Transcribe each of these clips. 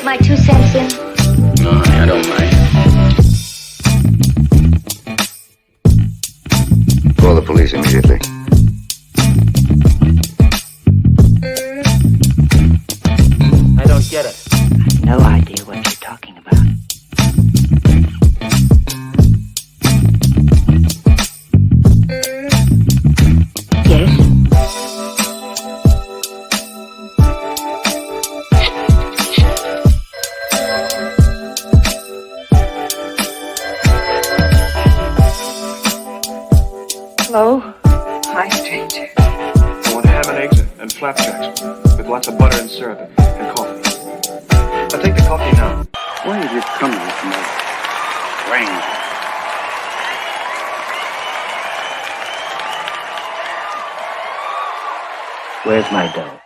my 2 cents in? No, honey, I don't mind. Call the police immediately. I don't get it. No idea what you're talking about. Yes? Hello? Hi, stranger. I want ham and eggs and flapjacks with lots of butter and syrup and coffee. I'll take the coffee now. Why have you come with me? Ring. Where's my dough?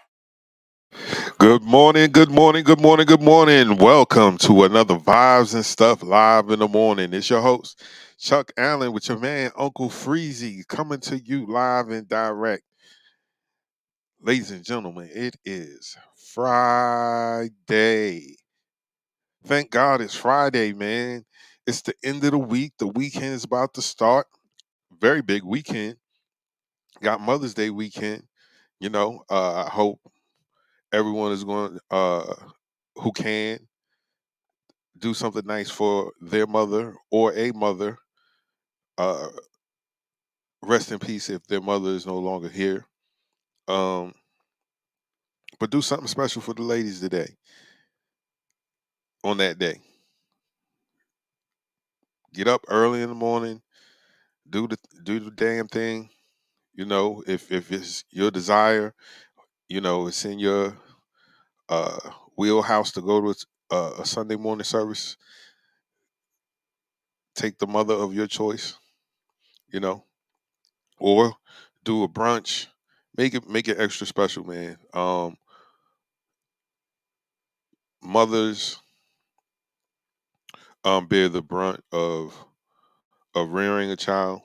Good morning, good morning, good morning, good morning. Welcome to another Vibes and Stuff Live in the Morning. It's your host, Chuck Allen, with your man, Uncle Freezy, coming to you live and direct. Ladies and gentlemen, it is Friday. Thank God it's Friday, man. It's the end of the week. The weekend is about to start. Very big weekend. Got Mother's Day weekend. I hope everyone is going who can do something nice for their mother or a mother. Uh, Rest in peace if their mother is no longer here. Um, but do something special for the ladies today. On that day, get up early in the morning, do the damn thing. If it's your desire, it's in your uh, wheelhouse to go to a Sunday morning service. Take the mother of your choice, you know, or do a brunch. Make it extra special, man. Mothers bear the brunt of rearing a child.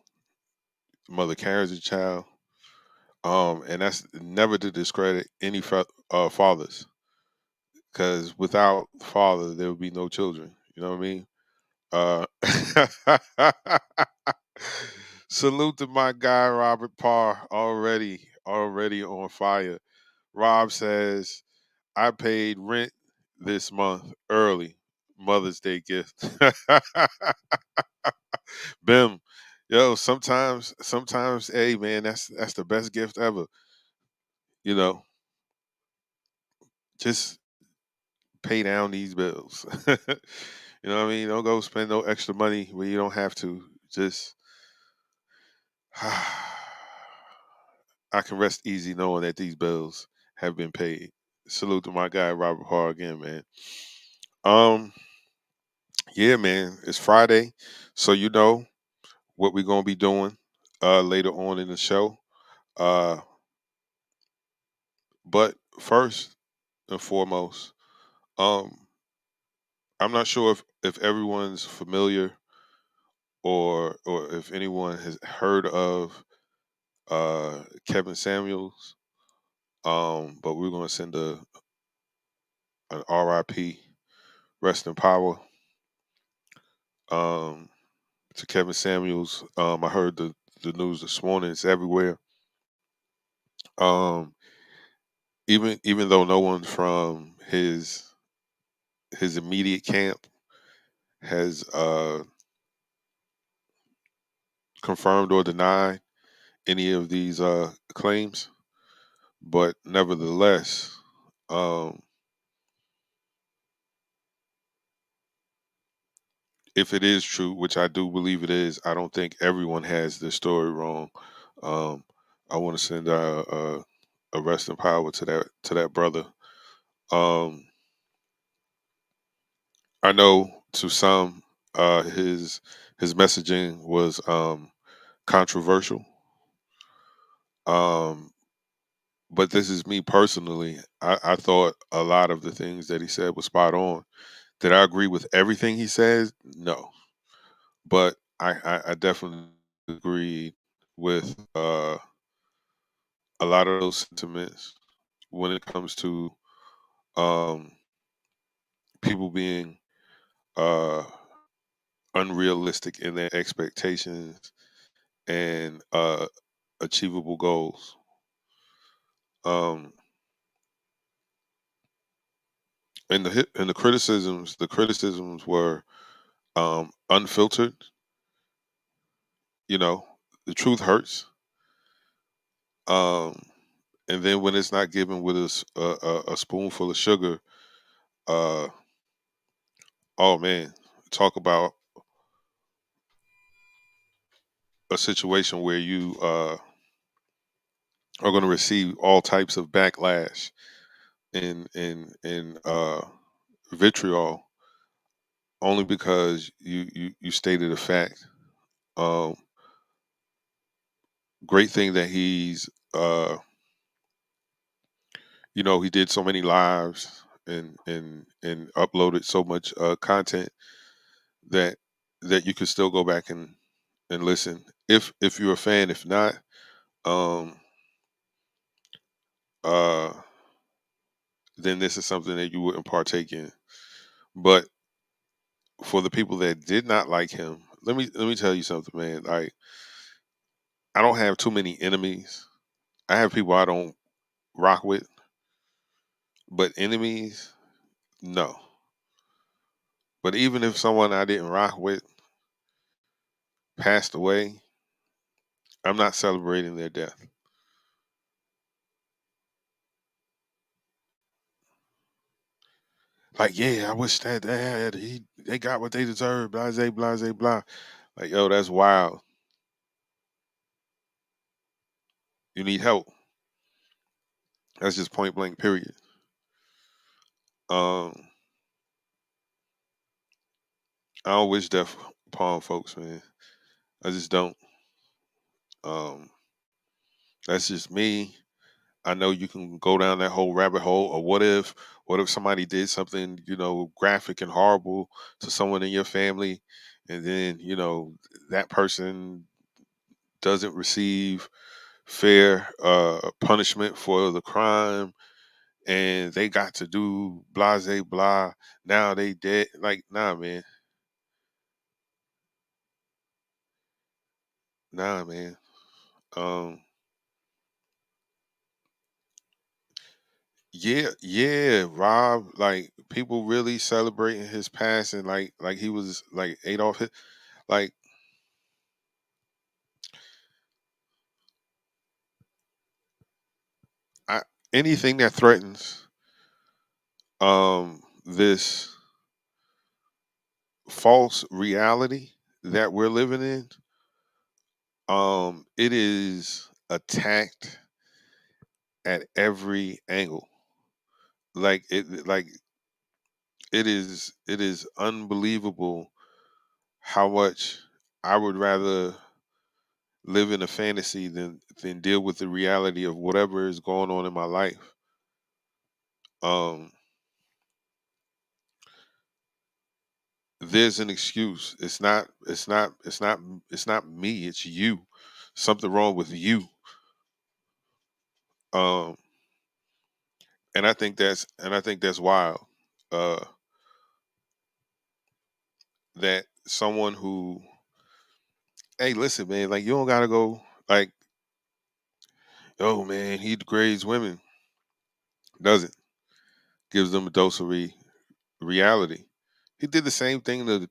Mother carries a child, and that's never to discredit any fathers, because without father there would be no children. You know what I mean? Salute to my guy Robert Parr, already on fire. Rob says, I paid rent this month early. Mother's Day gift. Bim. Yo, sometimes, hey man, that's the best gift ever. You know, just pay down these bills. You know what I mean? Don't go spend no extra money where you don't have to. Just I can rest easy knowing that these bills have been paid. Salute to my guy Robert Hall again, man. Um, yeah, man, it's Friday, so you know what we're gonna be doing later on in the show. Uh, but first and foremost, um, I'm not sure if everyone's familiar or if anyone has heard of Kevin Samuels. But we're gonna send an RIP, rest in power, um, to Kevin Samuels. I heard the news this morning. It's everywhere. Um, even though no one from his immediate camp has confirmed or denied any of these claims, but nevertheless, um, if it is true, which I do believe it is, I don't think everyone has this story wrong. Um, I want to send a rest in power to that brother. Um, I know to some, his messaging was controversial. Um, but this is me personally. I thought a lot of the things that he said was spot on. Did I agree with everything he says? No, but I definitely agreed with a lot of those sentiments when it comes to um, people being uh unrealistic in their expectations and achievable goals. Um, and the criticisms were unfiltered. You know, the truth hurts. Um, and then when it's not given with a spoonful of sugar, uh, oh man, talk about a situation where you are going to receive all types of backlash and vitriol only because you stated a fact. Um, Great thing that he's he did so many lives and uploaded so much content that you could still go back and listen if you're a fan. If not, um, uh, then this is something that you wouldn't partake in. But for the people that did not like him, let me tell you something, man. Like, I don't have too many enemies. I have people I don't rock with, but enemies, no. But even if someone I didn't rock with passed away, I'm not celebrating their death. Like, yeah, I wish that they got what they deserve. Blase, blase, blah. Like, yo, that's wild. You need help. That's just point blank. Period. Um, I don't wish death upon folks, man. I just don't. Um, that's just me. I know you can go down that whole rabbit hole. Or what if somebody did something, graphic and horrible to someone in your family, and then that person doesn't receive fair punishment for the crime, and they got to do blase blah. Now they dead. Like, nah, man. Nah, man. Um, yeah, yeah, Rob. Like, people really celebrating his passing, like he was like Adolf Hitler. Like, I, anything that threatens this false reality that we're living in, it is attacked at every angle. Like it is unbelievable how much I would rather live in a fantasy than deal with the reality of whatever is going on in my life. Um, there's an excuse. It's not me. It's you. Something wrong with you. Um, and I think that's wild. Uh, that someone who, hey, listen, man, like, you don't gotta go, like, oh man, he degrades women. Doesn't. Gives them a dose of reality. He did the same thing to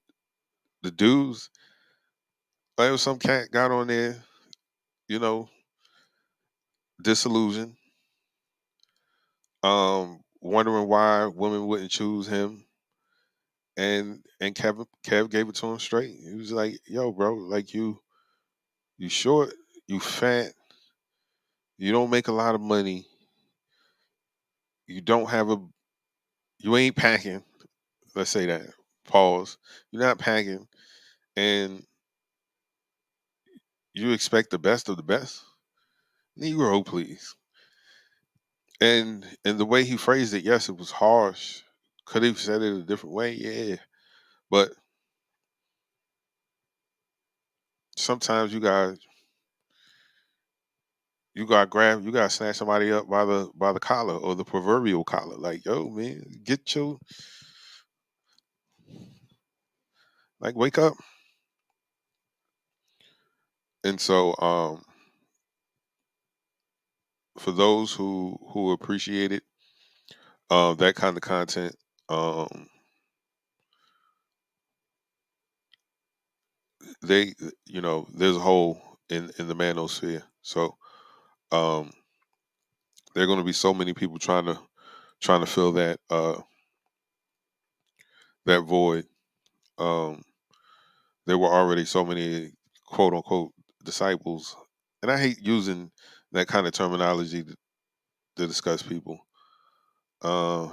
the dudes. Like, if some cat got on there, you know, disillusioned, wondering why women wouldn't choose him, and Kev gave it to him straight. He was like, "Yo, bro, like, you short, you fat, you don't make a lot of money, you don't have a, you ain't packing. Let's say that. Pause. You're not packing, and you expect the best of the best. Negro, please." And the way he phrased it, yes, it was harsh. Could he have said it a different way? Yeah. But sometimes you got to snatch somebody up by the collar, or the proverbial collar. Like, yo, man, get your Like, wake up. And so, for those who appreciate it, that kind of content, um, they, there's a hole in the manosphere. So, um, there are going to be so many people trying to fill that void. Um, there were already so many quote unquote disciples, and I hate using that kind of terminology to discuss people. Uh,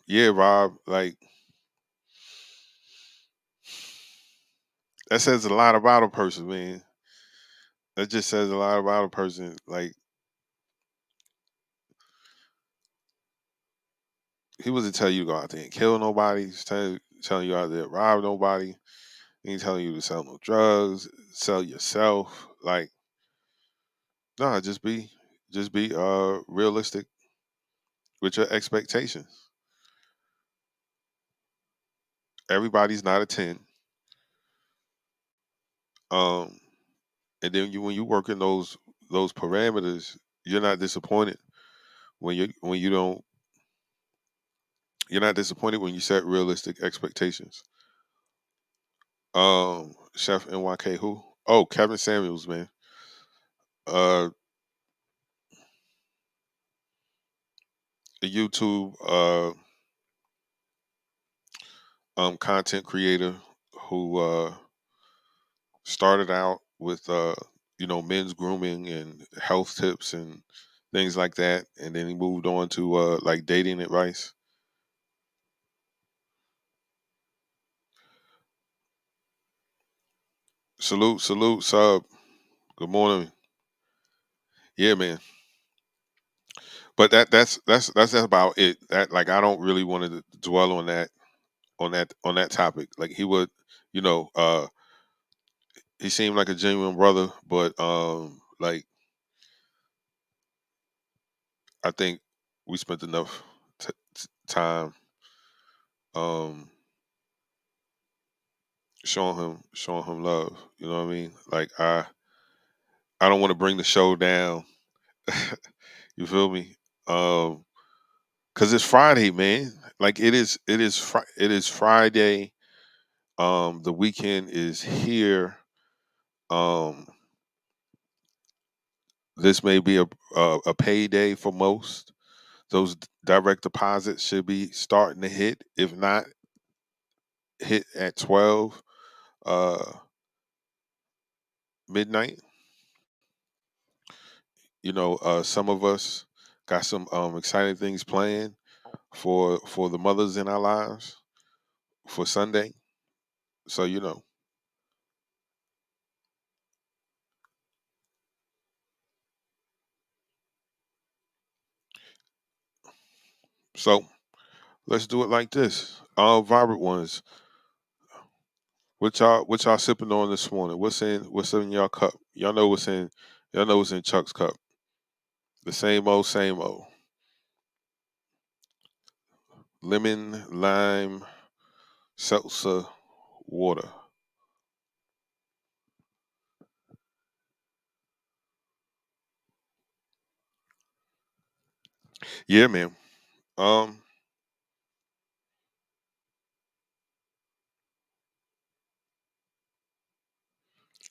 yeah, Rob, like that says a lot about a person, man. That just says a lot about a person. Like he wasn't telling you to go out there and kill nobody. He's telling you out there to rob nobody. He ain't telling you to sell no drugs, sell yourself. Like, nah, just be realistic with your expectations. Everybody's not a 10. Um, and then when you work in those parameters, you're not disappointed when you don't you're not disappointed when you set realistic expectations. Chef NYK who? Oh, Kevin Samuels, man. Uh, a YouTube content creator who started out with men's grooming and health tips and things like that, and then he moved on to like dating advice. Salute, sub. Good morning. Yeah, man. But that's about it. That, like, I don't really want to dwell on that topic. Like, he would, you know, uh, he seemed like a genuine brother, but like, I think we spent enough time um showing him love. You know what I mean? Like, I don't want to bring the show down. You feel me? Um, cause it's Friday, man. Like, it is Friday. The weekend is here. Um, this may be a payday for most. Those direct deposits should be starting to hit. If not, hit at 12 uh, midnight. Some of us got some exciting things planned for the mothers in our lives for Sunday. So, so let's do it like this. Vibrant ones, what y'all sipping on this morning? What's in y'all cup? Y'all know what's in Chuck's cup. The same old. Lemon, lime, seltzer, water. Yeah, man. Um,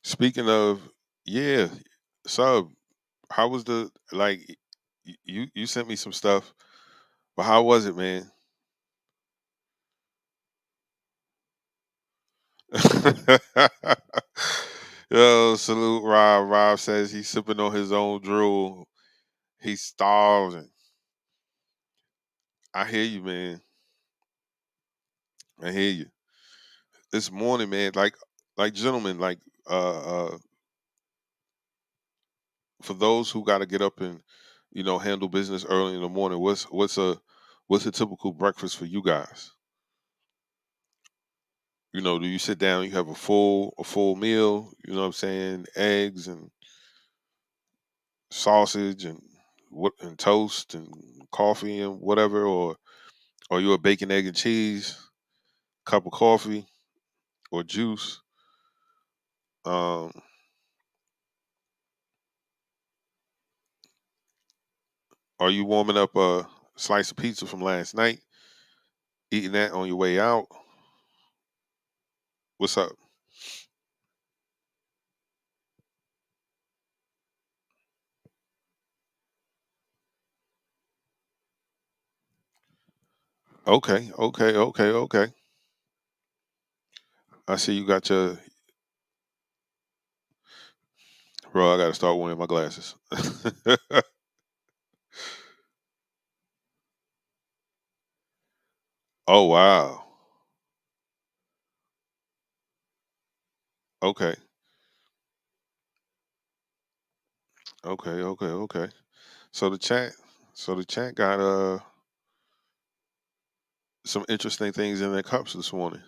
Speaking of, yeah, sub, how was the like? You sent me some stuff, but how was it, man? Yo, salute Rob. Rob says he's sipping on his own drool. He's starving. I hear you, man. I hear you. This morning, man, like gentlemen, like for those who got to get up and handle business early in the morning, what's a typical breakfast for you guys? Do you sit down, you have a full meal, you know what I'm saying, eggs and sausage and what and toast and coffee and whatever, or you a bacon, egg, and cheese, cup of coffee or juice. Um, are you warming up a slice of pizza from last night, eating that on your way out? What's up? Okay, okay, okay, okay. I see you got your. Bro, I got to start wearing my glasses. Oh wow. Okay, okay, okay, okay. So the chat, so the chat got some interesting things in their cups this morning.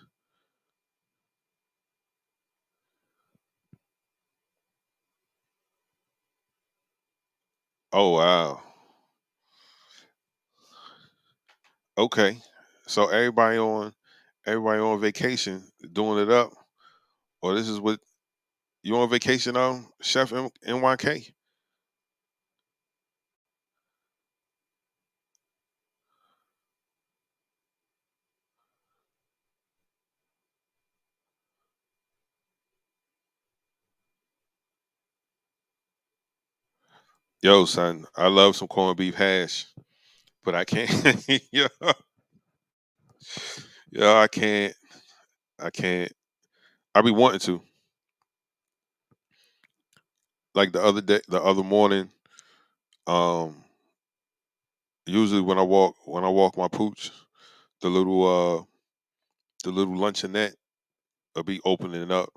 Oh wow. Okay. So everybody on vacation doing it up, or this is what you on vacation on, Chef NYK? Yo, son, I love some corned beef hash, but I can't. Yeah, yeah, I can't. I can't. I be wanting to. Like the other day, the other morning. Um, Usually when I walk my pooch, the little luncheonette will be opening up.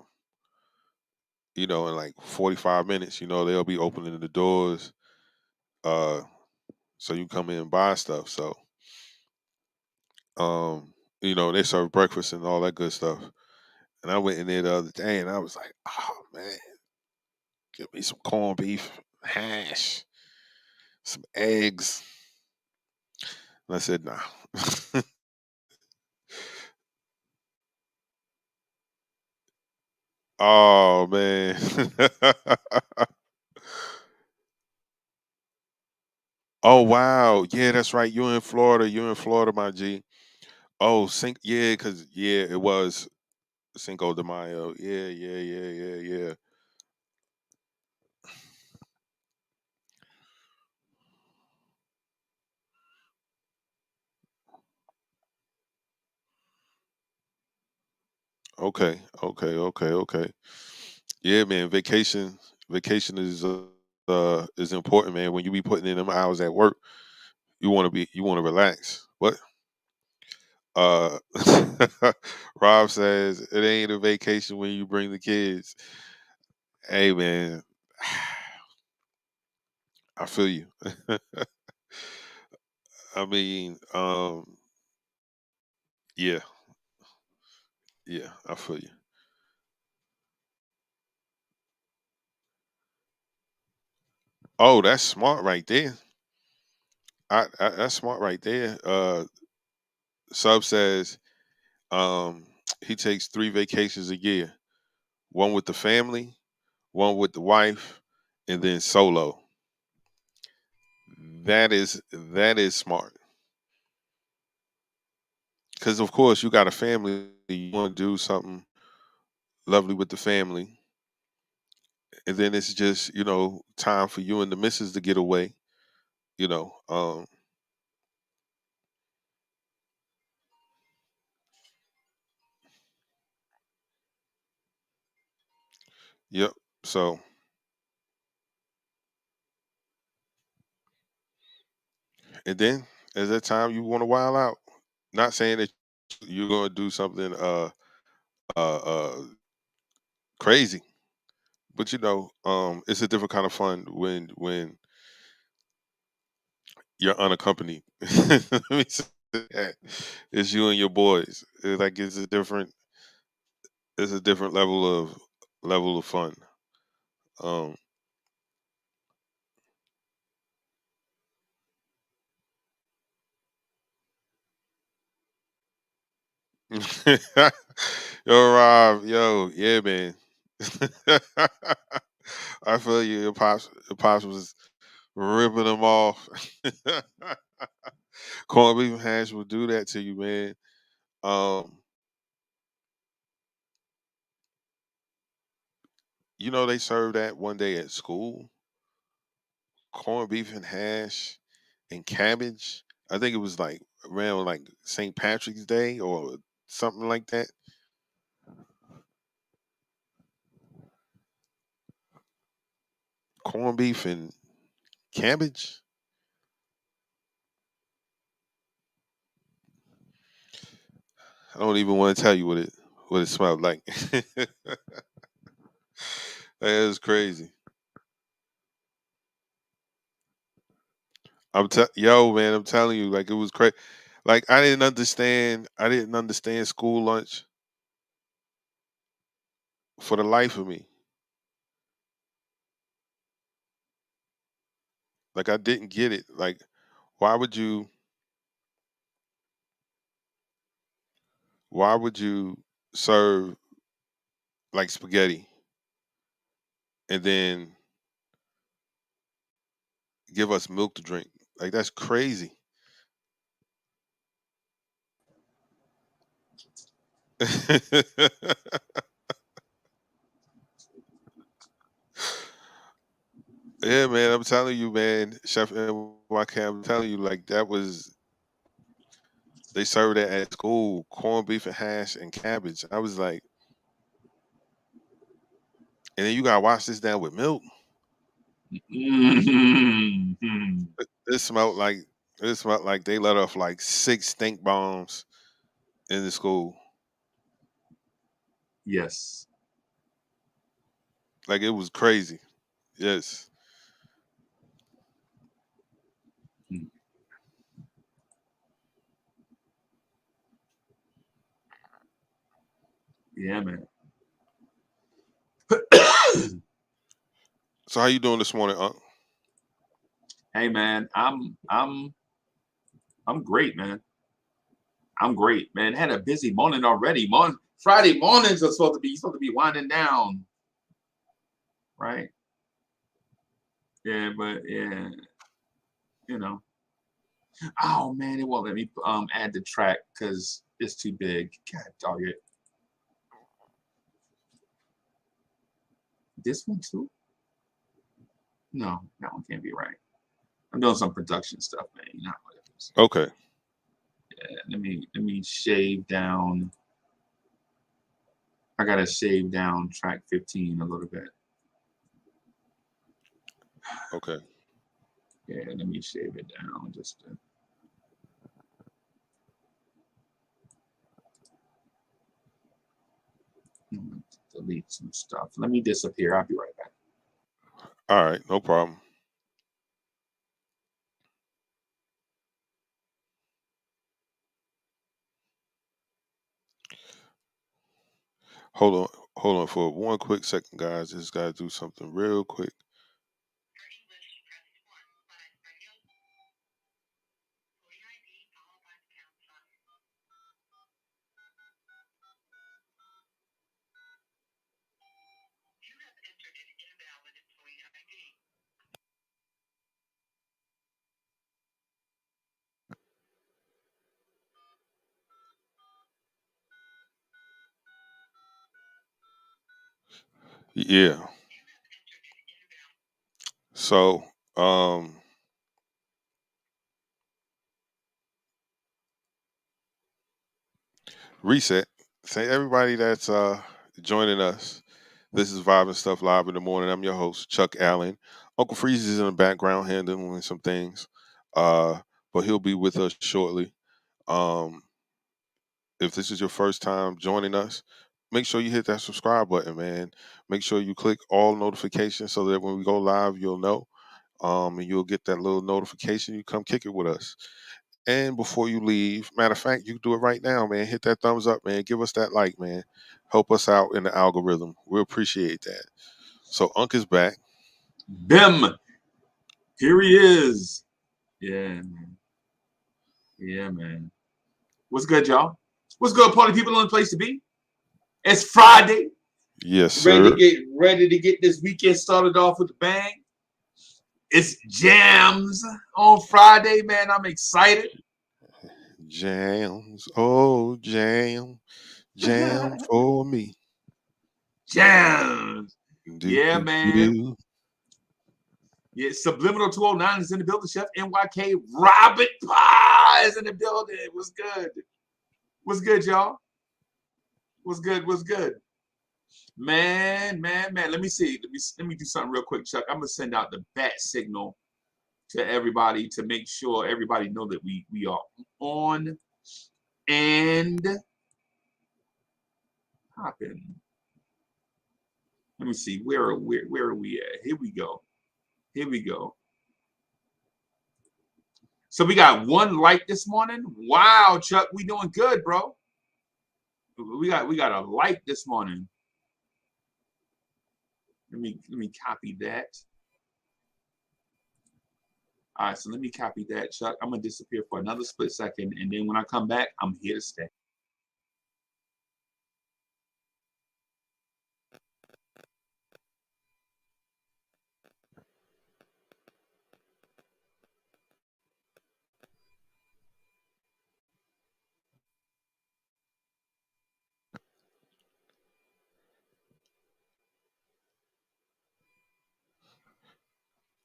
In like 45 minutes. They'll be opening the doors. Uh, so you come in and buy stuff. So they serve breakfast and all that good stuff. And I went in there the other day and I was like, oh man, give me some corned beef, hash, some eggs. And I said, nah. Oh man. Oh wow. Yeah, that's right. You're in Florida. You're in Florida, my G. Oh, yeah, because yeah, it was Cinco de Mayo. Yeah, yeah, yeah, yeah, yeah. Okay, okay, okay, okay. Yeah, man. Vacation is important, man. When you be putting in them hours at work, you want to relax. What? Uh, Rob says it ain't a vacation when you bring the kids. Hey, man, I feel you. I mean, yeah, yeah, I feel you. Oh, that's smart right there. That's smart right there. Sub says he takes 3 vacations a year: one with the family, one with the wife, and then solo. That is smart because of course you got a family. You want to do something lovely with the family, and then it's just time for you and the missus to get away. You know, yep. So and then at that time you want to wild out. Not saying that you're going to do something crazy, but it's a different kind of fun when you're unaccompanied. Let me say that. It's you and your boys. Like it's a different level of fun. Um, Yo, Rob, yo, yeah, man. I feel you. Your pops was ripping them off. Corned beef and hash will do that to you, man. Um, they served that one day at school. Corned beef and hash and cabbage. I think it was like around like St. Patrick's Day or something like that. Corned beef and cabbage. I don't even want to tell you what it smelled like. That is crazy. Yo, man, I'm telling you, like it was crazy. Like I didn't understand school lunch for the life of me. Like I didn't get it. Like why would you why would you serve like spaghetti and then give us milk to drink? Like that's crazy. Yeah, man, I'm telling you, man, Chef NYK, I'm telling you, like that was they served that at school, corned beef and hash and cabbage. I was like, and then you gotta wash this down with milk. Mhm. It smelled like they let off like 6 stink bombs in the school. Yes. Like it was crazy. Yes. Mm. Yeah, man. So how you doing this morning, Unc? Hey, man, I'm great, man. I'm great, man. Had a busy morning already. Friday mornings are supposed to be winding down, right? Yeah, but yeah, you know. Oh man, it won't let me add the track because it's too big. God dog it. This one too? No, that one can't be right. I'm doing some production stuff, man. You know how it is. Okay. Yeah, let me shave down. I gotta shave down track 15 a little bit. Okay. Yeah, let me shave it down just to. Delete some stuff. Let me disappear. I'll be right back. All right, no problem. Hold on for one quick second, guys. Just gotta do something real quick. Yeah. So, reset. Say everybody that's joining us. This is Vibe and Stuff Live in the morning. I'm your host, Chuck Allen. Uncle Freeze is in the background handling some things. But he'll be with us shortly. Um, if this is your first time joining us, make sure you hit that subscribe button, man. Make sure you click all notifications so that when we go live, you'll know. And you'll get that little notification. You come kick it with us. And before you leave, matter of fact, you can do it right now, man. Hit that thumbs up, man. Give us that like, man. Help us out in the algorithm. We appreciate that. So Unc is back. Bim! Here he is. Yeah, man. Yeah, man. What's good, y'all? What's good, party people on the place to be? It's Friday. Yes, sir. Ready to get this weekend started off with a bang. It's jams on Friday, man. I'm excited. Jams, oh jam for me. Jams. Do, Yeah, do, man. do. Yeah, Subliminal 209 is in the building. Chef NYK Robert Pie is in the building. What's good? What's good, y'all? What's good? What's good? Man. Let me see. Let me do something real quick, Chuck. I'm gonna send out the bat signal to everybody to make sure everybody know that we are on and popping. Let me see. Where are we at? Here we go. So we got 1 like this morning. Wow, Chuck, we doing good, bro. We got a like this morning. Let me copy that. All right, so let me copy that, Chuck. I'm gonna disappear for another split second, and then when I come back, I'm here to stay.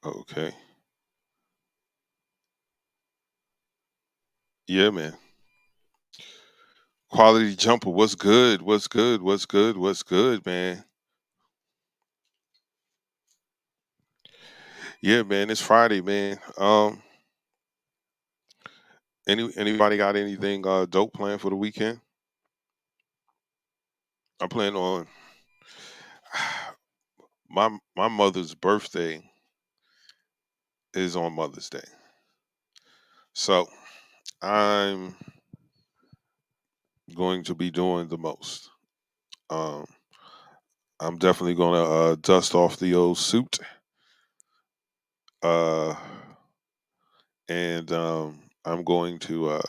Okay. Yeah, man. Quality Jumper, what's good? What's good, man? Yeah, man, it's Friday, man. Anybody got anything dope planned for the weekend? I plan on my mother's birthday is on Mother's Day. So I'm going to be doing the most. Um, I'm definitely gonna dust off the old suit, uh, and I'm going to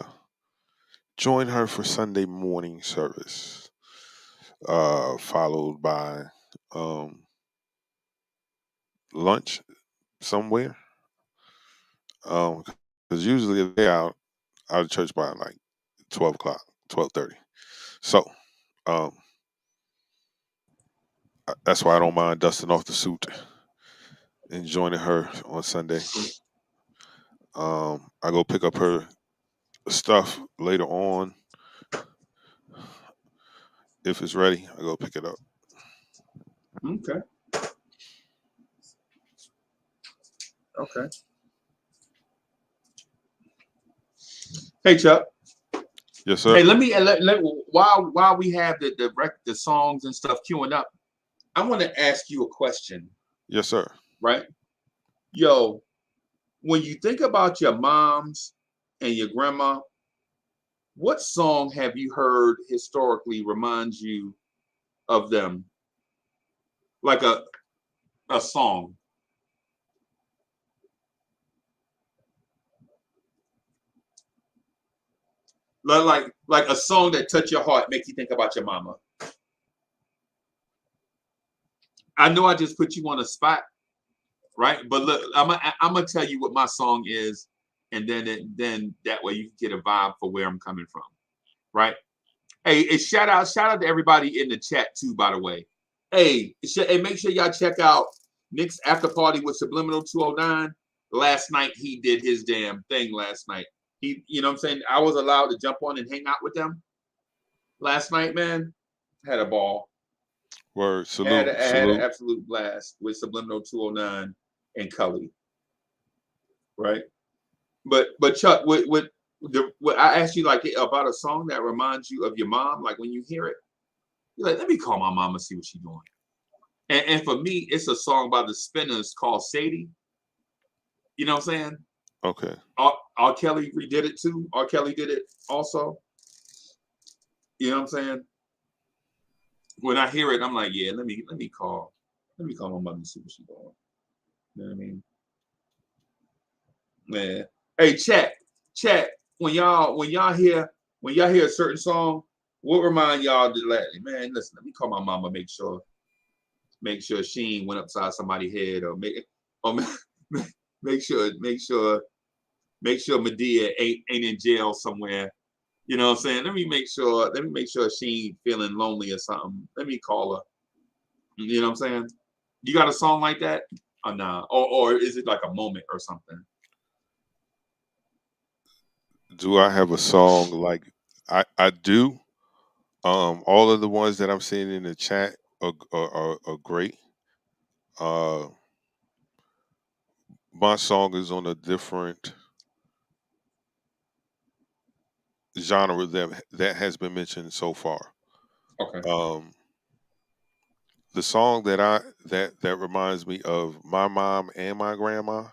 join her for Sunday morning service, followed by lunch somewhere. Because usually they're out of church by like 12 o'clock, 12:30. So um, that's why I don't mind dusting off the suit and joining her on Sunday. I go pick up her stuff later on. If it's ready, I go pick it up. Okay. Hey, Chuck. Yes, sir. Hey, while we have the songs and stuff queuing up, I want to ask you a question. Yes, sir. Right? Yo, when you think about your moms and your grandma, what song have you heard historically reminds you of them? Like a song. Like a song that touch your heart, make you think about your mama. I know I just put you on a spot, right? But look, I'm gonna tell you what my song is, and then that way you can get a vibe for where I'm coming from, right? Hey, shout out to everybody in the chat too, by the way. Hey, make sure y'all check out Nick's after party with Subliminal 209. Last night he did his damn thing. Last night you know what I'm saying? I was allowed to jump on and hang out with them last night, man. Had a ball. Word, salute. Had an absolute blast with Subliminal 209 and Cully. Right? But Chuck, what I asked you like about a song that reminds you of your mom, like when you hear it, you're like, let me call my mom and see what she's doing. And for me, it's a song by the Spinners called Sadie. You know what I'm saying? Okay. R. Kelly redid it too. R. Kelly did it also. You know what I'm saying? When I hear it, I'm like, yeah, let me call my mother and see what she's doing. You know what I mean? Man. Hey, chat. When y'all hear a certain song, What remind y'all to man, listen, let me call my mama, make sure she ain't went upside somebody's head, or make sure Medea ain't in jail somewhere. You know what I'm saying? Let me make sure she ain't feeling lonely or something. Let me call her. You know what I'm saying? You got a song like that? Or nah? Or is it like a moment or something? Do I have a song like I do? All of the ones that I'm seeing in the chat are great. Uh, my song is on a different genre that has been mentioned so far. Okay. The song that reminds me of my mom and my grandma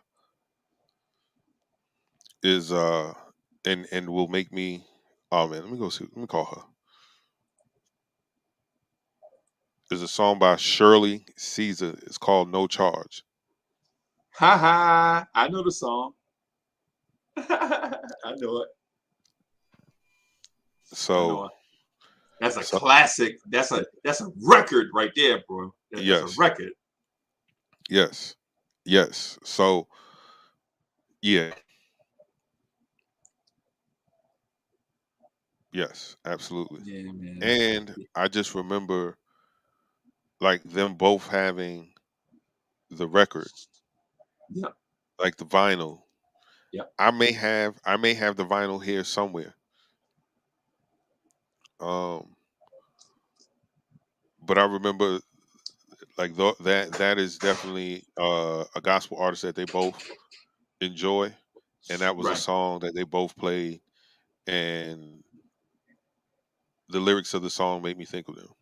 is and will make me, oh man, let me go see, let me call her. There's a song by Shirley Caesar. It's called No Charge. Ha ha! I know the song. I know it. So that's a classic. That's a record right there, bro. That's yes, a record. Yes. So yeah. Yes, absolutely. Yeah, man. And I just remember like them both having the record, Yeah. like the vinyl. Yeah. I may have the vinyl here somewhere. But I remember like that is definitely a gospel artist that they both enjoy, and that was a Right. song that they both played, and the lyrics of the song made me think of them.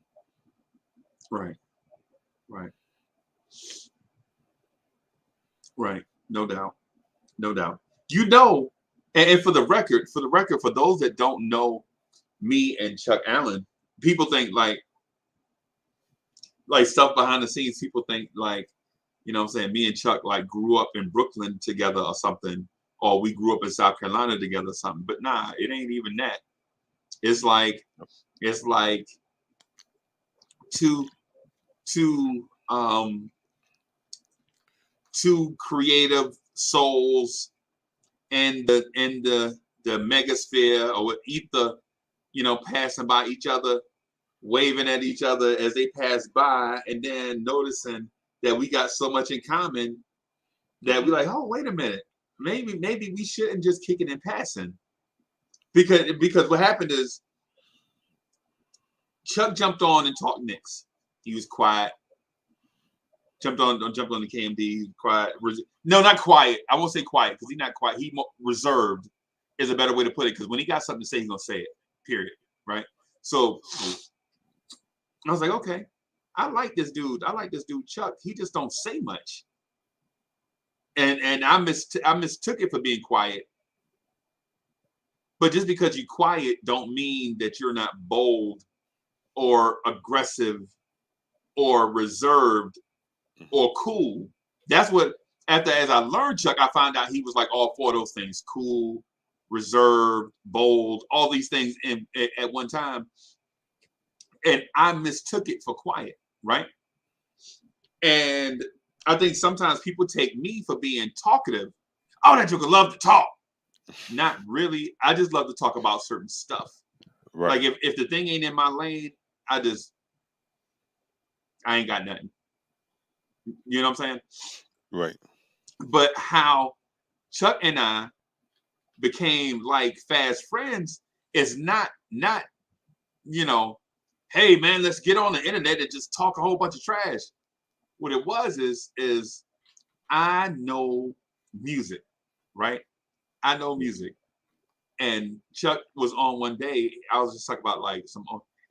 Right. Right. Right. No doubt. No doubt. You know, and for the record, for those that don't know me and Chuck Allen, people think like stuff behind the scenes, people think like, you know what I'm saying, me and Chuck like grew up in Brooklyn together or something, or we grew up in South Carolina together or something. But nah, it ain't even that. It's like two creative souls in the megasphere or ether, you know, passing by each other, waving at each other as they pass by, and then noticing that we got so much in common that we're like, oh, wait a minute, maybe we shouldn't just kick it in passing, because what happened is Chuck jumped on and talked Knicks. He was quiet. Jumped on the KMD. Quiet. No, not quiet. I won't say quiet because he's not quiet. He reserved is a better way to put it, because when he got something to say, he's gonna say it. Period. Right. So I was like, okay, I like this dude. Chuck. He just don't say much. And I mistook it for being quiet. But just because you're quiet don't mean that you're not bold or aggressive or reserved or cool. That's what, as I learned Chuck, I found out he was like all four of those things: cool, reserved, bold, all these things at one time. And I mistook it for quiet, right? And I think sometimes people take me for being talkative. Oh, that joker love to talk. Not really. I just love to talk about certain stuff. Right. Like if the thing ain't in my lane, I ain't got nothing. You know what I'm saying? Right. But how Chuck and I became like fast friends is not, you know, hey man, let's get on the internet and just talk a whole bunch of trash. What it was is I know music, right? I know music. And Chuck was on one day, I was just talking about like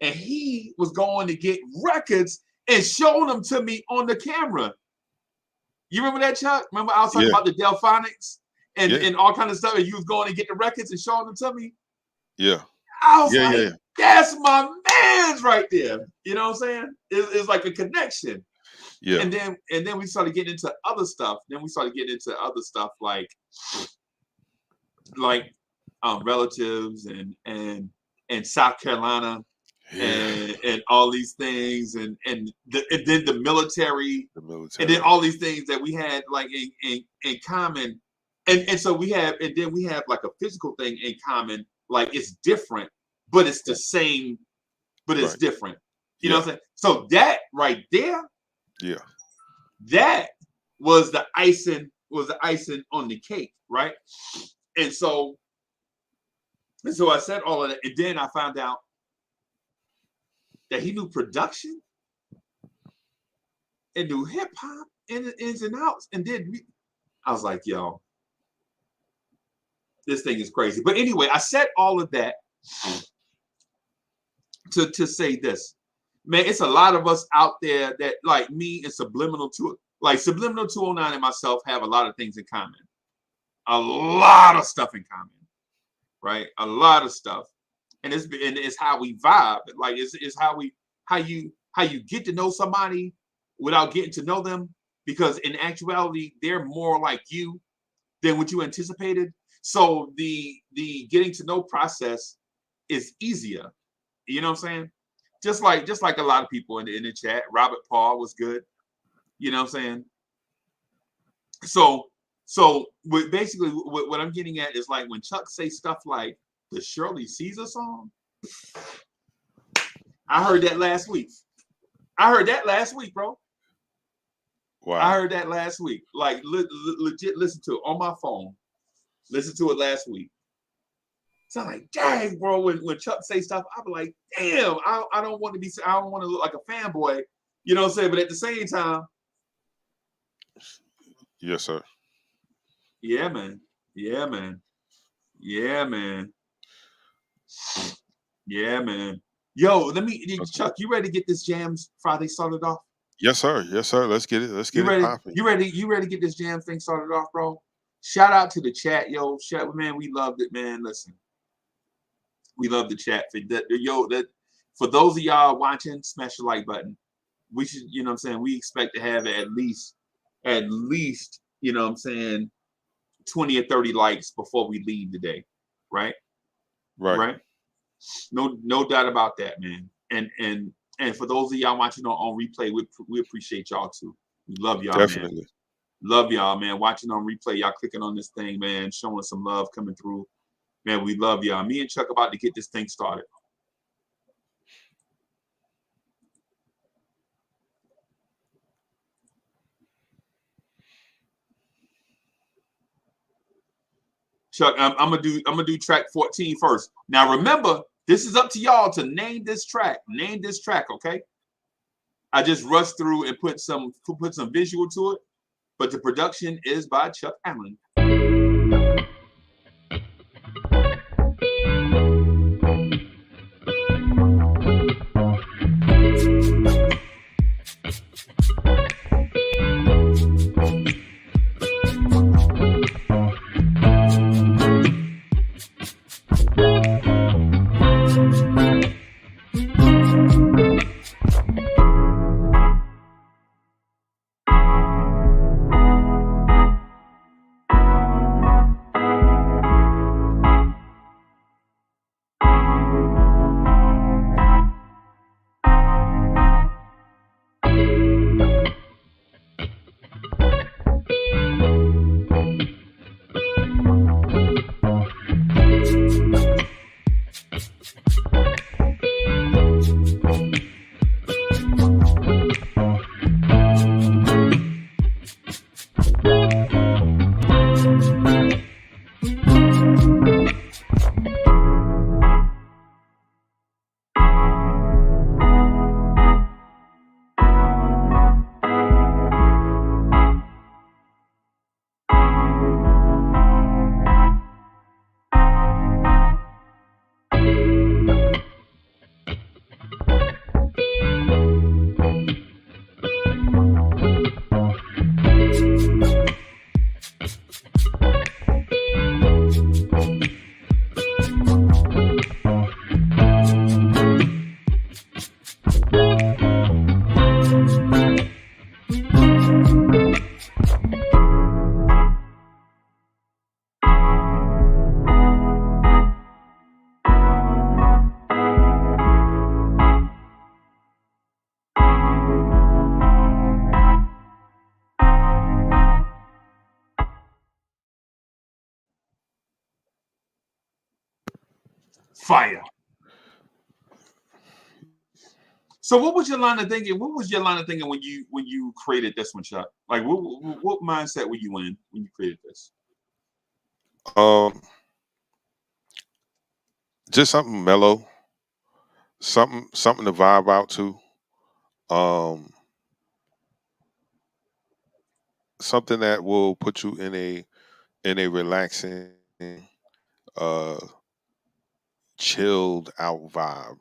and he was going to get records and showing them to me on the camera. You remember that, Chuck? Remember I was talking about the Delphonics and all kind of stuff, and you was going to get the records and showing them to me? Yeah. I was like, that's my man's right there. You know what I'm saying? It's like a connection. Yeah. And then we started getting into other stuff. Like relatives and South Carolina and all these things, and then the military, and then all these things that we had like in common, and so we have, and then we have like a physical thing in common, like it's different, but it's the same, but it's different. You know what I'm saying? So that right there, that was the icing on the cake, right? And so I said all of that, and then I found out that he knew production and knew hip hop and the ins and outs, and then I was like, yo, this thing is crazy. But anyway, I said all of that to say this, man. It's a lot of us out there that, like me and Subliminal 209 and myself, have a lot of things in common, a lot of stuff in common, right? A lot of stuff. And it's how we vibe. Like it's how you get to know somebody without getting to know them, because in actuality they're more like you than what you anticipated. So the getting to know process is easier. You know what I'm saying? Just like a lot of people in the chat. Robert Paul was good. You know what I'm saying? So basically what I'm getting at is, like, when Chuck say stuff like the Shirley Caesar song, I heard that last week. Bro. Wow. I heard that last week. Like legit listen to it on my phone. Listen to it last week. So I'm like, dang, bro, when Chuck say stuff, I'm like, damn, I don't want to look like a fanboy, you know what I'm saying? But at the same time. Yes, sir. Yeah, man. Yeah, man. Yeah, man. Yeah, man. Yo, Chuck, you ready to get this Jams Friday started off? Yes, sir. Yes, sir. Let's get it. Let's get it popping. You ready to get this Jams thing started off, bro? Shout out to the chat, yo. Man, we loved it, man. Listen. We love the chat. For those of y'all watching, smash the like button. We should, you know what I'm saying? We expect to have at least, you know what I'm saying, 20 or 30 likes before we leave today. Right? Right. No doubt about that, man. And for those of y'all watching on replay, we appreciate y'all too. We love y'all, definitely, man. Love y'all, man. Watching on replay, y'all clicking on this thing, man, showing some love coming through. Man, we love y'all. Me and Chuck about to get this thing started. Chuck, I'm gonna do track 14 first. Now remember, this is up to y'all to name this track. Name this track, okay? I just rushed through and put some visual to it, but the production is by Chuck Allen. Fire. So what was your line of thinking? What was your line of thinking when you created this one, Chuck? Like what mindset were you in when you created this? Just something mellow, something to vibe out to. Something that will put you in a relaxing, chilled out vibe.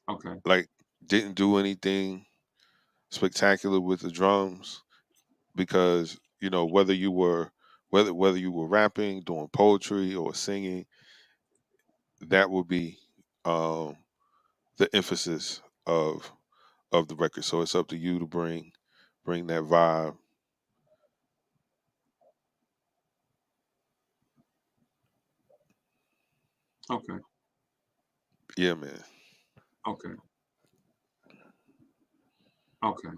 Okay. Like, didn't do anything spectacular with the drums, because whether you were rapping, doing poetry, or singing, that would be the emphasis of the record. So it's up to you to bring that vibe. Okay. Yeah, man. Okay. Okay.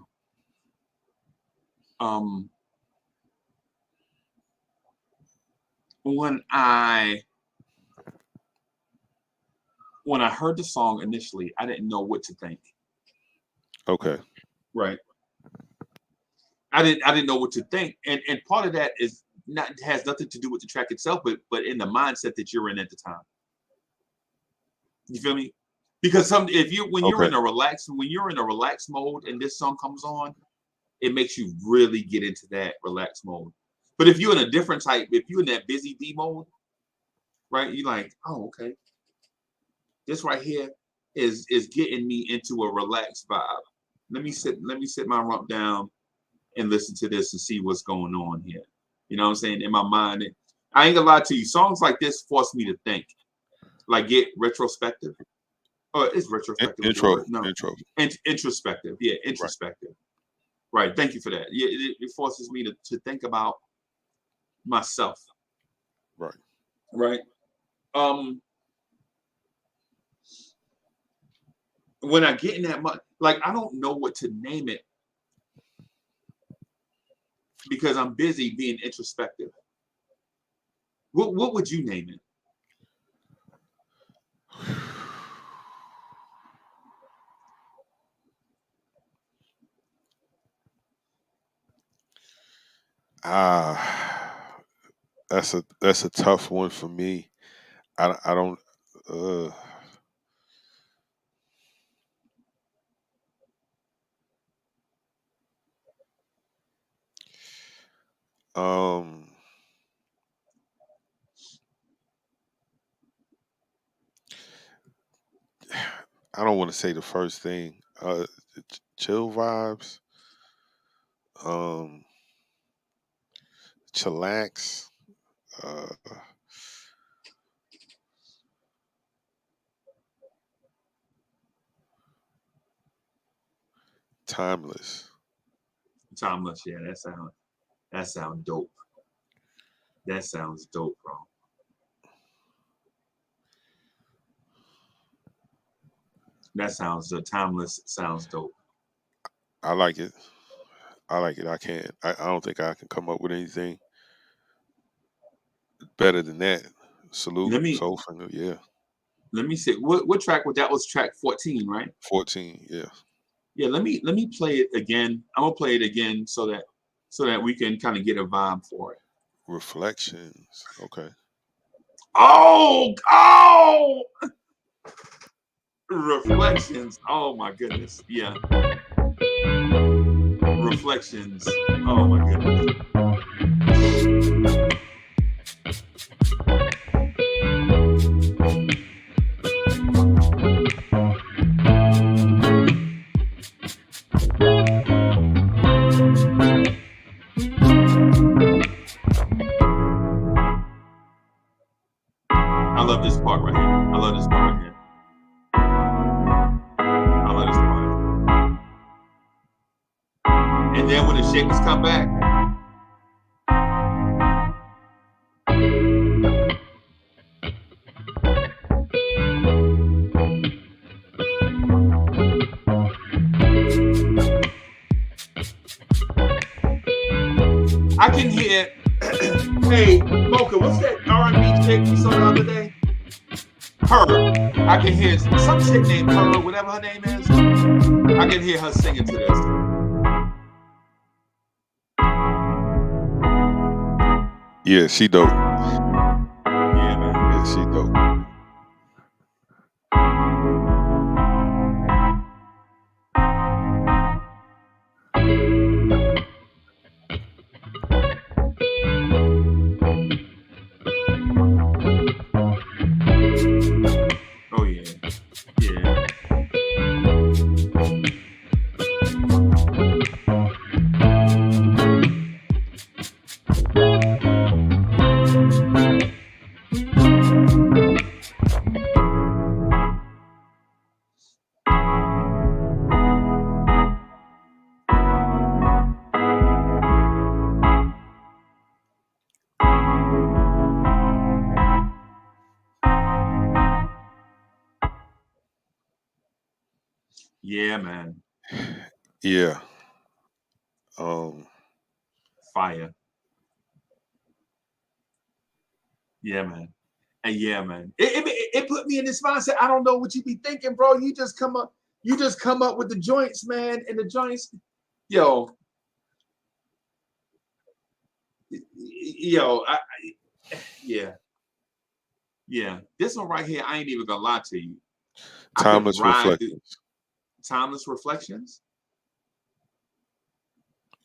When I heard the song initially, I didn't know what to think. Okay. Right. I didn't know what to think, and part of that has nothing to do with the track itself, but in the mindset that you're in at the time. You feel me? Because when you're in a relaxed mode and this song comes on, it makes you really get into that relaxed mode. But if you're in a different type, if you're in that busy D mode, right? You're like, oh, okay. This right here is getting me into a relaxed vibe. Let me sit my rump down and listen to this and see what's going on here. You know what I'm saying? In my mind, I ain't gonna lie to you. Songs like this force me to think, like get retrospective. Oh, it's retrospective. Introspective. Yeah, introspective. Right. Thank you for that. Yeah, it forces me to think about myself. Right. Right. When I get in that like I don't know what to name it because I'm busy being introspective. What would you name it? That's a tough one for me. I don't. I don't want to say the first thing. Chill vibes. Chillax. Timeless. Timeless. Yeah, that sound dope. That sounds dope, bro. That sounds timeless. Sounds dope. I like it. I can't. I don't think I can come up with anything better than that. Salute. Soul Finger. Yeah. Let me see. What track was that? Was track 14, right? 14. Yeah. Yeah. Let me play it again. I'm gonna play it again so that we can kind of get a vibe for it. Reflections. Okay. Oh. Reflections. Oh my goodness. Yeah. Reflections. Oh my goodness. I love this part right here. And then when the shakers come back, I can hear, hey, Mocha, what's that R&B chick you saw the other day? her. I can hear some chick named her, whatever her name is. I can hear her singing to this. Yeah, she dope. Yeah, man. Yeah, she dope. Oh yeah, yeah. Yeah, man. Yeah. Fire. Yeah, man. And yeah, man. It put me in this mindset. I don't know what you be thinking, bro. You just come up with the joints, man. And the joints, yo. Yeah. Yeah. This one right here, I ain't even gonna lie to you. Timeless Reflections. Timeless Reflections?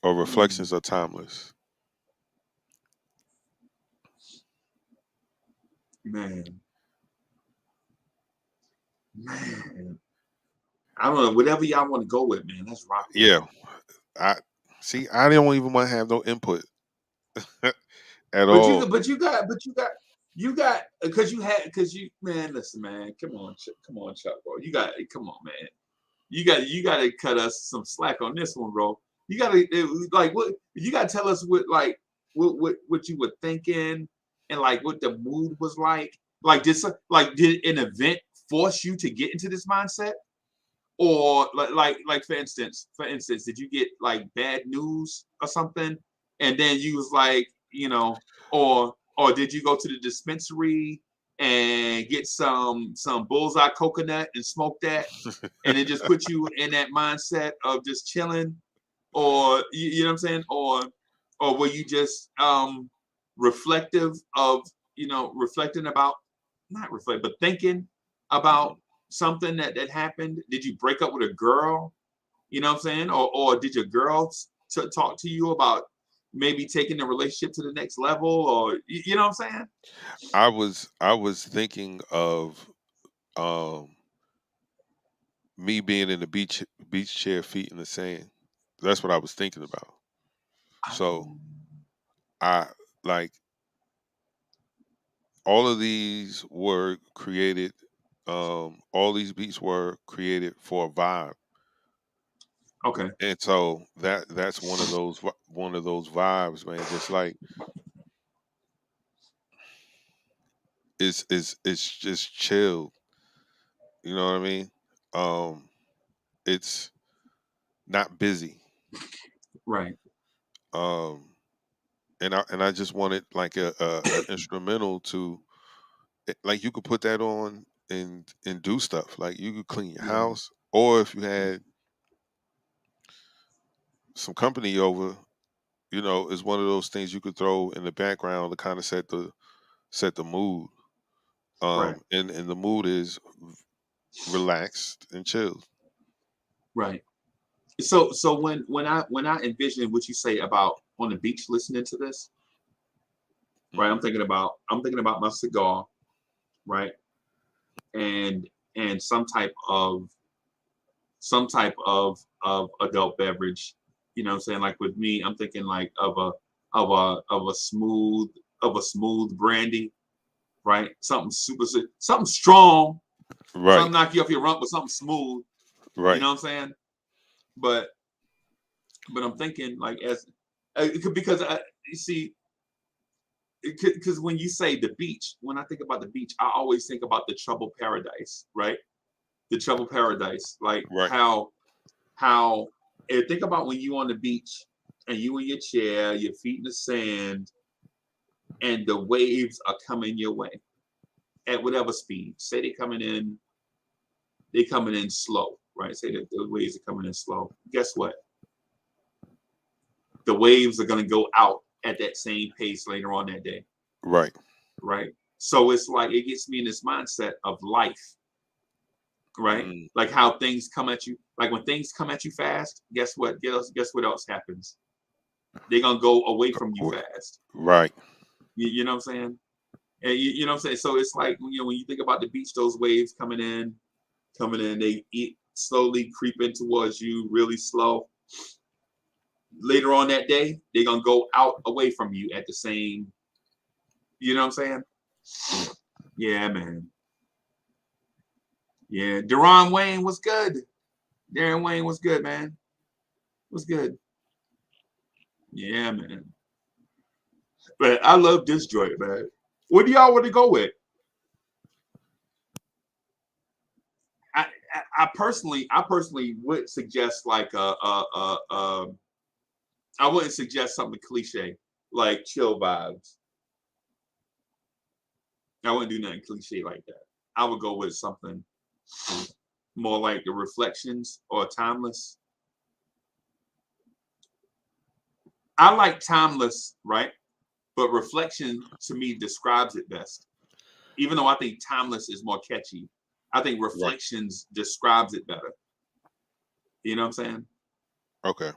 Or Reflections are Timeless. Man. I don't know. Whatever y'all want to go with, man. Let's rock it. Yeah. I don't even want to have no input at all. But you got because you man, listen, man. Come on, Chuck, bro. Come on, man. You got to cut us some slack on this one, bro. You got to like what you got to tell us what you were thinking and like what the mood was like. Like did an event force you to get into this mindset, or like for instance, did you get like bad news or something, and then you was like, or did you go to the dispensary and get some bullseye coconut and smoke that, and it just put you in that mindset of just chilling, or you know what I'm saying, or were you just reflective of reflecting about not reflect but thinking about something that happened? Did you break up with a girl? You know what I'm saying, or did your girl talk to you about maybe taking the relationship to the next level, or you know what I'm saying? I was thinking of me being in the beach chair, feet in the sand. That's what I was thinking about. So I like all of these were created. All these beats were created for a vibe. Okay. And so that's one of those vibes, man. Just like it's just chill. You know what I mean? It's not busy. Right. And I just wanted like a instrumental to, like, you could put that on and do stuff. Like you could clean your house, or if you had some company over, it's one of those things you could throw in the background to kind of set the mood. Right. And the mood is relaxed and chilled. Right. So when I envision what you say about on the beach listening to this, right? I'm thinking about my cigar, right? And some type of adult beverage. You know what I'm saying? Like with me, I'm thinking like of a smooth brandy, right? Something something strong, Right. something knock you off your rump, but something smooth. Right. You know what I'm saying? But I'm thinking like because you see, because when you say the beach, when I think about the beach, I always think about the Troubled Paradise, right? The Troubled Paradise, like Right. how think about when you on the beach and you in your chair, your feet in the sand, and the waves are coming your way, at whatever speed. Say they coming in slow, right? Say that the waves are coming in slow. Guess what? The waves are going to go out at that same pace later on that day. Right. Right. So it's like it gets me in this mindset of life. Right. Like how things come at you. Like when things come at you fast, guess what? Guess what else happens? They're going to go away from you fast. Right. You know what I'm saying? And you know what I'm saying? So it's like, when you think about the beach, those waves coming in, they slowly creeping towards you really slow. Later on that day, they're going to go out away from you at the same, you know what I'm saying? Yeah, man. Yeah. Deron Wayne was good. Darren Wayne was good, man. Was good. Yeah, man. But I love this joint, man. What do y'all want to go with? I personally would suggest like I wouldn't suggest something cliche like Chill Vibes. I wouldn't do nothing cliche like that. I would go with something more like the Reflections or Timeless. I like Timeless, right? But Reflection to me describes it best. Even though I think Timeless is more catchy, I think Reflections describes it better. You know what I'm saying? Okay.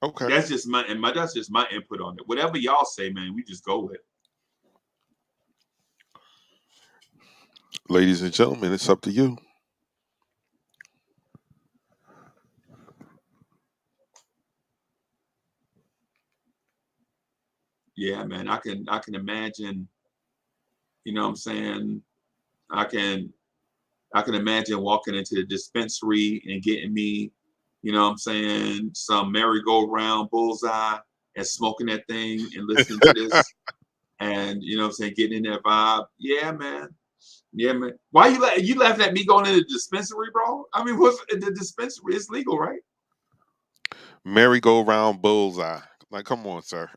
Okay. That's just my input on it. Whatever y'all say, man, we just go with. Ladies and gentlemen, it's up to you. Yeah, man. I can imagine, you know what I'm saying? I can imagine walking into the dispensary and getting me, you know what I'm saying, some merry-go-round Bullseye and smoking that thing and listening to this and, you know what I'm saying, getting in that vibe. Yeah, man. Yeah, man. Why you laughing at me going to the dispensary, bro? I mean, what's the dispensary? It's legal, right? Merry-go-round Bullseye. Like, come on, sir.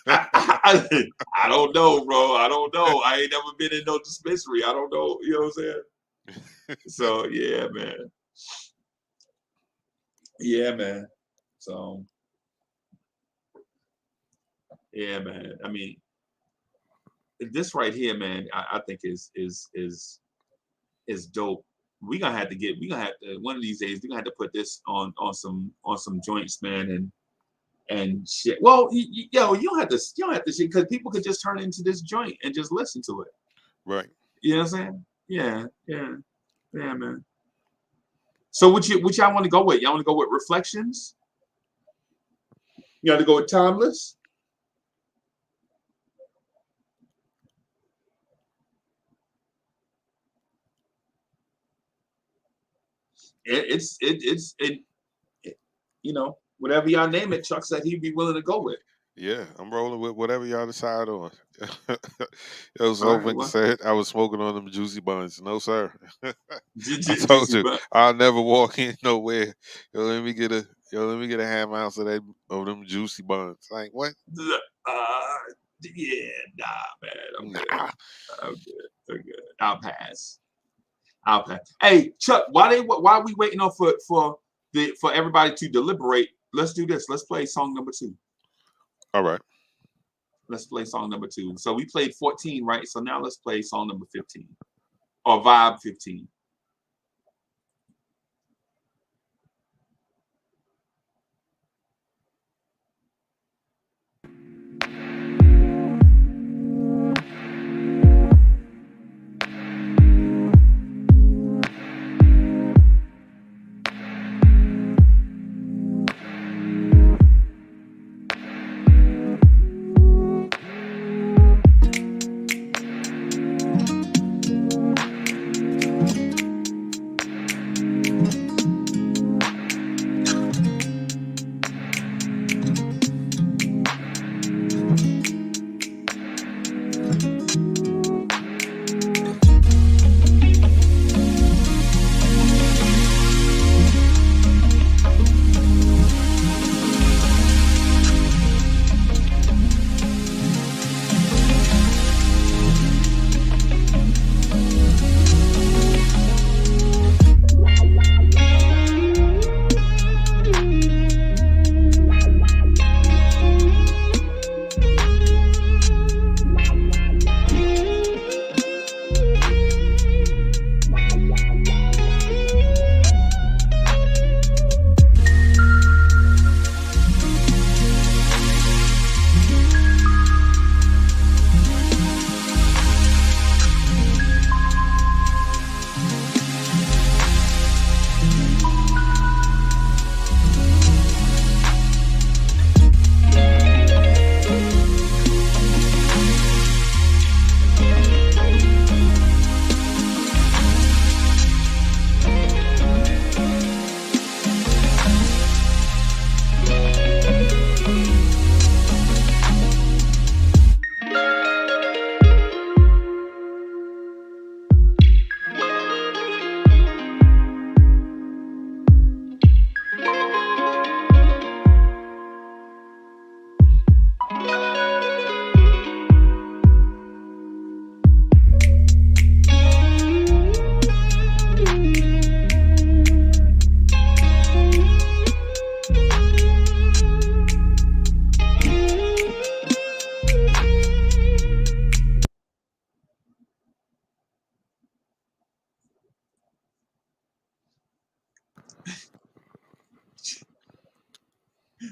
I don't know, bro. I don't know. I ain't never been in no dispensary. I don't know. You know what I'm saying? So, yeah, man. Yeah, man. So, yeah, man. I mean, this right here, man, I think is dope. We're gonna have to one of these days, we're gonna have to put this on some joints, man, and shit. Well, you don't have to shit, because people could just turn into this joint and just listen to it. Right. You know what I'm saying? Yeah, man. So which y'all want to go with? Y'all want to go with Reflections? You want to go with Timeless? It's you know, whatever y'all name it, Chuck said he'd be willing to go with. Yeah, I'm rolling with whatever y'all decide on. It was open said I was smoking on them juicy buns. No, sir. I told you I'll never walk in nowhere. Let me get a half ounce of them juicy buns. Like what? Yeah, nah, man. I'm good. I'll pass. Hey, Chuck, while we waiting on for everybody to deliberate, let's do this. Let's play song number 2. All right. Let's play song number 2. So we played 14, right? So now let's play song number 15 or vibe 15.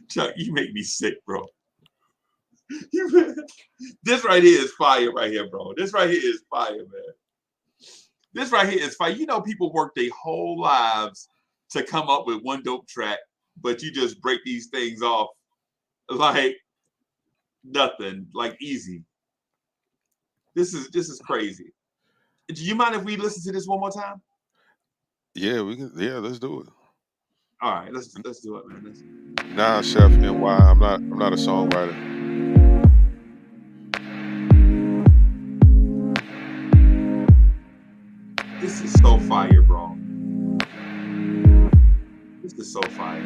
Chuck, you make me sick, bro. This right here is fire right here, bro. This right here is fire, man. This right here is fire. You know, people work their whole lives to come up with one dope track, but you just break these things off like nothing, like easy. This is crazy. Do you mind if we listen to this one more time? Yeah, we can. Yeah, let's do it. All right, let's do it, man. Nah, Chef NY. I'm not a songwriter. This is so fire, bro. This is so fire.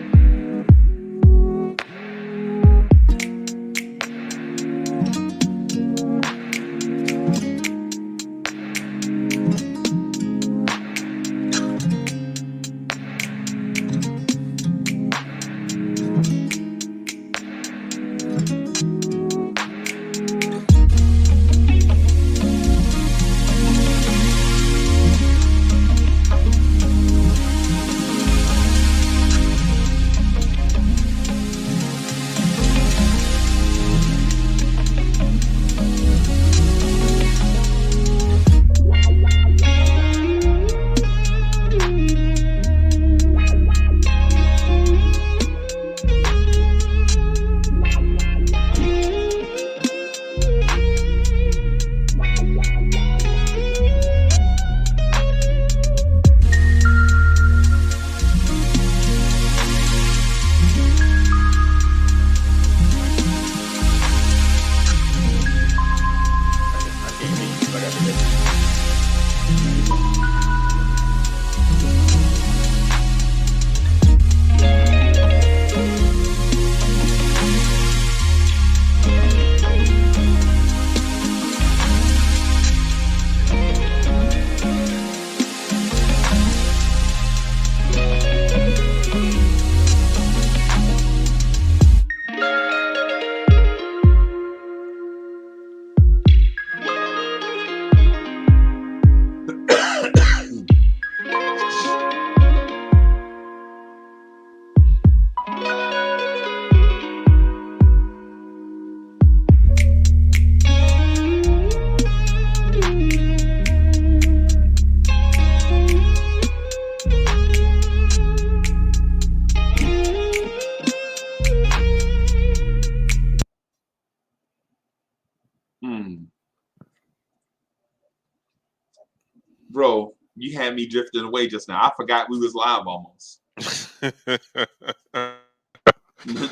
Bro, you had me drifting away just now. I forgot we was live almost.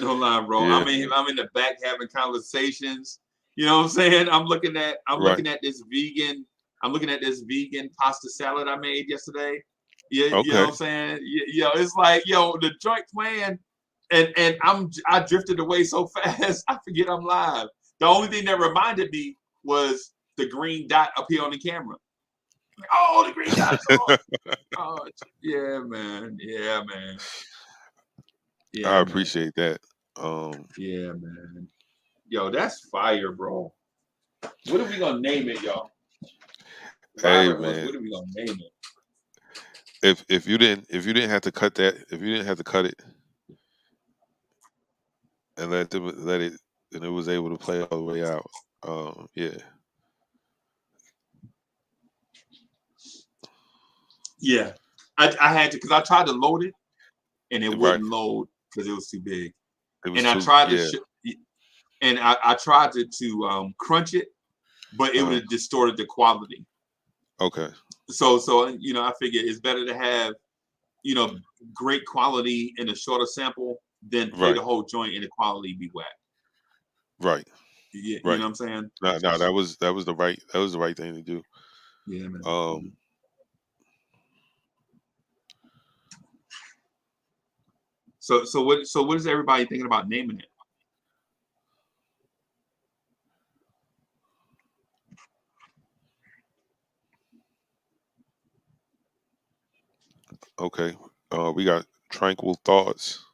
No lie, bro. Yeah. I'm in the back having conversations. You know what I'm saying? I'm looking at this vegan. I'm looking at this vegan pasta salad I made yesterday. Yeah, Okay. you know what I'm saying? Yo, it's like, yo, the joint playing, and I drifted away so fast, I forget I'm live. The only thing that reminded me was the green dot up here on the camera. Like, oh, the green dot's on. Oh, yeah, man. Yeah, man. Yeah, I man. appreciate that. Yeah, man. Yo, that's fire, bro. What are we gonna name it, y'all? Hey, Robert, man. what are we gonna name it? If you didn't have to cut that, if you didn't have to cut it and let it, and it was able to play all the way out. Yeah. Yeah, I had to, because I tried to load it and it Right. wouldn't load because it was too big. It was And I too. tried Yeah. I tried to crunch it, but it would have distorted the quality. Okay. So you know, I figured it's better to have, you know, great quality in a shorter sample than play Right. the whole joint and the quality be whack. Right. You Right. know what I'm saying? No, that was the right thing to do. Yeah, man. So what is everybody thinking about naming it? Okay. We got Tranquil Thoughts.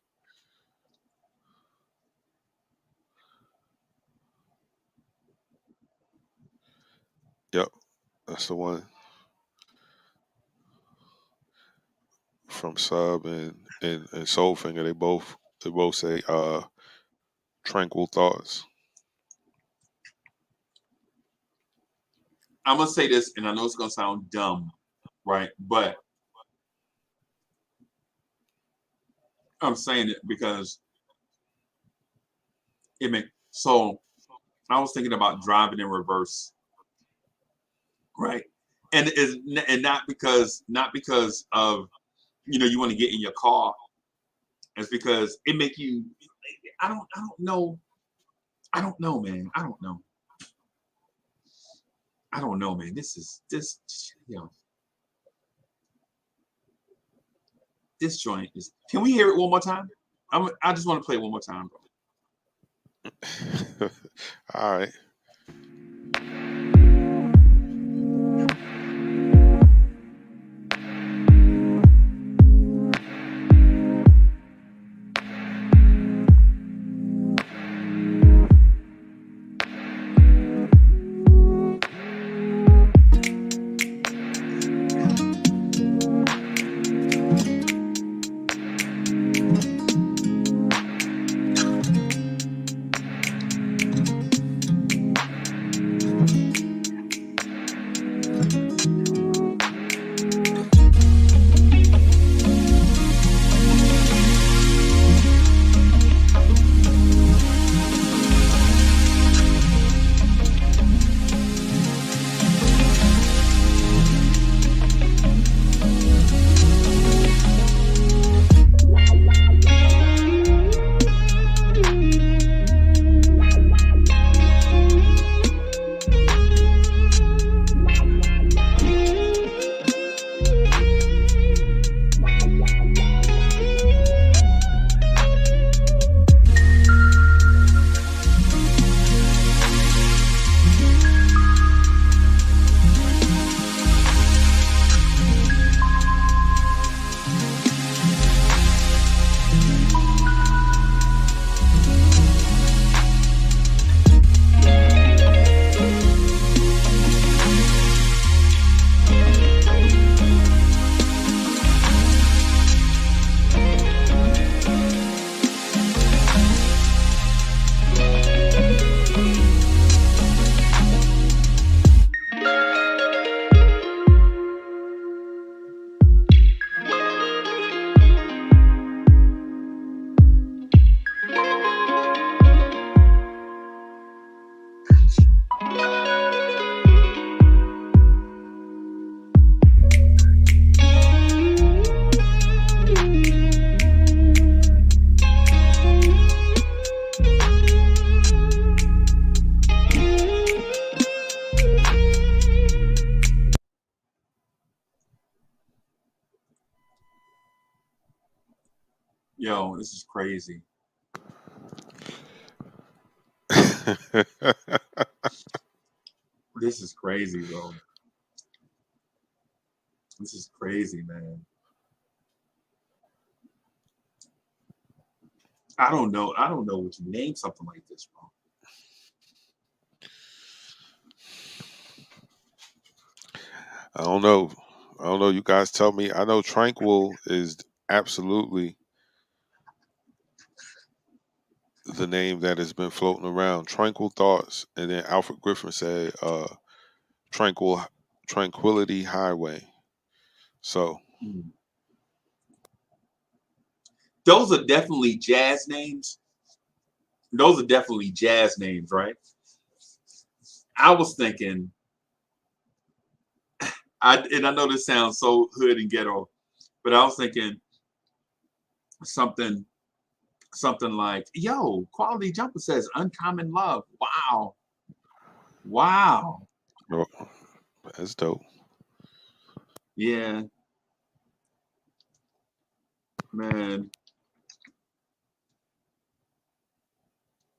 Yep, that's the one. From Sub and Soulfinger, they both They both say tranquil thoughts. I'm gonna say this, and I know it's gonna sound dumb, right? But I'm saying it because it makes so. I was thinking about driving in reverse, right? And not because of you want to get in your car. It's because it make you. I don't know. I don't know, man. I don't know, man. This this joint is. Can we hear it one more time? I just want to play it one more time, bro. All right. Yo, this is crazy. This is crazy, bro. This is crazy, man. I don't know what you name something like this, bro. I don't know. You guys tell me. I know tranquil is absolutely the name that has been floating around. Tranquil thoughts, and then Alfred Griffin said, Tranquility Highway. So those are definitely jazz names. Those are definitely jazz names, right? I was thinking, I know this sounds so hood and ghetto, but I was thinking something like, yo, Quality Jumper says Uncommon Love. Wow. oh, that's dope. Yeah. Man.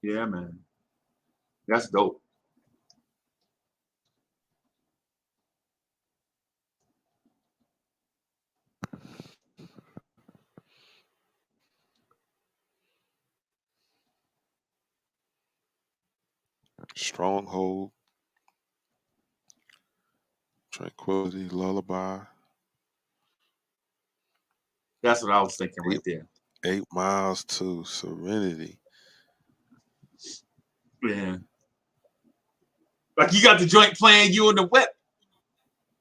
Yeah, man. That's dope. Stronghold, Tranquility, Lullaby. That's what I was thinking right there. 8 miles to Serenity. Yeah. Like you got the joint playing, you in the whip,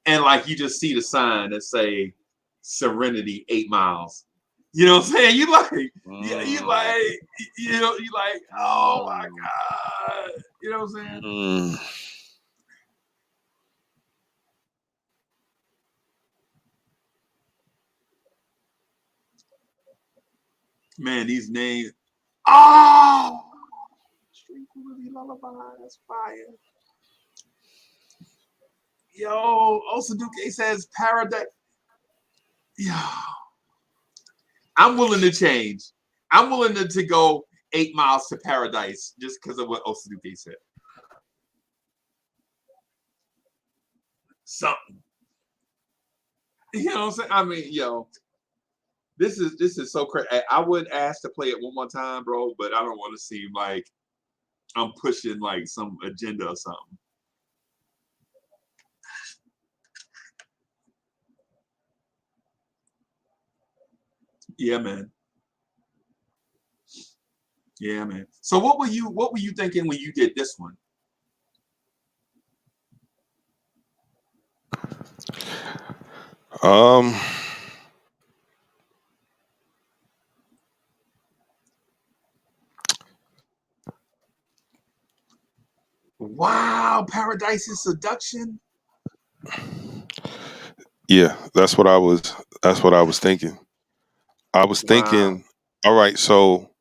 and like you just see the sign that say Serenity 8 miles. You know what I'm saying? You like, yeah, you like, you like, oh my God. You know what I'm saying? Mm. Man, these names. Oh, Tranquility Lullaby. That's fire. Yo, Osaduke says Paradise. Yo, I'm willing to change. I'm willing to go 8 miles to Paradise just because of what Osaduke said. Something. You know what I'm saying? I mean, yo, this is so crazy. I would ask to play it one more time, bro, but I don't want to seem like I'm pushing like some agenda or something. Yeah, man. Yeah, man. So what were you thinking when you did this one? Um, Wow, Paradise's Seduction. yeah, that's what I was thinking. I was Wow. thinking, all right, so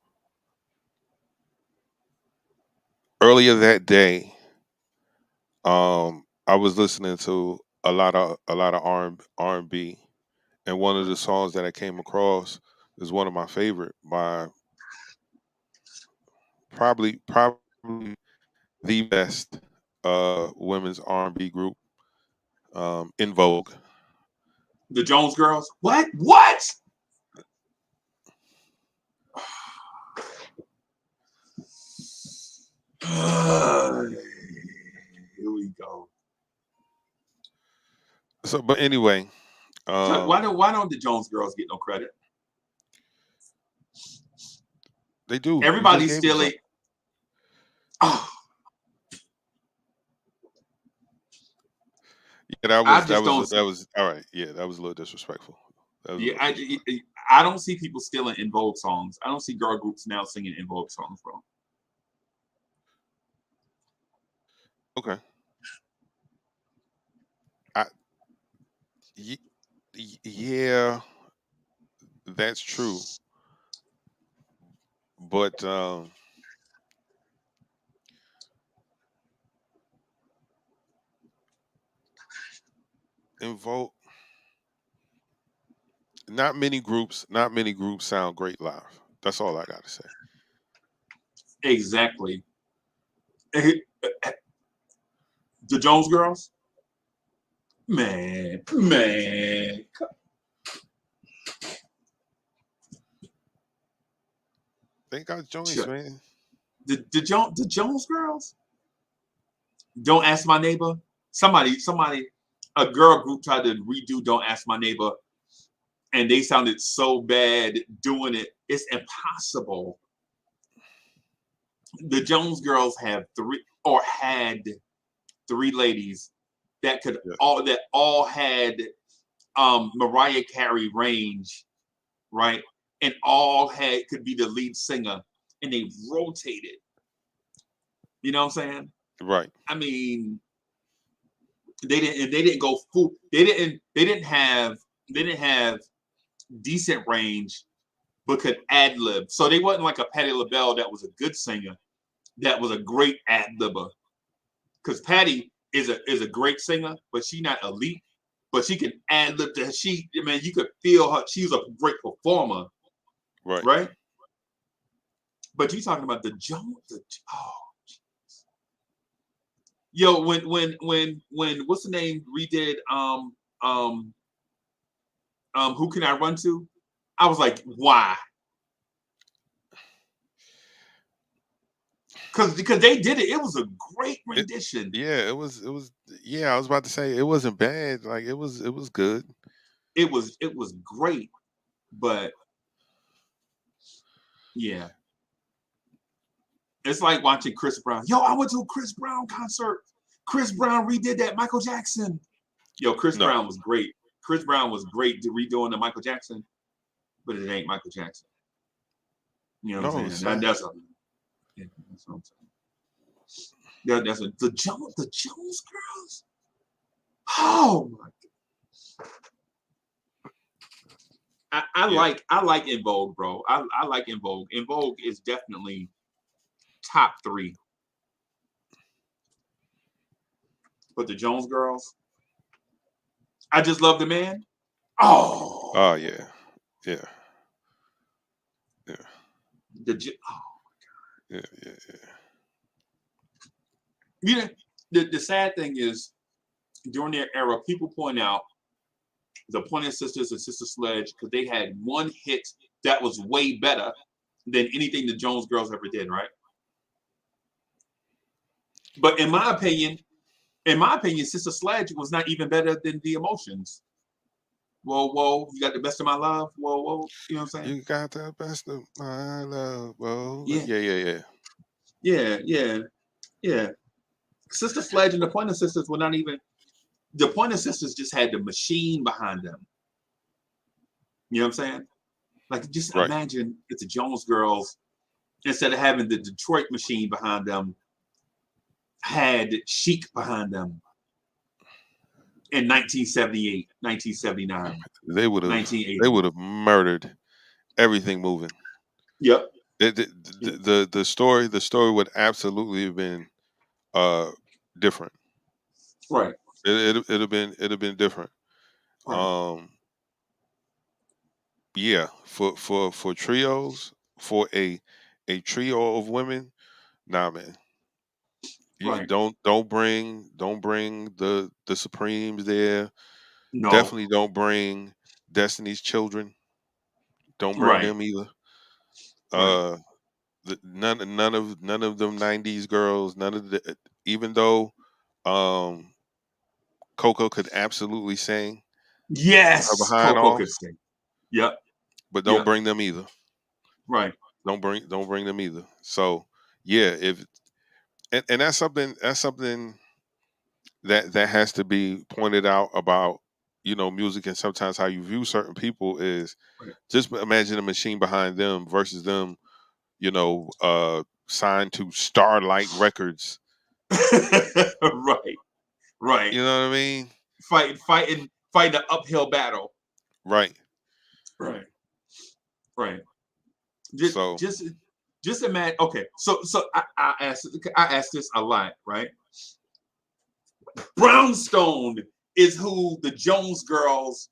earlier that day, I was listening to a lot of R&B, and one of the songs that I came across is one of my favorite by probably the best women's R&B group, In Vogue. The Jones Girls. What? What? Here we go. So, but anyway, Why don't the Jones Girls get no credit? they do. You Everybody's just gave them stealing. some. Oh, Yeah, that I was just don't. all right. Yeah, that was a little disrespectful. That was a Yeah, little disrespectful. I don't see people stealing In Vogue songs. I don't see girl groups now singing In Vogue songs, bro. Okay. I yeah, that's true. But In Vogue, not many groups sound great live. That's all I got to say. Exactly. The Jones Girls, man. They got joints, man. The Jones Girls. Don't Ask My Neighbor. Somebody, a girl group tried to redo Don't Ask My Neighbor, and they sounded so bad doing it. It's impossible. The Jones Girls had three ladies that could Yeah. all had Mariah Carey range, right? And all could be the lead singer, and they rotated. You know what I'm saying? Right. I mean, they didn't go full. They didn't have decent range, but could ad lib. So they wasn't like a Patti LaBelle that was a good singer, that was a great ad libber. Because Patti is a great singer, but she's not elite. But she can ad lib. You could feel her. She's a great performer, Right. right? But you talking about the Jones? Yo, when what's the name redid Who Can I Run To? I was like, why? Because they did it. It was a great rendition. It was yeah, I was about to say it wasn't bad. Like it was good. It was great, but Yeah. It's like watching Chris Brown. Yo, I went to a Chris Brown concert. Chris Brown redid that Michael Jackson. Yo, Chris Brown was great. Chris Brown was great redoing the Michael Jackson, but it ain't Michael Jackson. You know what I'm saying? That's what I'm saying. Yeah, the Jones Girls. Oh my God. I like En Vogue, bro. I like En Vogue. En Vogue is definitely top 3. But the Jones Girls, I Just Love the Man. Oh yeah. Yeah. Yeah. Oh my God. Yeah. You know, the sad thing is, during their era, people point out the Pointer Sisters and Sister Sledge because they had one hit that was way better than anything the Jones Girls ever did, right? But in my opinion, Sister Sledge was not even better than The Emotions. Whoa, whoa, you got the best of my love. Whoa, whoa, you know what I'm saying? You got the best of my love. Whoa. Yeah. Yeah. Sister Sledge and the Pointer Sisters were not even. The Pointer Sisters just had the machine behind them. You know what I'm saying? Like, just imagine if the Jones Girls, instead of having the Detroit machine behind them, had Chic behind them in 1978, 1979. They would have murdered everything moving. Yep. The story would absolutely have been different. Right. It'd have been different. Right. Yeah, for trios, for a trio of women, nah, man. Right. Don't bring the Supremes there. No. Definitely don't bring Destiny's Children. Don't bring them either. None of them 90s girls, none of the, even though Coco could absolutely sing. Yes, behind Coco off, could sing. Yep. But don't bring them either. Right. Don't bring them either. So yeah, and that's something that has to be pointed out about, you know, music and sometimes how you view certain people is just imagine a machine behind them versus them, you know, signed to Starlight Records. Right. You know what I mean? Fighting an uphill battle. Right. Just imagine. Okay, so I asked this a lot, right? Brownstone is who the Jones Girls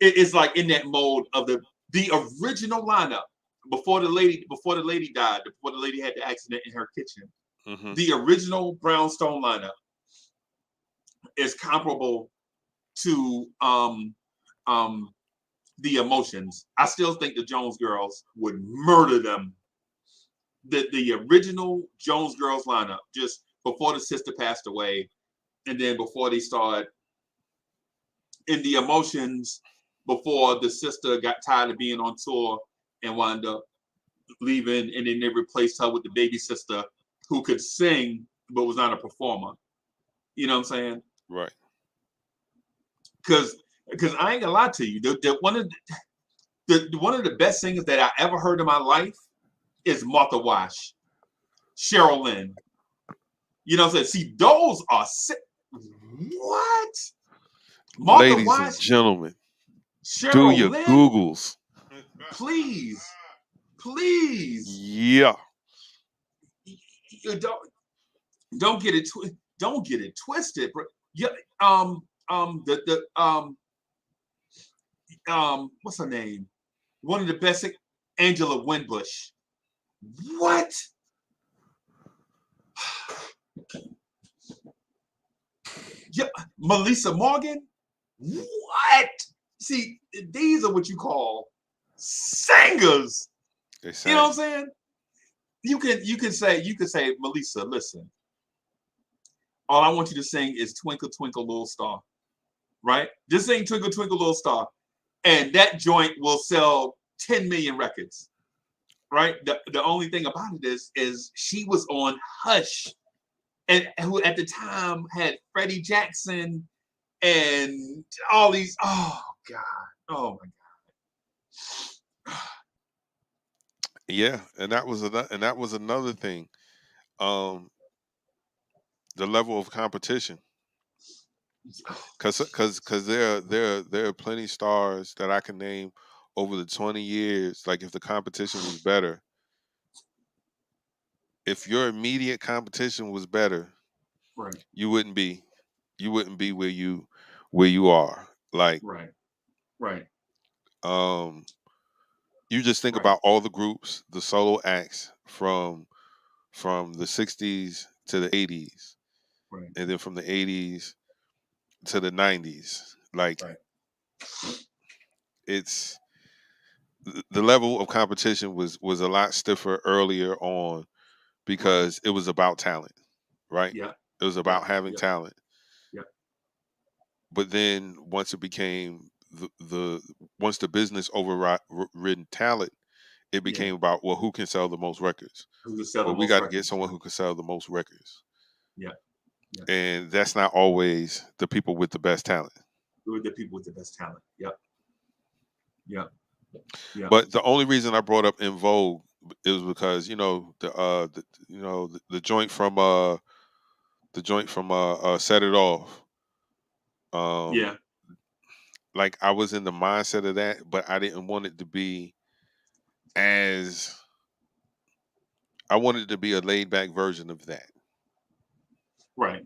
is like in that mode of the original lineup before the lady died, before the lady had the accident in her kitchen. Mm-hmm. The original Brownstone lineup is comparable to The Emotions. I still think the Jones Girls would murder them. The original Jones Girls lineup, just before the sister passed away, and then before they started in The Emotions, before the sister got tired of being on tour and wound up leaving, and then they replaced her with the baby sister who could sing but was not a performer. You know what I'm saying? Right. Because I ain't gonna lie to you, one of the best singers that I ever heard in my life is Martha Wash, Cheryl Lynn. You know what I'm saying? See, those are sick. What? Martha Ladies Wash, and gentlemen, Cheryl do your Lynn? Googles. Please. Yeah. Don't get it twisted, bro. Yeah. What's her name? One of the best, Angela Winbush. What? Yeah, Melissa Morgan. What? See, these are what you call singers. You know what I'm saying? You could say, Melissa, listen. All I want you to sing is Twinkle Twinkle Little Star. Right? Just sing Twinkle Twinkle Little Star. And that joint will sell 10 million records. right? The only thing about it is she was on Hush, and who at the time had Freddie Jackson and all these. Oh God! Oh my God! Yeah, and that was another thing. Um, the level of competition, because there are plenty stars that I can name over the 20 years. Like if the competition was better, if your immediate competition was better, Right, you wouldn't be where you are. Like right, right, um, you just think right, about all the groups, the solo acts from the 60s to the 80s, right, and then from the 80s to the 90s. Like right. it's the level of competition was a lot stiffer earlier on Right. because it was about talent, right? Yeah, It was yeah, about having yeah, talent. yeah, But then once it became the once the business overridden talent, it yeah. became about, well, who can sell the most records? Who can sell the Well, we most got to get records? someone Yeah, who can sell the most records, yeah, yeah. and that's not always the people with the best talent. Who are the people with the best talent? Yep, yep, yep. But the only reason I brought up In Vogue is because the joint from Set It Off. Yeah, Um, like I was in the mindset of that, but I didn't want it to be as I wanted it to be a laid back version of that. right.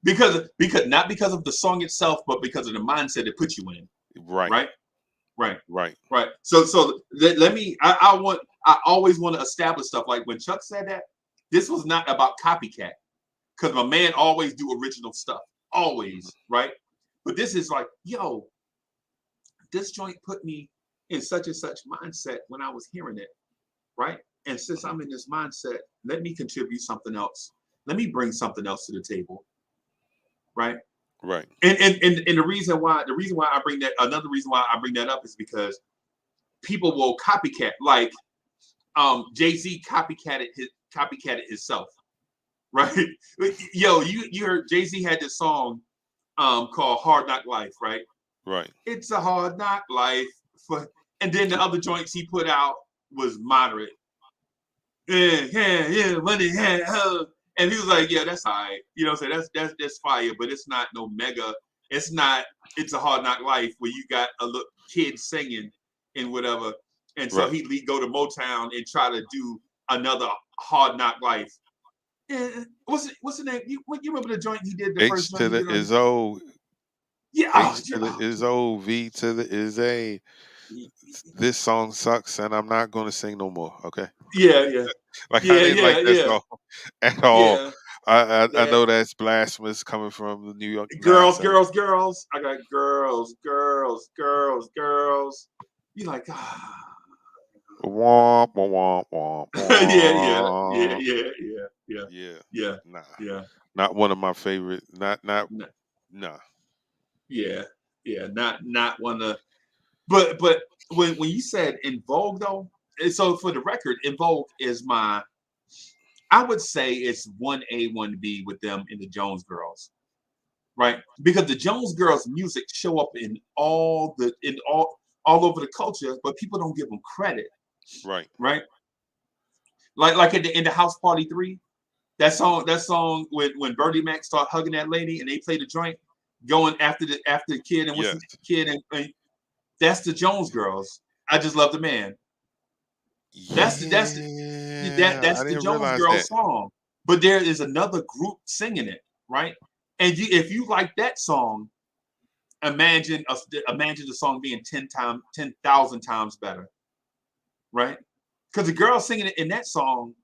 Because not because of the song itself, but because of the mindset it puts you in. Right, Right, right, right, right. So let me. I always want to establish stuff like when Chuck said that this was not about copycat because my man always do original stuff, mhm, always, right? But this is like, yo, this joint put me in such and such mindset when I was hearing it, right? And since mhm, I'm in this mindset, let me contribute something else. Let me bring something else to the table, right? right, And the reason why I bring that another reason why I bring that up is because people will copycat like Jay-Z copycatted himself, right? Yo, you heard Jay-Z had this song called Hard Knock Life, right? right, It's a hard knock life for, and then the other joints he put out was moderate. Yeah, money, and he was like, yeah, that's all right. You know what I'm saying? That's fire, but it's not no mega. It's not. It's a hard knock life where you got a little kid singing and whatever. And so right. he'd go to Motown and try to do another hard knock life. What's the name? You remember the joint he did? The H first joint to he the did on? is O, Yeah. Oh, H to the is O, V to the is A. This song sucks, and I'm not going to sing no more. Okay, yeah, yeah, like I yeah, didn't like yeah, that yeah, song at all. yeah. I That know that's blasphemous coming from the New York girls, nonsense. girls, girls. I got girls, girls, girls, girls. You like Womp womp womp yeah, yeah, yeah, womp. yeah, yeah, yeah, Yeah, yeah, nah, yeah, not one of my favorite. Not N- nah. yeah, yeah. Not one of. But when you said In Vogue though, and so for the record, In Vogue is my. I would say it's 1A, 1B with them in the Jones Girls, right? Because the Jones Girls music show up in all over the culture, but people don't give them credit, Right, right? Like in the House Party 3, that song when Bernie Mac start hugging that lady and they play the joint, going after the kid and what's yes, the kid and that's the Jones Girls. I just love the man. That's the that's the, yeah. I that's the didn't Jones realize Girls that. song. But there is another group singing it, right? And if you like that song, imagine the song being 10,000 times better, right? Because the girl singing it in that song,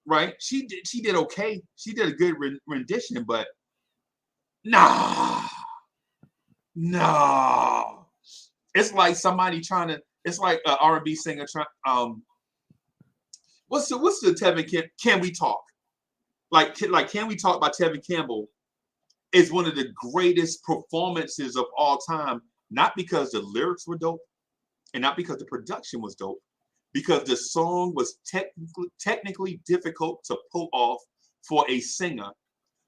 right? She did okay. She did a good rendition, but nah, no. It's like somebody trying to. It's like an R&B singer trying. What's the Tevin Can We Talk? Like Can We Talk by Tevin Campbell is one of the greatest performances of all time. Not because the lyrics were dope, and not because the production was dope, because the song was technically difficult to pull off for a singer.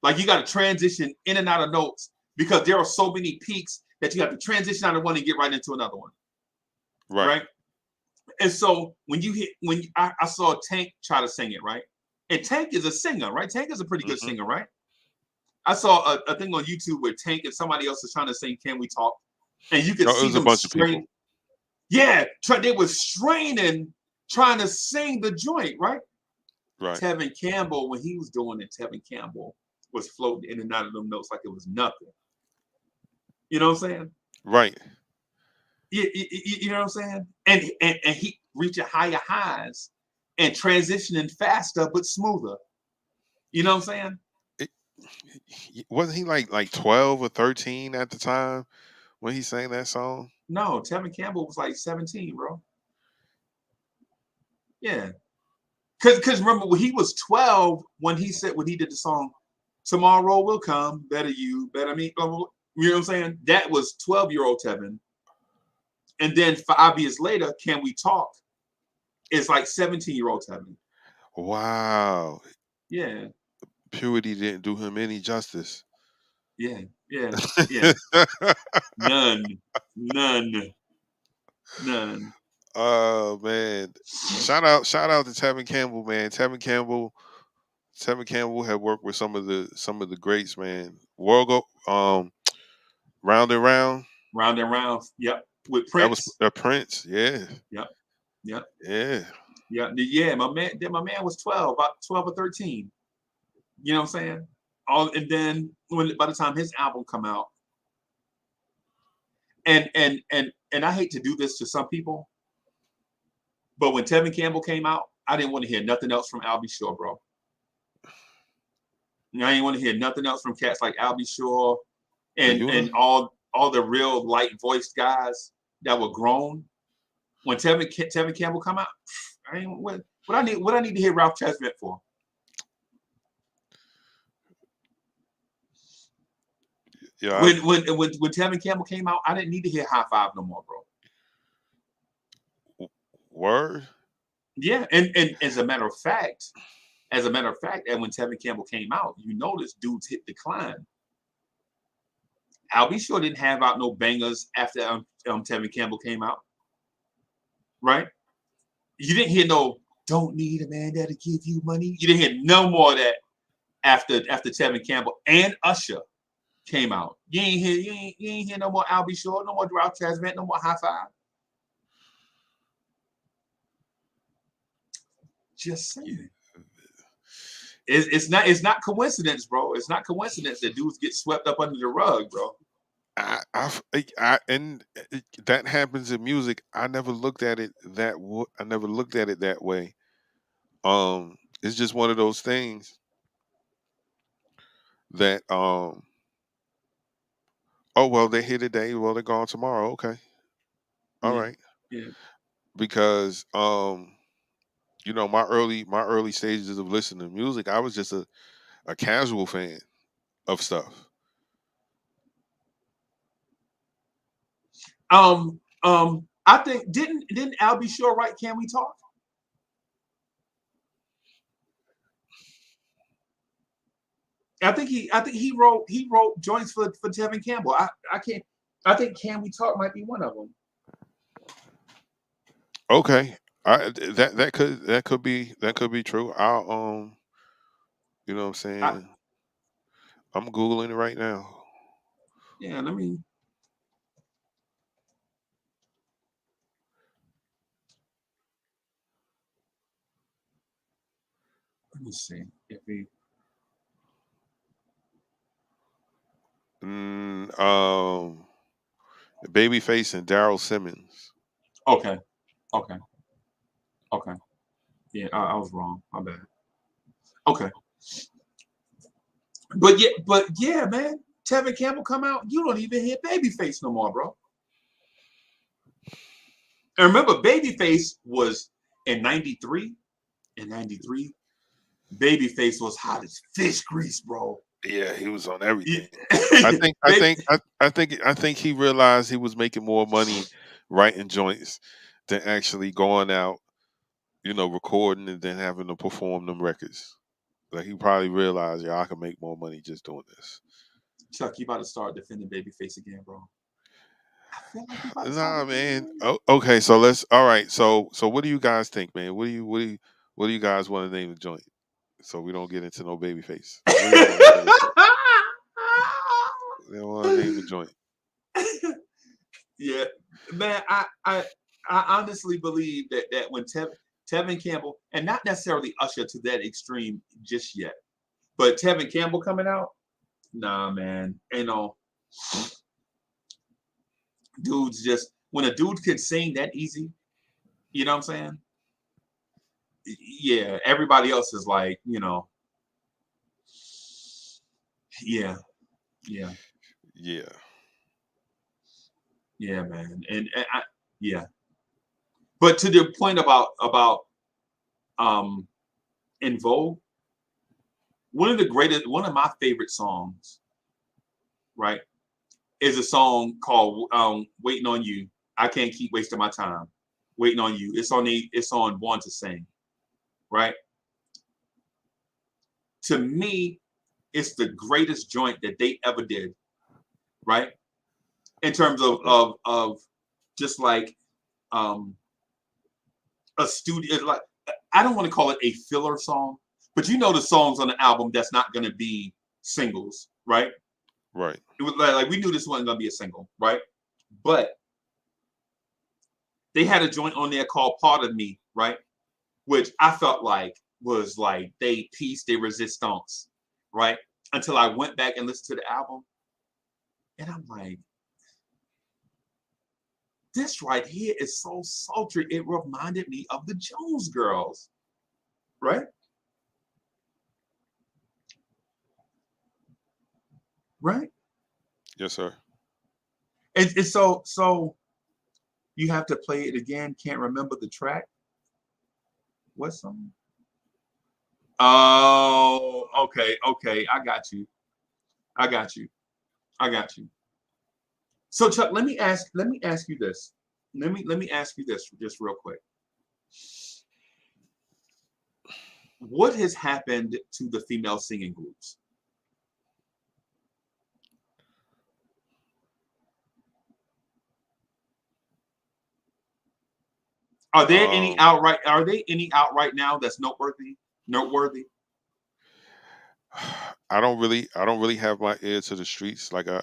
Like you got to transition in and out of notes because there are so many peaks that you have to transition out of one and get right into another one. Right. And so when I saw Tank try to sing it, right? And Tank is a singer, right? Tank is a pretty good singer, right? I saw a thing on YouTube where Tank and somebody else was trying to sing "Can We Talk," and you could see them strain. Yeah, they were straining, trying to sing the joint, right? Right. Tevin Campbell, when he was doing it, Tevin Campbell was floating in and out of them notes like it was nothing. You know what I'm saying? Right. You know what I'm saying? And he reaching higher highs and transitioning faster but smoother. You know what I'm saying? Wasn't he like 12 or 13 at the time when he sang that song? No, Tevin Campbell was like 17, bro. Yeah. Cause remember when he was 12 when he did the song "Tomorrow Will Come, Better You, Better Me." You know what I'm saying? That was 12-year-old Tevin. And then 5 years later, "Can We Talk" is like 17-year-old Tevin. Wow. Yeah. Purity didn't do him any justice. Yeah. None. Oh man. Shout out to Tevin Campbell, man. Tevin Campbell had worked with some of the greats, man. Round and Round. Round and Round. Yep. With That Prince. was Prince, yeah. Yep. Yeah. Yeah. My man was 12, about 12 or 13. You know what I'm saying? And then by the time his album come out, and I hate to do this to some people, but when Tevin Campbell came out, I didn't want to hear nothing else from Albie Shore, bro. I didn't want to hear nothing else from cats like Albie Shore and all the real light voiced guys that were grown. When Tevin Campbell come out, what I need to hear Ralph Tresvant for? Yeah. When Tevin Campbell came out, I didn't need to hear High Five no more, bro. Word? Yeah, and as a matter of fact, and when Tevin Campbell came out, you notice dudes hit decline. Albie Shore didn't have out no bangers after Tevin Campbell came out, right? You didn't hear no "Don't Need a Man That'll Give You Money." You didn't hear no more of that after Tevin Campbell and Usher came out. You ain't hear no more Albie Shore, no more Ralph Tresvant, no more High Five. Just saying. It's not coincidence, bro. It's not coincidence that dudes get swept up under the rug, bro. And that happens in music. I never looked at it that way. It's just one of those things that oh well, they're here today, well they're gone tomorrow. Okay. All right. Yeah. Because you know, my early stages of listening to music, I was just a casual fan of stuff. I think didn't Albie Shore write "Can We Talk"? I think he wrote joints for Tevin Campbell. I think "Can We Talk" might be one of them. Okay. That could be true. I'll you know what I'm saying? I'm Googling it right now. Yeah, let me see if he Babyface and Daryl Simmons. Okay. Yeah, I was wrong. My bad. Okay. But yeah, man. Tevin Campbell come out, you don't even hear Babyface no more, bro. And remember, Babyface was in 93. In 93, Babyface was hot as fish grease, bro. Yeah, he was on everything. I think he realized he was making more money writing joints than actually going out recording and then having to perform them records. Like he probably realized, I can make more money just doing this. Chuck, you about to start defending Babyface again, bro? I feel like you about to Nah, start man. defending him. Okay, so all right. So what do you guys think, man? What do you guys want to name the joint? So we don't get into no Babyface. What do y'all want to name the joint? They want to name the joint. Yeah, man. I honestly believe that when Tevin Campbell, and not necessarily Usher to that extreme just yet, but Tevin Campbell coming out, nah, man, ain't no dudes. Just when a dude can sing that easy, you know what I'm saying? Yeah, everybody else is like, yeah, yeah, Yeah. yeah, man, and yeah. But to the point about In Vogue, one of my favorite songs, right, is a song called "Waiting on You." I can't keep wasting my time waiting on you. It's on Born to Sing, right? To me, it's the greatest joint that they ever did, right? In terms of just like a studio, like, I don't want to call it a filler song, but the songs on the album that's not going to be singles, right? Right. It was like we knew this wasn't going to be a single, right? But they had a joint on there called Part of Me, right? Which I felt like was like they piece de resistance, right? Until I went back and listened to the album. And I'm like, this right here is so sultry. It reminded me of the Jones Girls, right? Right? Yes, sir. And so you have to play it again. Can't remember the track. What's some? Oh, okay. I got you. So Chuck, let me ask you this. Let me ask you this just real quick. What has happened to the female singing groups? Are there any outright now that's noteworthy? I don't really have my ear to the streets like I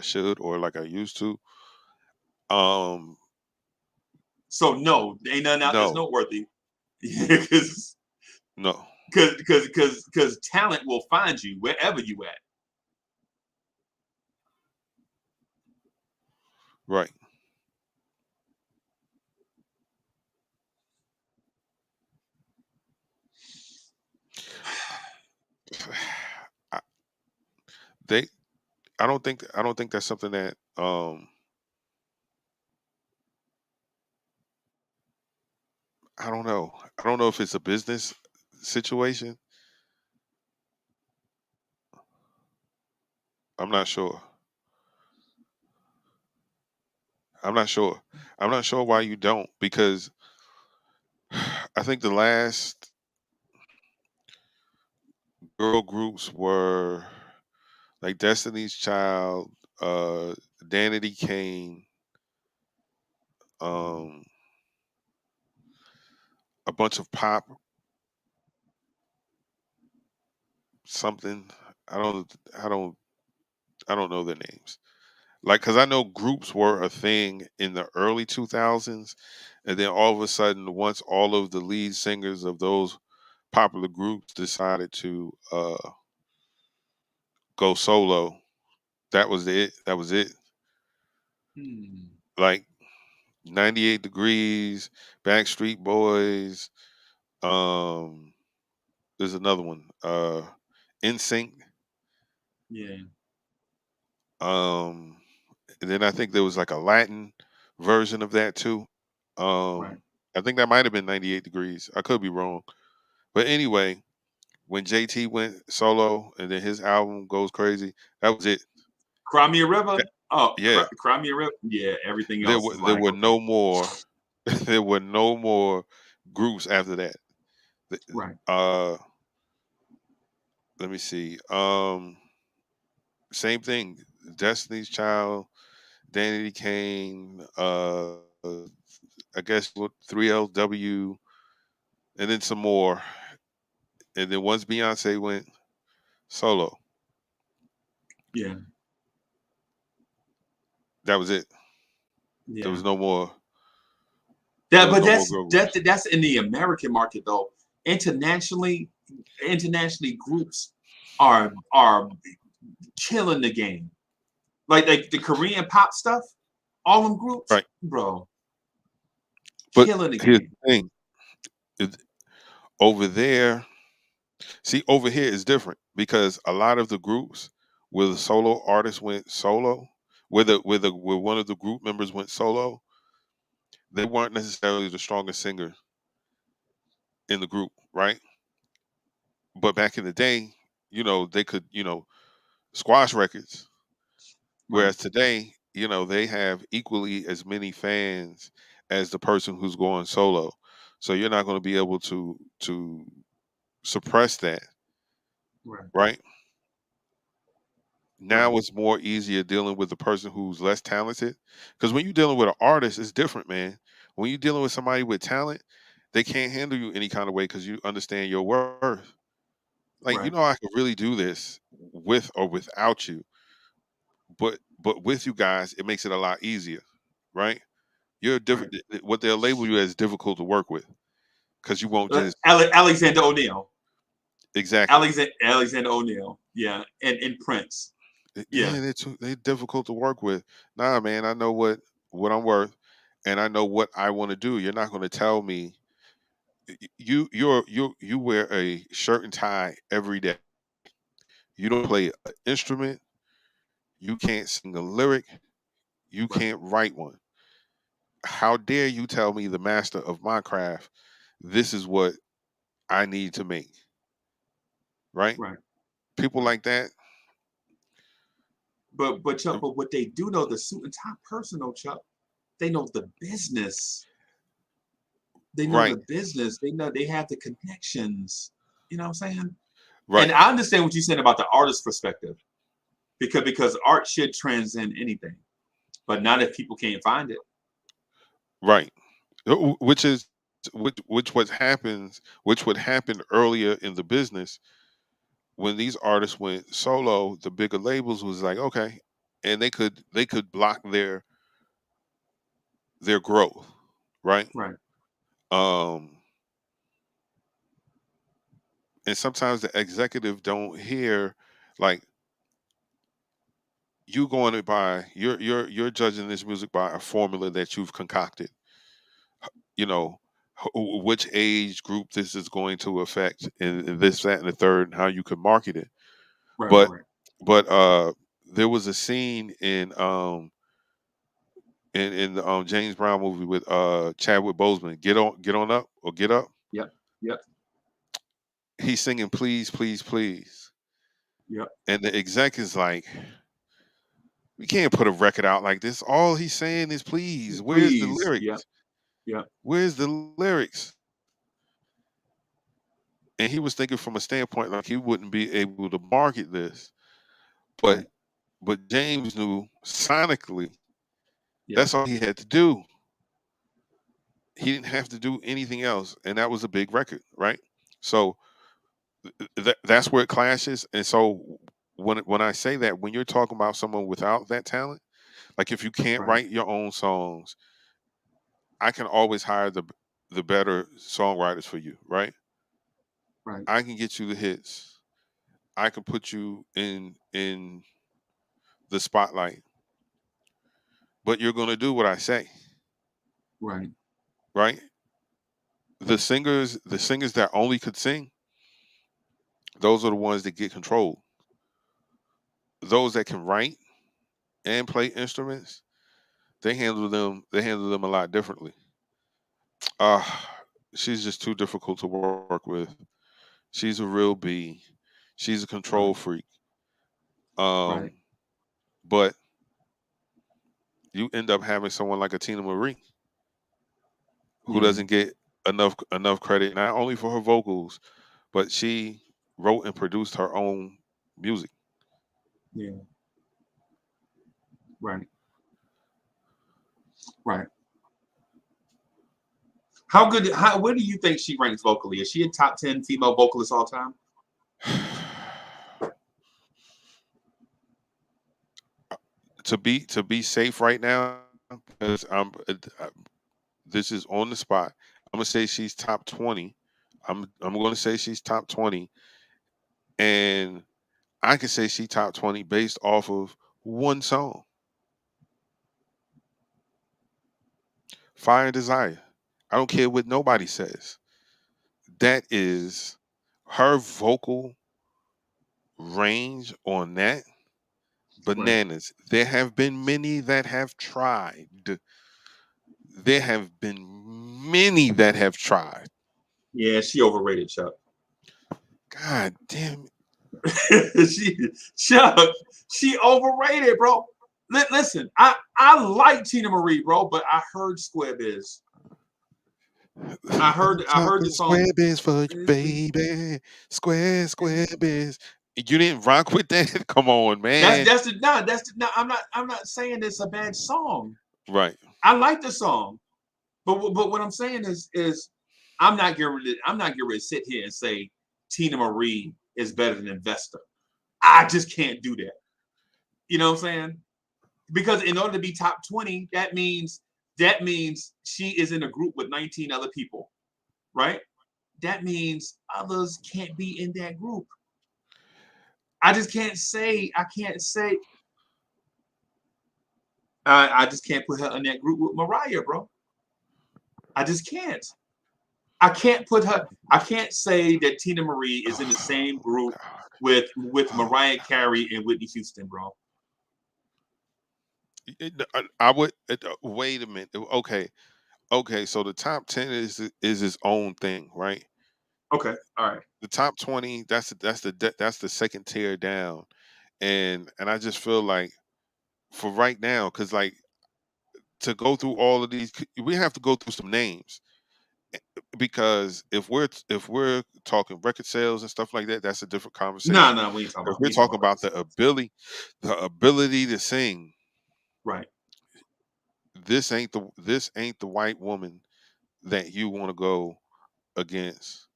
should or like I used to. So no, ain't nothing out that's No. noteworthy. Because No. because talent will find you wherever you at. Right. I don't think that's something that I don't know. I don't know if it's a business situation. I'm not sure. I'm not sure. I'm not sure why you don't, because I think the last girl groups were like Destiny's Child, Danity Kane, um, a bunch of pop something. I don't know their names. Like, cause I know groups were a thing in the early 2000s, and then all of a sudden, once all of the lead singers of those popular groups decided to go solo, that was it. That was it. Like 98 Degrees, Backstreet Boys. There's another one. NSYNC. Yeah. And then I think there was like a Latin version of that too. Right. I think that might have been 98 Degrees. I could be wrong. But anyway, when JT went solo and then his album goes crazy, that was it. Cry Me a River. Yeah. Cry Me a River. Yeah, everything There else were is there like, were okay. no more there were no more groups after that. The- Right. Let me see. Same thing. Destiny's Child, Danity Kane, I guess 3LW, and then some more. And then once Beyonce went solo, Yeah. that was it. There Yeah. was no more. That, There was but no more girl groups. that's in the American market though. Internationally, groups are killing the game. Like the Korean pop stuff, all them groups, Right. bro, But killing the here's game. the thing. It- Over there, see, over here is different because a lot of the groups where the solo artist went solo, where one of the group members went solo, they weren't necessarily the strongest singer in the group, right? But back in the day, they could, squash records. Right. Whereas today, they have equally as many fans as the person who's going solo. So you're not going to be able to suppress that, Right. right? Now Right. it's more easier dealing with the person who's less talented. Because when you're dealing with an artist, it's different, man. When you're dealing with somebody with talent, they can't handle you any kind of way because you understand your worth. Like, Right. I could really do this with or without you, but with you guys, it makes it a lot easier, right? You're Right. different. What they'll label you as difficult to work with because you won't just Alexander O'Neal. exactly. Alexander O'Neal. Yeah. And Prince. Yeah. Yeah, they're difficult to work with. Nah, man, I know what I'm worth, and I know what I want to do. You're not going to tell me you wear a shirt and tie every day. You don't play an instrument. You can't sing a lyric. You Right. can't write one. How dare you tell me, the master of my craft, this is what I need to make, right? Right. People Right. like that, But Chuck, but what they do know, the suit and tie person, though, Chuck, they know the business. They know right, the business. They know they have the connections. You know what I'm saying? And right, I understand what you're saying about the artist perspective, because art should transcend anything, but not if people can't find it. right. Which is which would happen earlier in the business when these artists went solo. The bigger labels was like, okay, and they could block their growth, right? Right. Um, and sometimes the executive don't hear, like, you going to by you're judging this music by a formula that you've concocted. You know, which age group this is going to affect, and this, that, and the third, and how you can market it. Right. But Right. but there was a scene in the James Brown movie with Chadwick Boseman, Get On Up or Get Up. Yep. Yep. He's singing Please, Please, Please. Yep. And the exec is like, we can't put a record out like this. All he's saying is please. Where's the Please. lyrics? Yep. Yep. Where's the lyrics? And he was thinking from a standpoint like he wouldn't be able to market this. But Right. but James knew sonically Yep. that's all he had to do. He didn't have to do anything else. And that was a big record, right? So that's where it clashes. And so when I say that, when you're talking about someone without that talent, like if you can't Right. write your own songs, I can always hire the better songwriters for you, right? Right. I can get you the hits. I can put you in the spotlight. But you're going to do what I say, Right. right? The singers that only could sing, those are the ones that get controlled. Those that can write and play instruments, they handle them a lot differently. Uh she's just too difficult to work with. She's a real bee. She's a control Right. freak. Right. Um but you end up having someone like a Tina Marie who Yeah. doesn't get enough credit not only for her vocals, but she wrote and produced her own music. Yeah. Right. Right. How good? Where do you think she ranks vocally? Is she a top 10 female vocalist all time? To be safe right now, because this is on the spot. I'm gonna say she's top 20. I'm gonna say she's top 20, and I can say she top 20 based off of one song, Fire and Desire. I don't care what nobody says. That is her vocal range on that Right. bananas. There have been many that have tried. There have been many that have tried. Yeah, she overrated, Chuck. God damn she Chuck, she overrated, bro. Listen, I like Tina Marie, bro, but I heard Square Biz. I heard the song. Square biz for you, baby. Square biz. You didn't rock with that? Come on, man. I'm not saying it's a bad song. Right. I like the song, but what I'm saying is I'm not getting ready to sit here and say Tina Marie is better than Investor. I just can't do that. You know what I'm saying? Because in order to be top 20, that means she is in a group with 19 other people, right? That means others can't be in that group. I just can't say. I just can't put her in that group with Mariah, bro. I just can't. I can't put her. I can't say that Tina Marie is in the same group with Mariah Carey and Whitney Houston, bro. I would wait a minute. Okay. So the top 10 is its own thing, right? Okay, all right. The top 20, that's the second tier down, and I just feel like for right now, because like to go through all of these, we have to go through some names, because if we're talking record sales and stuff like that, that's a different No, conversation. we ain't talking If about. we're talking about the ability to sing, Right. this ain't the white woman that you want to go against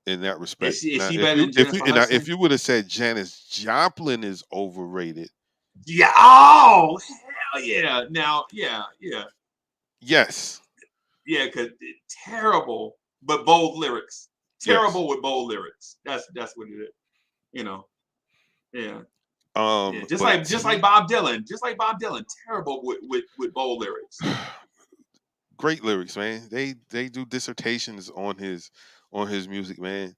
in that respect. Is Now, she if better you than if Jennifer you now Hudson? if you would have said Janis Joplin is overrated, Yeah. Oh, hell yeah. Now, yeah. yes, Because terrible, but bold lyrics. yes. Terrible with bold lyrics. That's what it is. You know. Yeah. Yeah. Just But like Bob Dylan. Just like Bob Dylan. Terrible with bold lyrics. great lyrics, man. They do dissertations on his music, man.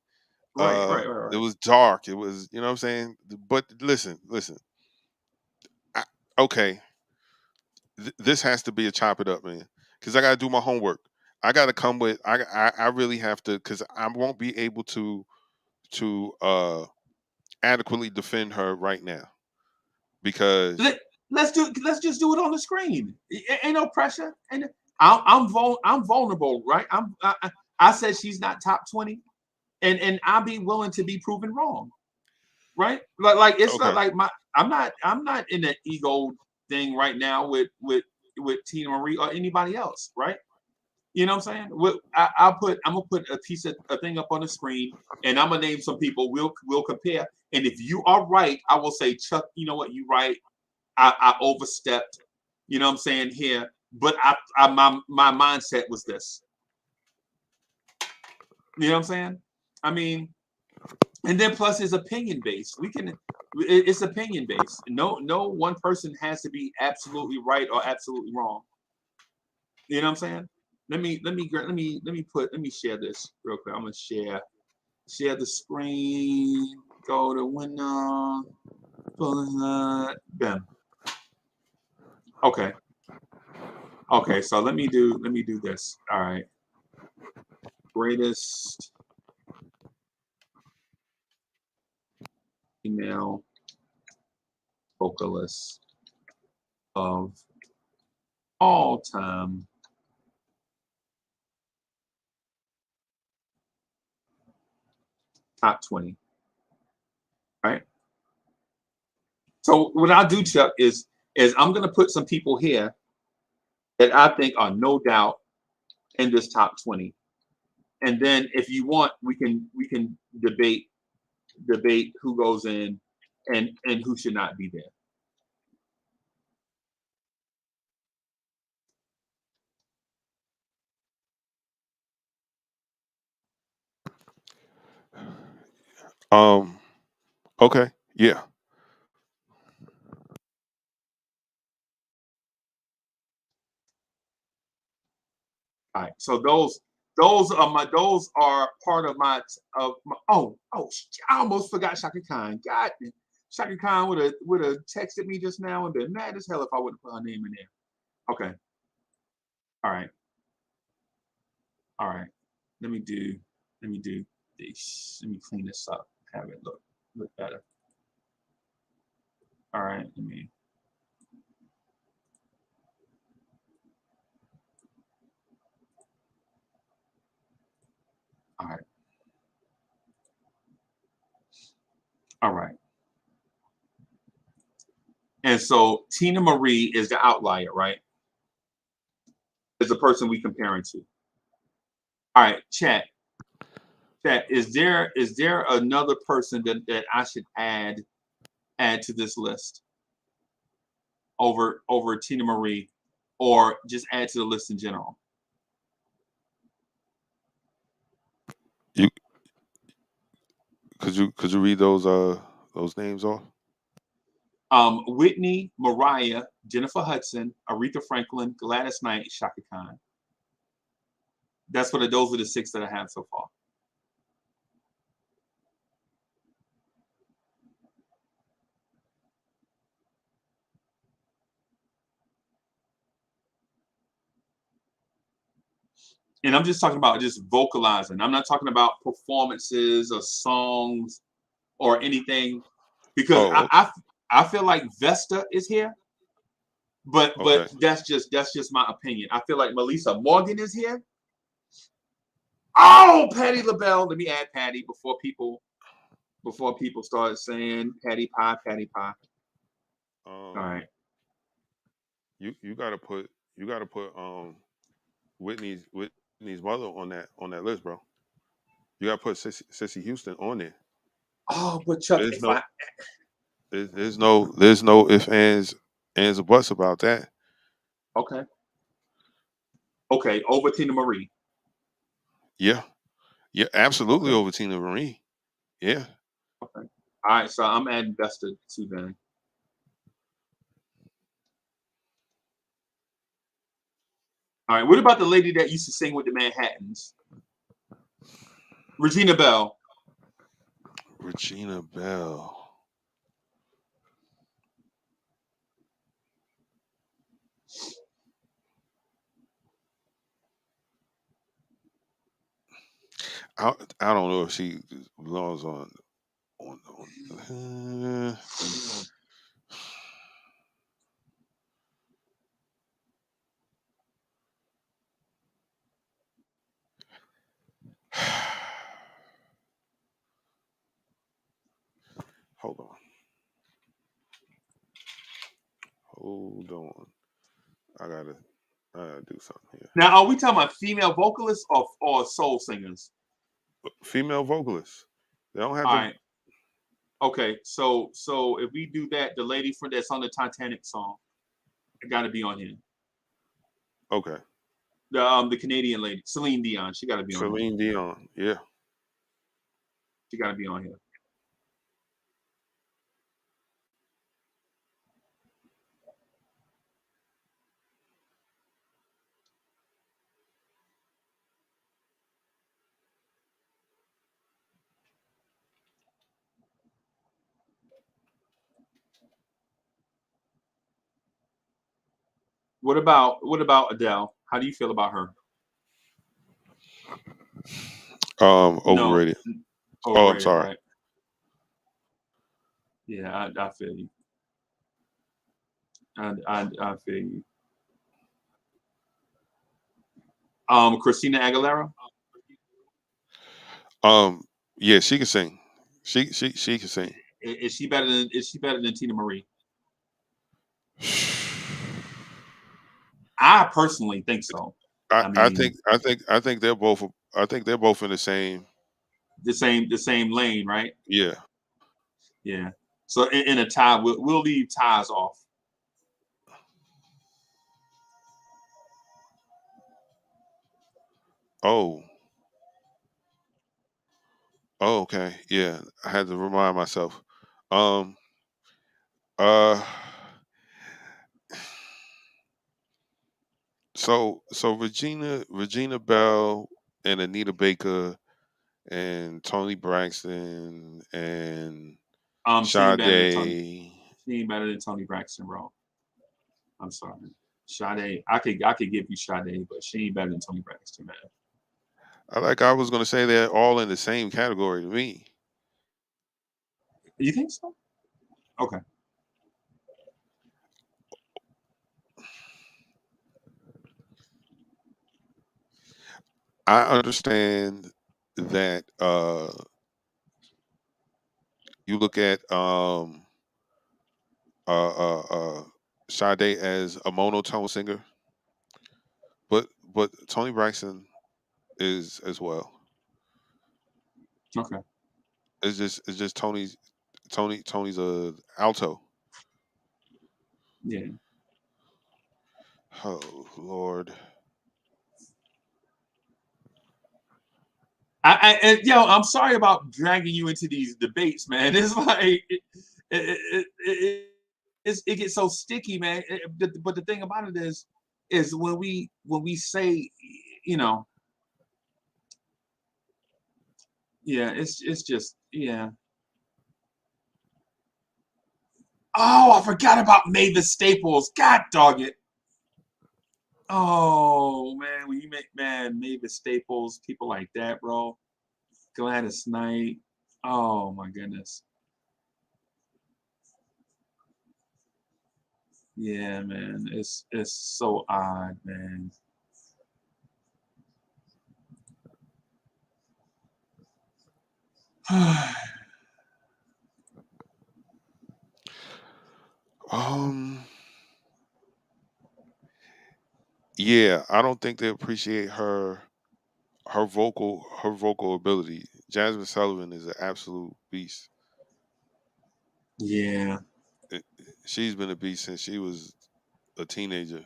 Right. It was dark. It was, you know what I'm saying. But listen. I, okay, this has to be a chop it up, man, because I got to do my homework. I got to come with. I really have to, because I won't be able to adequately defend her right now, because Let's just do it on the screen. Ain't no pressure. And I'm vulnerable, right? I said she's not top 20, and I'll be willing to be proven wrong, right? Like it's not okay, like I'm not in an ego thing right now with Tina Marie or anybody else, right? You know what I'm saying? I'm gonna put a thing up on the screen, and I'm gonna name some people. We'll compare, and if you are right, I will say, Chuck, you know what, you right. I overstepped. You know what I'm saying here, but my mindset was this. You know what I'm saying? I mean, and then plus it's opinion based. It's opinion based. No one person has to be absolutely right or absolutely wrong. You know what I'm saying? Let me share this real quick. I'm gonna share the screen. Go to window. Bam. Okay. So let me do this. All right. Greatest female vocalist of all time. Top 20. Right. So what I'll do, Chuck, is I'm gonna put some people here that I think are no doubt in this top 20. And then if you want, we can debate who goes in and who should not be there. Okay. Yeah. All right. So those are part of my I almost forgot Shaka Khan. God, Shaka Khan would have texted me just now and been mad as hell if I wouldn't put her name in there. Okay. All right. All right. Let me do this. Let me clean this up. Have it look better. All right. All right. All right. And so Tina Marie is the outlier, right? Is the person we comparing to. All right, chat. Is there another person that I should add to this list over Tina Marie, or just add to the list in general? Could you read those names off? Whitney, Mariah, Jennifer Hudson, Aretha Franklin, Gladys Knight, Shaka Khan. Those are the 6 that I have so far. And I'm just talking about just vocalizing. I'm not talking about performances or songs or anything, because I feel like Vesta is here, but that's just my opinion. I feel like Melissa Morgan is here. Oh, Patti LaBelle. Let me add Patti before people start saying Patti Pie. All right. You gotta put Whitney's mother on that list, bro. You gotta put Cissy Houston on there. Oh, but Chuck, there's no ifs, ands, or buts about that. Okay, over Tina Marie. Yeah, absolutely, over Tina Marie. Yeah. Okay. All right, so I'm adding Vesta to then. All right, what about the lady that used to sing with the Manhattans? Regina Belle. Regina Belle. I don't know if she belongs on. Hold on. I gotta do something here. Now, are we talking about female vocalists or soul singers? Female vocalists. They don't have All to. right. Okay, so if we do that, the lady that's on the Titanic song, got to be on here. Okay. The Canadian lady, Celine Dion, she got to be on here. Celine Dion, yeah. She got to be on here. What about Adele? How do you feel about her? Overrated. No. I'm sorry. Right? Yeah, I feel you. I feel you. Christina Aguilera. Yeah, she can sing. She can sing. Is she better than Tina Marie? I personally think so. I mean, I think they're both. I think they're both in the same. the same lane, right? Yeah. Yeah. So in a tie, we'll leave ties off. Oh. Oh, okay. Yeah, I had to remind myself. Um. Uh. So Regina Bell and Anita Baker and Tony Braxton and She ain't better than Tony. Sade. She ain't better than Tony Braxton, bro. I'm sorry. Sade, I could give you Sade, but she ain't better than Tony Braxton, man. I was gonna say they're all in the same category to me. You think so? Okay. I understand that you look at Sade as a monotone singer, but Tony Braxton is as well. Okay. It's just Tony's a alto. Yeah. Oh Lord. I'm sorry about dragging you into these debates, man. It's like it gets so sticky, man. But the thing about it is when we say, you know, yeah, it's just yeah. Oh, I forgot about Mavis Staples. God dog it. Oh man, when you make Mavis Staples, people like that, bro. Gladys Knight. Oh my goodness. Yeah, man. It's so odd, man. Um. Yeah, I don't think they appreciate her vocal ability. Jasmine Sullivan is an absolute beast. Yeah. It- She's been a beast since she was a teenager.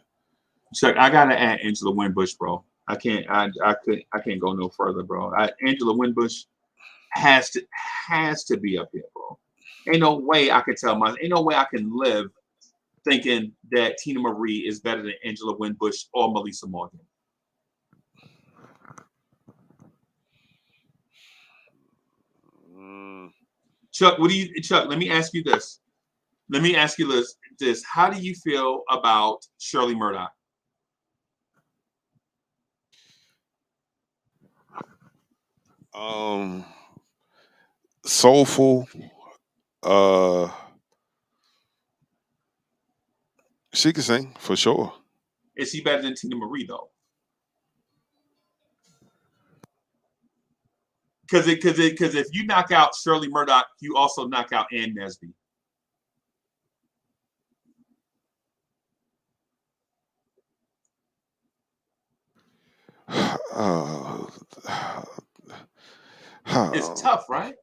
Chuck, I gotta add Angela Winbush, bro. I can't go no further, bro. Angela Winbush has to be up here, bro. Ain't no way I can ain't no way I can live thinking that Tina Marie is better than Angela Winbush or Melissa Morgan. Mm, Chuck, Chuck, let me ask you this. How do you feel about Shirley Murdoch? um, soulful. Uh, she can sing for sure. Is she better than Tina Marie though? Because if you knock out Shirley Murdoch, you also knock out Ann Nesby. Uh, It's tough, right?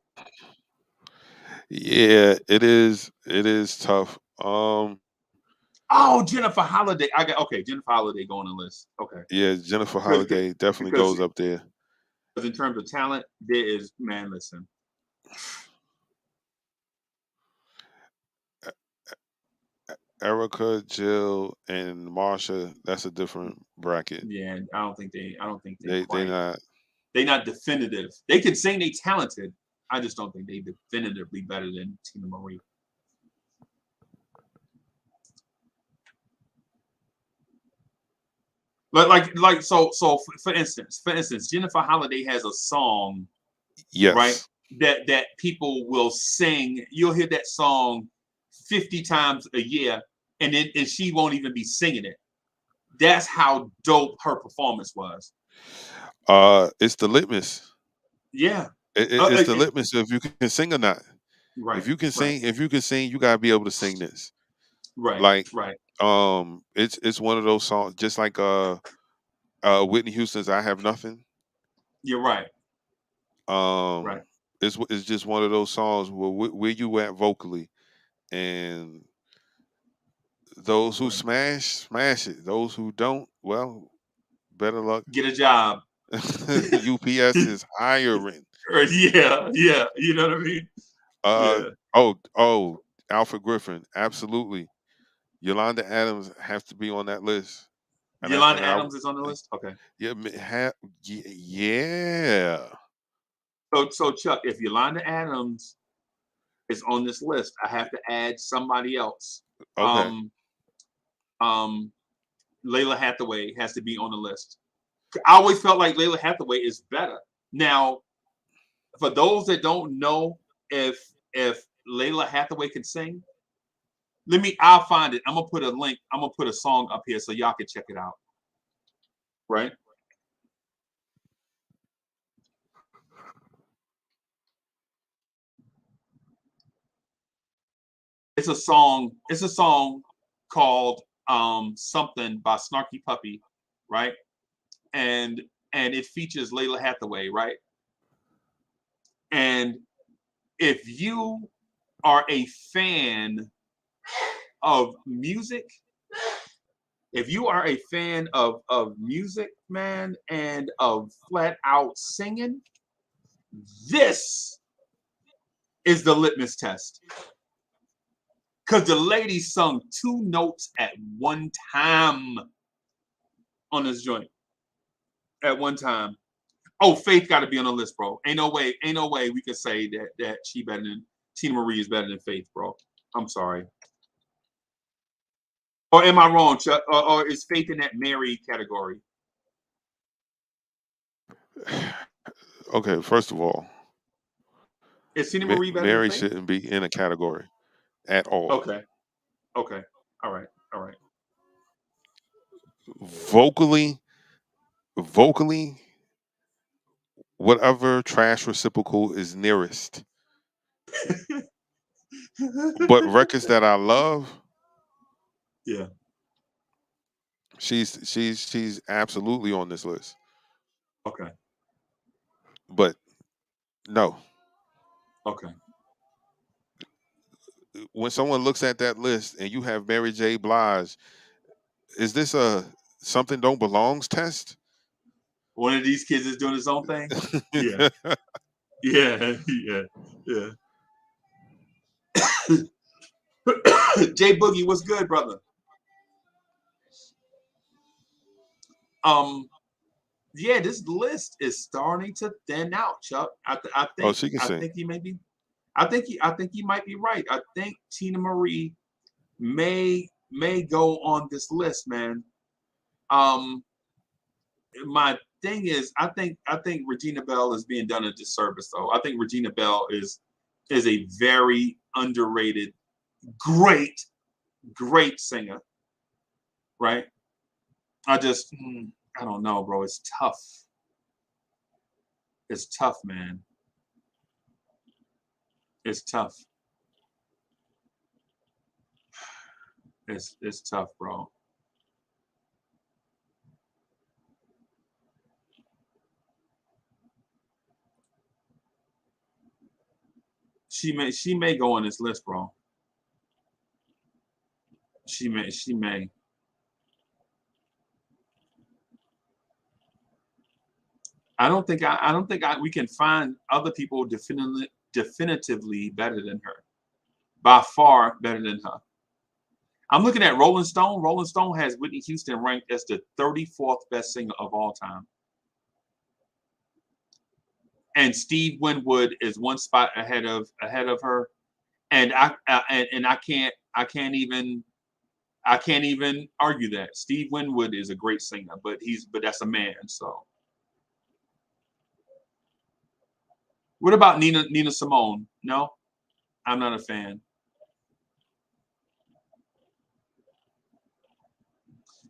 yeah, it is. It is tough. Oh, Jennifer Holliday. Jennifer Holliday going on the list. Okay. Yeah, Jennifer Holliday definitely because goes up there. in terms of talent, there is listen. Erica, Jill, and Marsha. That's a different bracket. Yeah, I don't think they They not. They're not definitive. They could sing they talented. I just don't think they definitively better than Tina Marie. So for instance, Jennifer Holliday has a song, Yes. right? That people will sing. You'll hear that song 50 times a year, and she won't even be singing it. That's how dope her performance was. It's the Litmus. Yeah. It's the litmus if you can sing or not. right, If you can right, sing, you gotta be able to sing this. right, Like, right. it's one of those songs, just like Whitney Houston's "I Have Nothing." You're right, right. Um, it's just one of those songs where you at vocally, and those who Right. smash it. Those who don't, well, better luck. Get a job. UPS is hiring. Yeah, yeah. You know what I mean? Uh Yeah. oh, Alfred Griffin, absolutely. Yolanda Adams has to be on that list. Yolanda And I Adams is on the list. Okay. yeah, yeah. So Chuck, if Yolanda Adams is on this list, I have to add somebody else. Okay. Um, um, Layla Hathaway has to be on the list. I always felt like Layla Hathaway is better. Now, for those that don't know if Layla Hathaway can sing, I'll find it. I'm gonna put a link. I'm gonna put a song up here so y'all can check it out. Right? It's a song. It's a song called something by Snarky Puppy, right? And it features Layla Hathaway, right? And if you are a fan of music, if you are a fan of music, man, and of flat out singing, this is the litmus test. Because the lady sung 2 notes at one time on this joint. At one time. Oh, Faith got to be on the list, bro. Ain't no way we could say that she better than Tina Marie is better than Faith, bro. I'm sorry. Or am I wrong, Chuck? Or is Faith in that Mary category? Okay, first of all, Is Tina Marie better than Mary Faith? shouldn't be in a category at all. Okay. Okay. All right. All right. Vocally, whatever trash reciprocal is nearest. But records that I love, Yeah. she's absolutely on this list. Okay. But no, Okay. when someone looks at that list and you have Mary J. Blige, is this a something don't belongs test? One of these kids is doing his own thing. Yeah. Yeah. Yeah. Yeah. Jay Boogie, what's good, brother? Yeah, this list is starting to thin out, Chuck. I Oh, she can sing. think he may be. I think he might be right. I think Tina Marie may go on this list, man. My thing is, I think Regina Belle is being done a disservice, though. I think Regina Belle is a very underrated, great singer, right? I don't know, bro. It's tough. It's tough, man. It's tough. It's tough, bro. She may go on this list, bro. She may. I don't think we can find other people definitively better than her. By far better than her. I'm looking at Rolling Stone. Rolling Stone has Whitney Houston ranked as the 34th best singer of all time. And Steve Winwood is one spot ahead of her. And I can't even argue that. Steve Winwood is a great singer, but that's a man, so. What about Nina Simone? No, I'm not a fan.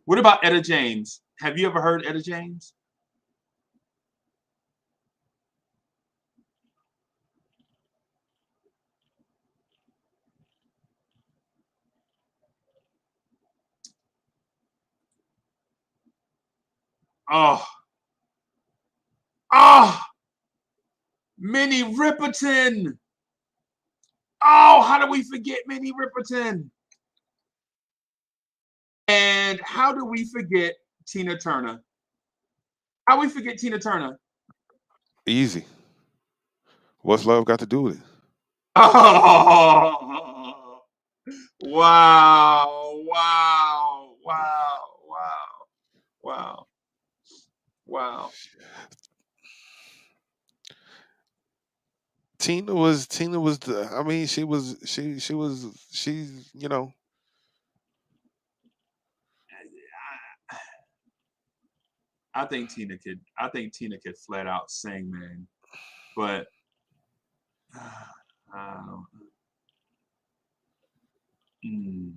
What about Etta James? Have you ever heard Etta James? Oh, oh, Minnie Riperton. Oh, how do we forget Minnie Riperton? And how do we forget Tina Turner? How we forget Tina Turner? Easy. What's love got to do with it? Oh, wow, wow, wow, wow, wow, wow. Tina was the. I mean, she was you know. I think Tina could flat out sing, man. But mm,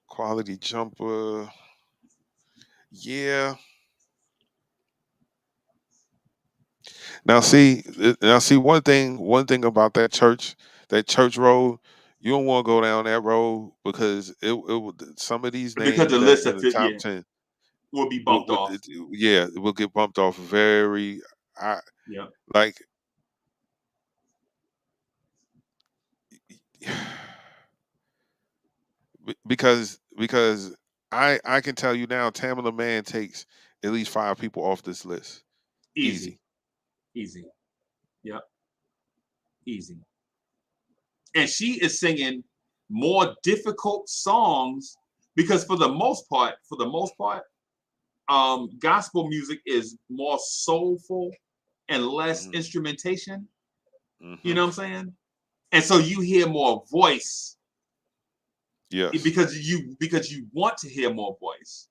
Quality jumper. Yeah. Now see, one thing about that church road, you don't want to go down that road because some of these because names the that list in of the it, top yeah, 10 will be bumped off. yeah, it will get bumped off very. I Yeah. like because I can tell you now, Tamala Man takes at least 5 people off this list. Easy. Yep. Easy. And she is singing more difficult songs because for the most part, gospel music is more soulful and less Mhm. instrumentation. You Mhm. know what I'm saying? And so you hear more voice Yes. because you want to hear more voice.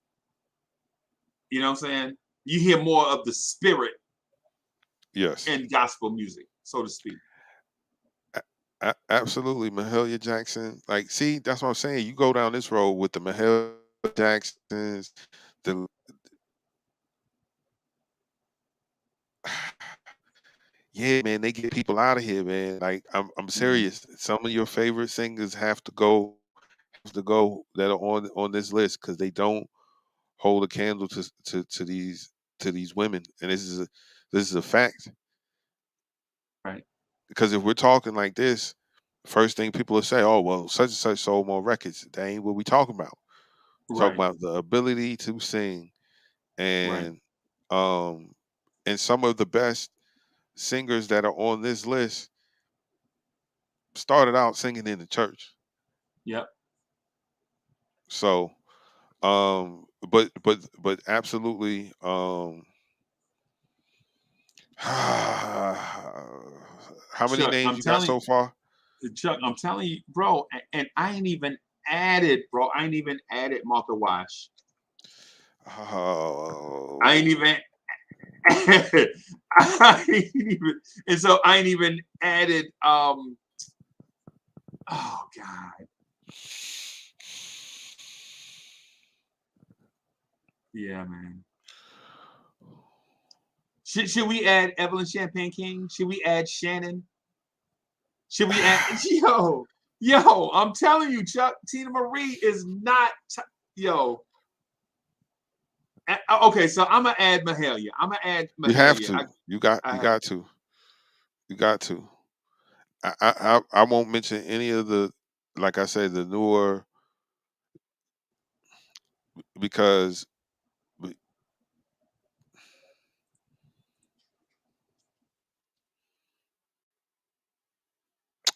You know what I'm saying? You hear more of the spirit Yes. in gospel music, so to speak. Absolutely, Mahalia Jackson. Like, see, that's what I'm saying. You go down this road with the Mahalia Jacksons, the yeah, man, they get people out of here, man. Like, I'm Mhm. serious. Some of your favorite singers have to go that are on this list because they don't hold a candle to these women, and this is a fact. Right. Because if we're talking like this, first thing people will say, "Oh, well, such and such sold more records." That ain't what we talking about. Talking Right. about the ability to sing, Right. and um, and some of the best singers that are on this list started out singing in the church. Yep. So, but absolutely, how many Chuck, names I'm you got telling so far? Chuck, I'm telling you, bro, and I ain't even added, bro. I ain't even added Martha Wash. I ain't Oh, even I ain't even, and so I ain't even added oh God. Yeah, man. Should we add Evelyn Champagne King? Should we add Shannon? Should we add yo, I'm telling you, Chuck, Tina Marie is not yo. Okay, so I'm gonna add Mahalia. I'm gonna add you have Mahalia. to. I You have got to. to. You got to. I won't mention any of the, like I said, the newer, because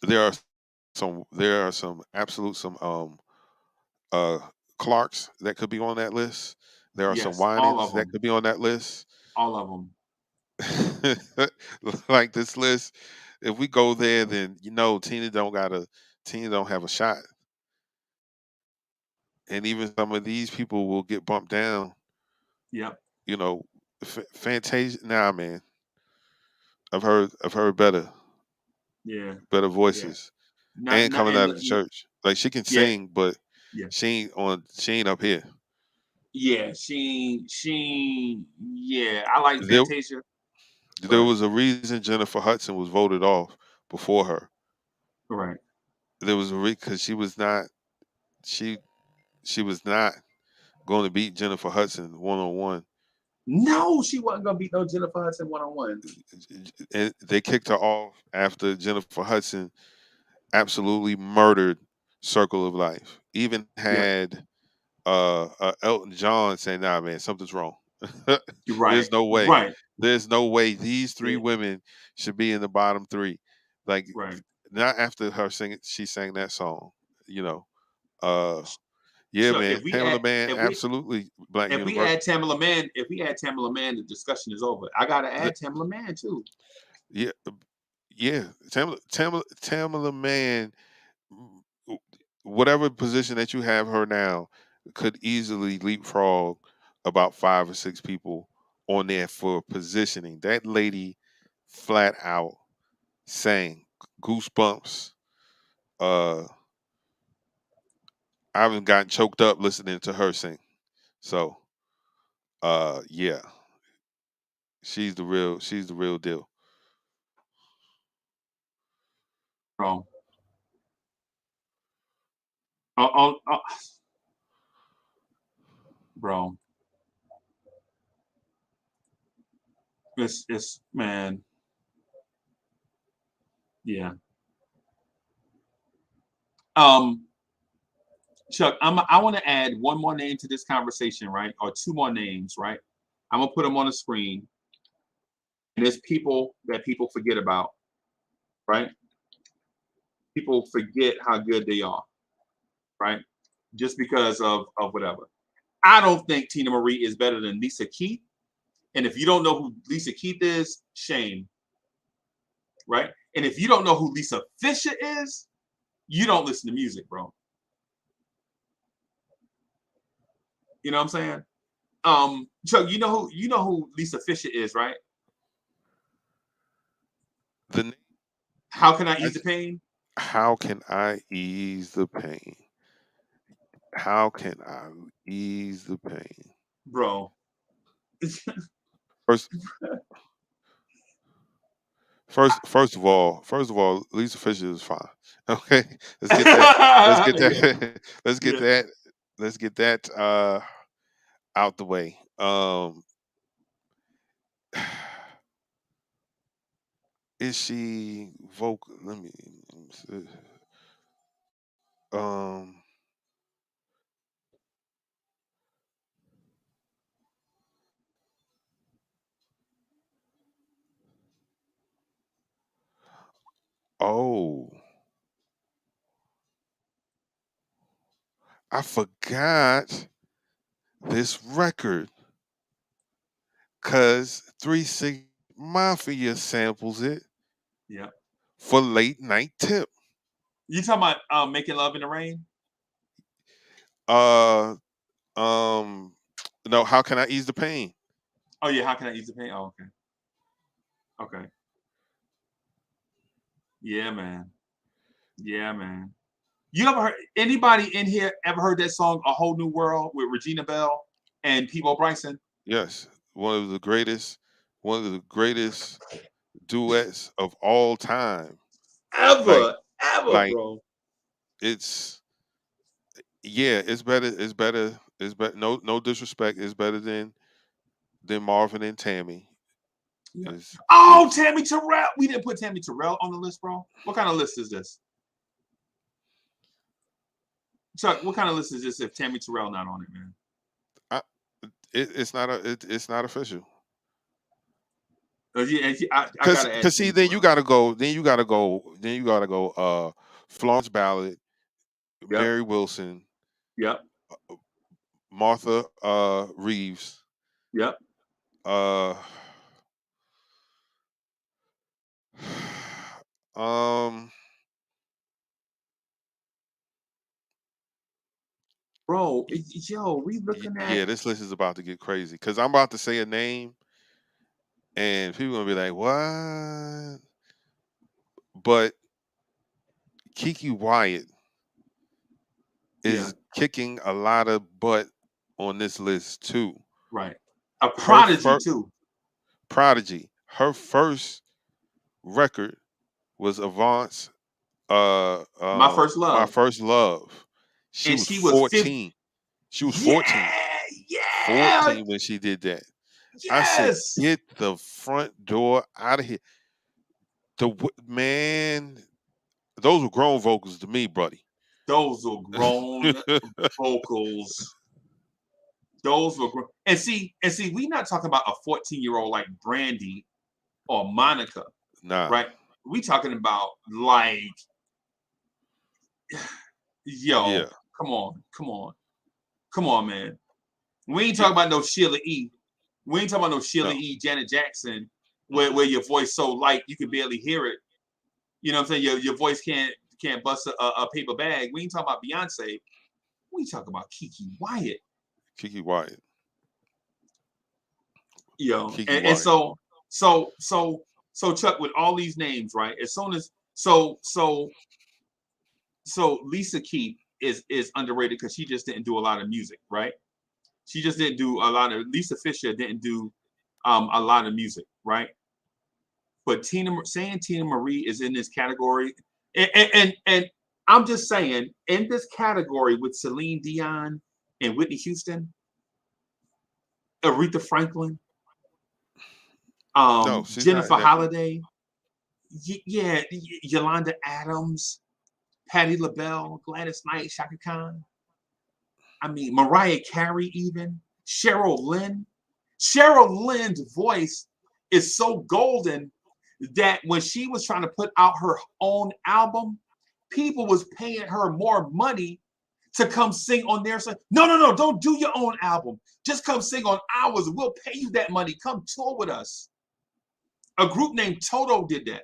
there are some absolute uh Clarks that could be on that list. There are some Yes, all Winans of that them. could be on that list. All of them. Like this list, if we go there, then Tina don't have a shot, and even some of these people will get bumped down. Yep. You know, Fantasia. Nah, man, I've heard Yeah. better Yeah. voices, and Not coming and out of the church. Like, she can yeah, sing, but yeah. she ain't up here. Yeah, yeah, I like There Fantasia, there but was a reason Jennifer Hudson was voted off before her. right. There was a reason, because she was not she she was not going to beat Jennifer Hudson 1-on-1. No, she wasn't gonna beat no Jennifer Hudson 1-on-1. And they kicked her off after Jennifer Hudson absolutely murdered Circle of Life. Even Yeah, had Elton John saying, "Nah, man, something's wrong. you're right. There's no way. Right. There's no way these three Yeah, women should be in the bottom three." Like, right. not after her singing, she sang that song. You know, uh, yeah, Chuck, man, Pamela Man, absolutely Black if we Universe. add Tamala Man, the discussion is over. I gotta add Tamala Man too. Yeah, yeah, Tamala Man, whatever position that you have her now, could easily leapfrog about 5 or 6 people on there for positioning. That lady flat out sang Goosebumps. Uh, I haven't gotten choked up listening to her sing. So, yeah, she's the real deal. Bro. Oh, bro. It's man. Yeah. Chuck, I want to add one more name to this conversation, right? Or two more names, right? I'm gonna put them on the screen. And there's people that people forget about, right? People forget how good they are, right? Just because of whatever. I don't think Tina Marie is better than Lisa Keith. And if you don't know who Lisa Keith is, shame, right? And if you don't know who Lisa Fisher is, you don't listen to music, bro. You know what I'm saying? Chuck, you know who Lisa Fisher is, right? How Can I Ease the Pain? How can I ease the pain? How can I ease the pain? Bro. First of all, Lisa Fisher is fine. Okay, let's get that. Let's get that out the way. Is she vocal? Let me see. Oh, I forgot this record because 3 6 Mafia samples it. Yeah. For Late Night Tip. You talking about Making Love in the Rain? No, How Can I Ease the Pain? Oh yeah, How Can I Ease the Pain? Oh, okay. Okay. Yeah, man. Yeah, man. You ever heard anybody in here ever heard that song A Whole New World with Regina Bell and Peabo Bryson? Yes. One of the greatest duets of all time. Ever, bro. It's it's better. No disrespect. It's better than Marvin and Tammy. Yeah. Oh, Tammy Terrell. We didn't put Tammy Terrell on the list, bro. What kind of list is this? Chuck, what kind of list is this if Tammy Terrell not on it, man? It's not official. Because see, then you gotta go. Florence Ballard, Yep. Mary Wilson. Yep. Martha Reeves. Yep. Bro, yo, we looking at. Yeah, this list is about to get crazy because I'm about to say a name, and people are gonna be like, "What?" But Kiki Wyatt is kicking a lot of butt on this list too. Right, a prodigy too. Prodigy. Her first record was Avant's My First Love. My First Love. She was 14. She was 14. Yeah. 14 when she did that. I said, Yes. get the front door out of here. Man, those were grown vocals to me, buddy. Those were grown vocals. Those were and see, we not talking about a 14-year-old like Brandy or Monica, Nah. right? We talking about like, yo, Yeah. come on, man. We ain't talking about no Sheila E. We ain't talking about no Sheila No. E. Janet Jackson, where your voice so light you can barely hear it. You know what I'm saying? Your voice can't bust a paper bag. We ain't talking about Beyonce. We talking about Keke Wyatt. Keke Wyatt. Yo, Keke and Wyatt. so Chuck, with all these names, right? As soon as so Lisa Keith is underrated because she just didn't do a lot of music, right? She just didn't do a lot of. Lisa Fisher didn't do a lot of music, right? But Tina Marie is in this category, and I'm just saying, in this category with Celine Dion and Whitney Houston, Aretha Franklin, No, she's not Jennifer in that. Holliday, yeah, Yolanda Adams, Patti LaBelle, Gladys Knight, Shaka Khan. I mean, Mariah Carey, even Cheryl Lynn. Cheryl Lynn's voice is so golden that when she was trying to put out her own album, people was paying her more money to come sing on their side. No, don't do your own album. Just come sing on ours. We'll pay you that money. Come tour with us. A group named Toto did that.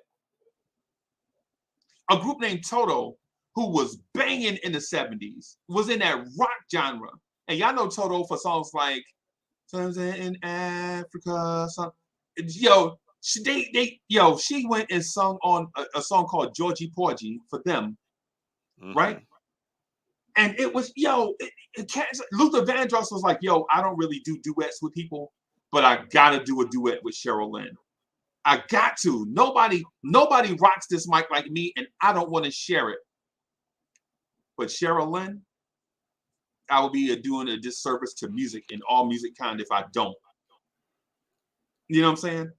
A group named Toto, who was banging in the 70s, was in that rock genre. And y'all know Toto for songs like "Sometimes in Africa." Yo, she went and sung on a song called Georgie Porgy for them, right? And it was, Luther Vandross was like, yo, I don't really do duets with people, but I gotta do a duet with Cheryl Lynn. I got to. Nobody rocks this mic like me, and I don't want to share it. But Cheryl Lynn, I will be doing a disservice to music and all music kind if I don't. You know what I'm saying?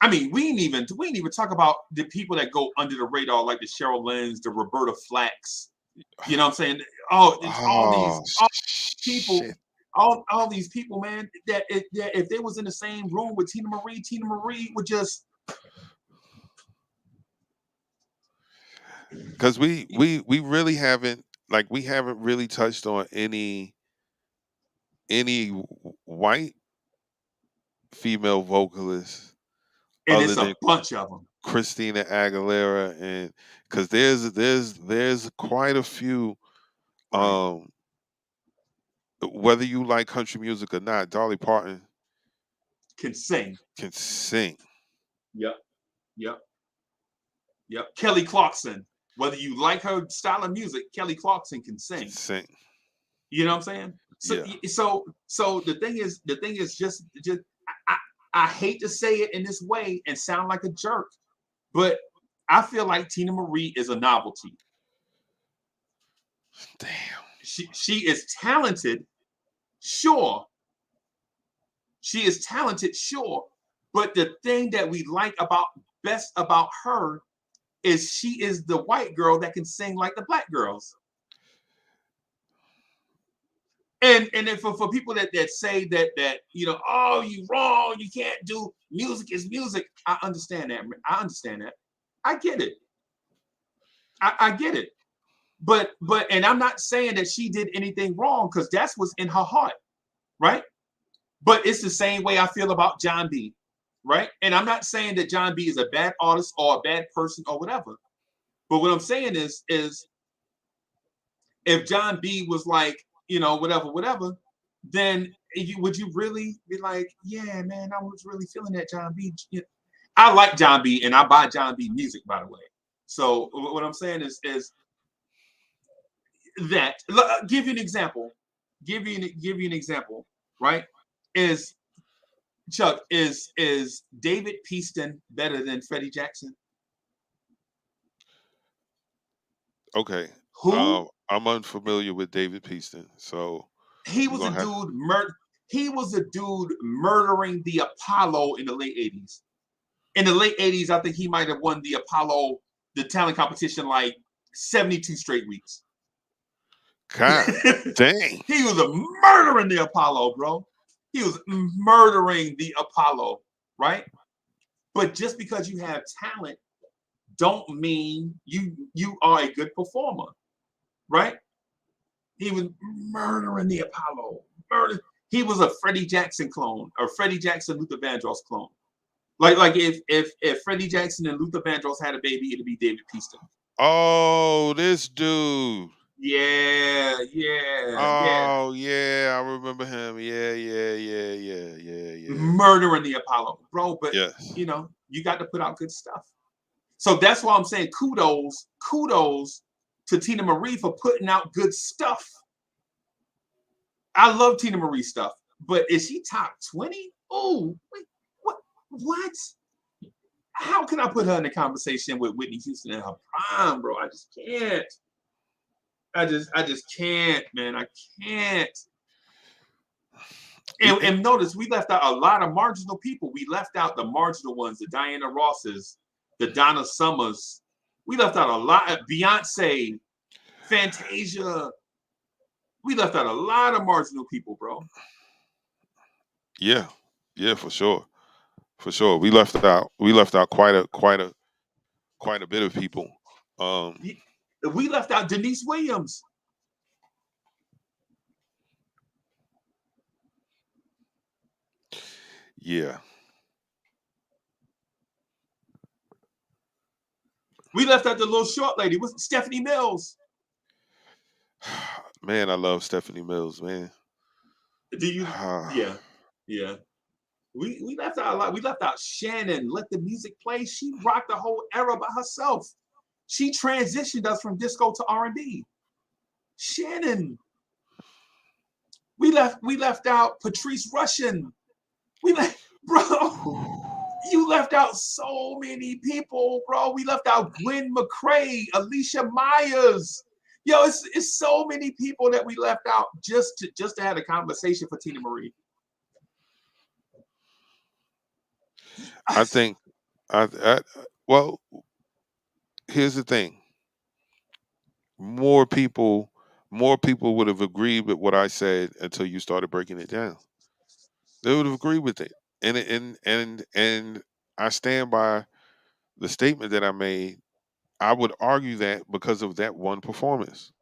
I mean, we ain't even talk about the people that go under the radar, like the Cheryl Lynn's, the Roberta Flacks. You know what I'm saying? All these people, shit. all these people, man. That if they was in the same room with Tina Marie would just. Because we really haven't really touched on any white female vocalists, And other it's than a bunch of them. Christina Aguilera, and because there's quite a few. Right. Whether you like country music or not, Dolly Parton Can sing. Yep. Kelly Clarkson. Whether you like her style of music, Kelly Clarkson can sing. You know what I'm saying? So, yeah. so the thing is just I hate to say it in this way and sound like a jerk, but I feel like Tina Marie is a novelty. Damn. She is talented, sure. She is talented, sure. But the thing that we like best about her is she is the white girl that can sing like the black girls. And then for people that say that oh, you wrong, you can't do music is music. I understand that. I get it. I get it. But and I'm not saying that she did anything wrong, because that's what's in her heart, right? But it's the same way I feel about John B, right? And I'm not saying that John B is a bad artist or a bad person or whatever. But what I'm saying is if John B was like, whatever, then would you really be like, yeah, man, I was really feeling that John B. I like John B, and I buy John B music, by the way. So what I'm saying is that, give you an example, right? Is Chuck, is David Peaston better than Freddie Jackson? Okay. Who? I'm unfamiliar with David Peaston, so He We're was a gonna have dude he was a dude murdering the Apollo in the late 80s. In the late 80s, I think he might have won the Apollo, the talent competition, like 72 straight weeks. God dang. He was a murdering the Apollo, bro. He was murdering the Apollo, right? But just because you have talent, don't mean you are a good performer, right? He was murdering the Apollo. He was a Freddie Jackson clone, or Freddie Jackson Luther Vandross clone. Like if Freddie Jackson and Luther Vandross had a baby, it'd be David Peaston. Oh, this dude. Yeah. Oh yeah, I remember him. Yeah. Murdering the Apollo, bro. But Yes. you know, you got to put out good stuff. So that's why I'm saying kudos to Tina Marie for putting out good stuff. I love Tina Marie stuff, but is she top 20? Oh, wait, what? How can I put her in a conversation with Whitney Houston in her prime, bro? I just can't. I just can't, man. I can't. And notice we left out a lot of marginal people. We left out the marginal ones, the Diana Rosses, the Donna Summers. We left out a lot of Beyonce, Fantasia. We left out a lot of marginal people, bro. Yeah, for sure. For sure. We left out quite a bit of people. We left out Denise Williams. Yeah. We left out the little short lady. Was Stephanie Mills. Man, I love Stephanie Mills, man. Do you? Yeah. We left out a lot. We left out Shannon. Let the music play. She rocked the whole era by herself. She transitioned us from disco to R&B. Shannon. We left out Patrice Rushen. Bro. You left out so many people, bro. We left out Gwen McCrae, Alicia Myers. Yo, it's so many people that we left out just to have a conversation for Tina Marie. I think well, here's the thing. More people would have agreed with what I said until you started breaking it down. They would have agreed with it. And I stand by the statement that I made. I would argue that because of that one performance.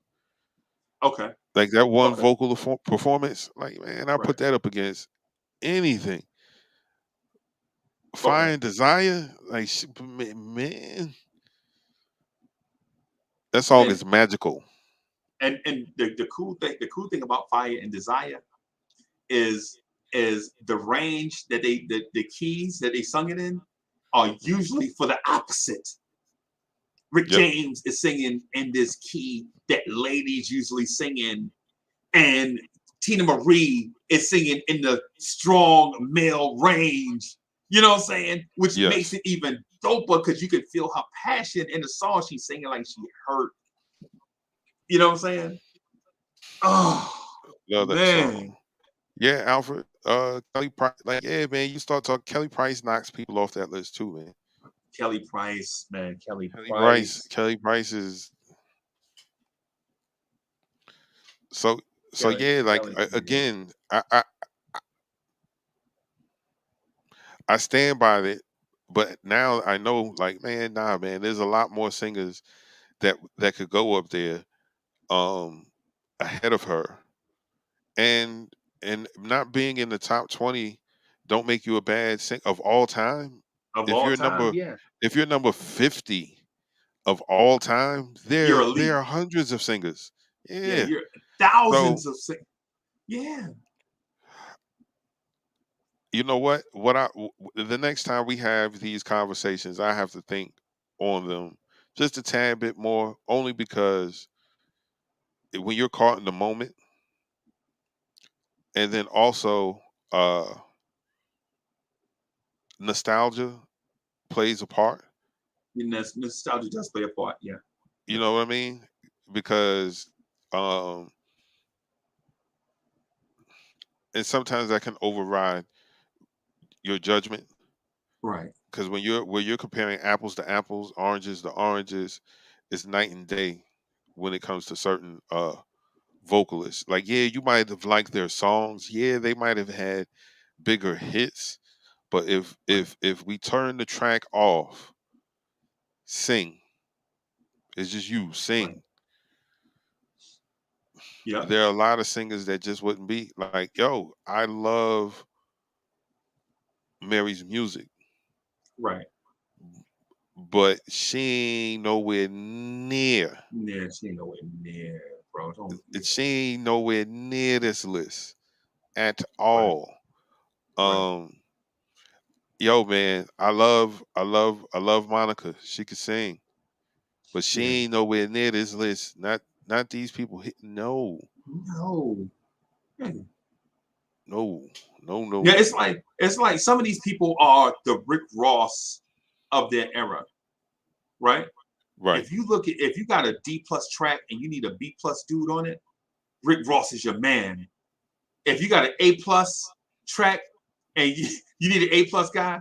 Okay. Like that one vocal performance, like, man, I put that up against anything. Fire and Desire, like, man, that song is magical. And the cool thing about Fire and Desire is the range that the keys that they sung it in are usually for the opposite. Rick James is singing in this key that ladies usually sing in, and Tina Marie is singing in the strong male range. You know what I'm saying? Which makes it even doper because you can feel her passion in the song. She's singing like she hurt. You know what I'm saying? Oh, love that song. Yeah, Alfred. Kelly Price. Like, yeah, man, you start talking. Kelly Price knocks people off that list too, man. Kelly Price, man. Kelly Price is so yeah. Like, again, I stand by it, but now I know, like, man, nah, man. There's a lot more singers that could go up there, ahead of her, and not being in the top 20 don't make you a bad singer of all time. If you're number 50 of all time, there are hundreds of singers. Yeah, you're thousands of singers. Yeah. You know what? The next time we have these conversations, I have to think on them just a tad bit more, only because when you're caught in the moment, and then also nostalgia plays a part. Nostalgia does play a part, yeah. You know what I mean? Because and sometimes that can override your judgment, Right. because when you're comparing apples to apples, oranges to oranges, it's night and day when it comes to certain vocalists. Like, yeah, you might have liked their songs, yeah, they might have had bigger hits, but Right. if we turn the track off, sing, it's just you Right. sing. Yeah. There are a lot of singers that just wouldn't be like, yo, I love Mary's music, Right. but she ain't nowhere near. Yeah, she ain't nowhere near, bro. Don't. Yeah. She ain't nowhere near this list at Right. all. Right. Um, yo, man, I love Monica. She could sing, but she Yeah. ain't nowhere near this list. Not these people. No, No. Yeah. no, no, no, Yeah, no, no. it's like some of these people are the Rick Ross of their era, right? Right, If you got a D plus track and you need a B plus dude on it, Rick Ross is your man. If you got an A plus track and you need an A plus guy,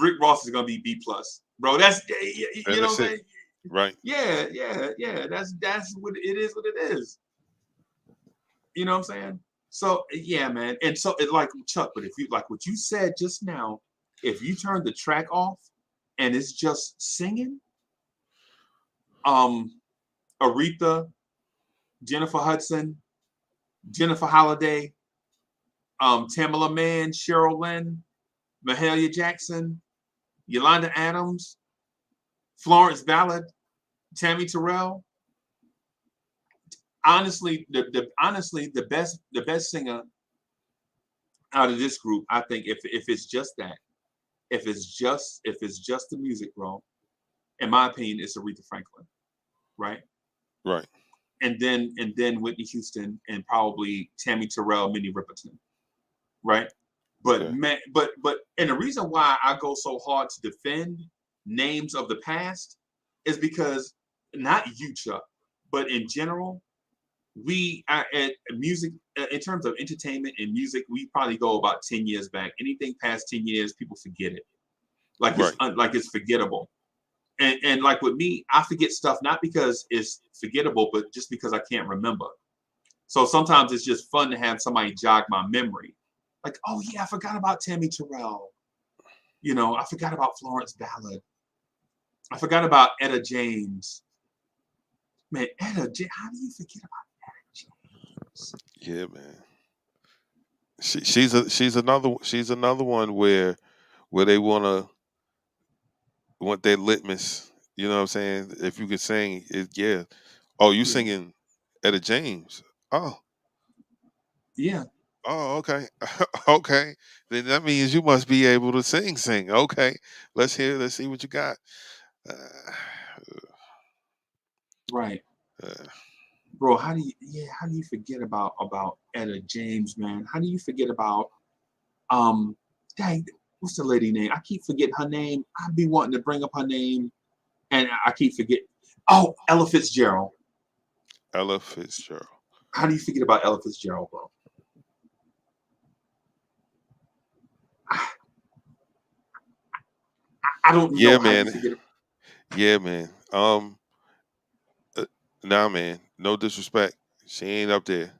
Rick Ross is gonna be B plus, bro. That's and you know that's what I'm it. saying? Right, Yeah. That's what it is. What it is. You know what I'm saying? So yeah, man. And so it's like Chuck, but if you like what you said just now, if you turn the track off and it's just singing, Aretha, Jennifer Hudson, Jennifer Holliday, Tamala Mann, Cheryl Lynn, Mahalia Jackson, Yolanda Adams, Florence Ballard, Tammy Terrell. Honestly, the best singer out of this group, I think, if it's just that, if it's just the music, bro, in my opinion, it's Aretha Franklin, right? right. And then Whitney Houston and probably Tammy Terrell, Minnie Riperton, right? But Okay. man, but and the reason why I go so hard to defend names of the past is because not you, Chuck, but in general, we are at music in terms of entertainment and music, we probably go about 10 years back. Anything past 10 years, people forget it. Right. Like it's forgettable. And like with me, I forget stuff not because it's forgettable, but just because I can't remember. So sometimes it's just fun to have somebody jog my memory. Like, oh yeah, I forgot about Tammy Terrell. You know, I forgot about Florence Ballard. I forgot about Etta James. Man, Etta James, how do you forget about Etta James? Yeah, man. She's another one where they want their litmus. You know what I'm saying? If you could sing, yeah. Oh, you Yeah. singing Etta James? Oh, Yeah. oh, okay, okay. Then that means you must be able to sing. Sing. Okay, let's hear. Let's see what you got. Uh, Right. uh, Bro, how do you forget about Etta James, man? How do you forget about um dang, what's the lady name? I keep forgetting her name. I'd be wanting to bring up her name and I keep forgetting. Oh, Ella Fitzgerald. Ella Fitzgerald. How do you forget about Ella Fitzgerald, bro? I don't Yeah, know how you man. forget it. Yeah, man. Nah, man. No disrespect. She ain't up there.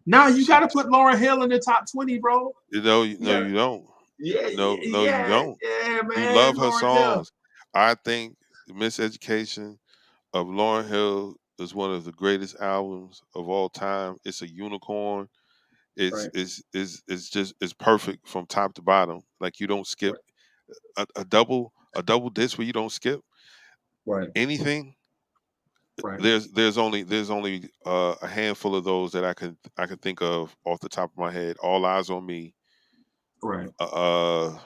Now you She, gotta put Laura Hill in the top 20, bro. You no, gotta, you don't. yeah, No, you don't. yeah, You man. love her Laura Hill. songs. I think the Miseducation of Lauryn Hill is one of the greatest albums of all time. It's a unicorn. Right, It's perfect from top to bottom. Like, you don't skip right, a double disc where you don't skip right, anything. right, There's only a handful of those that I could think of off the top of my head. All Eyes on Me. right. Uh,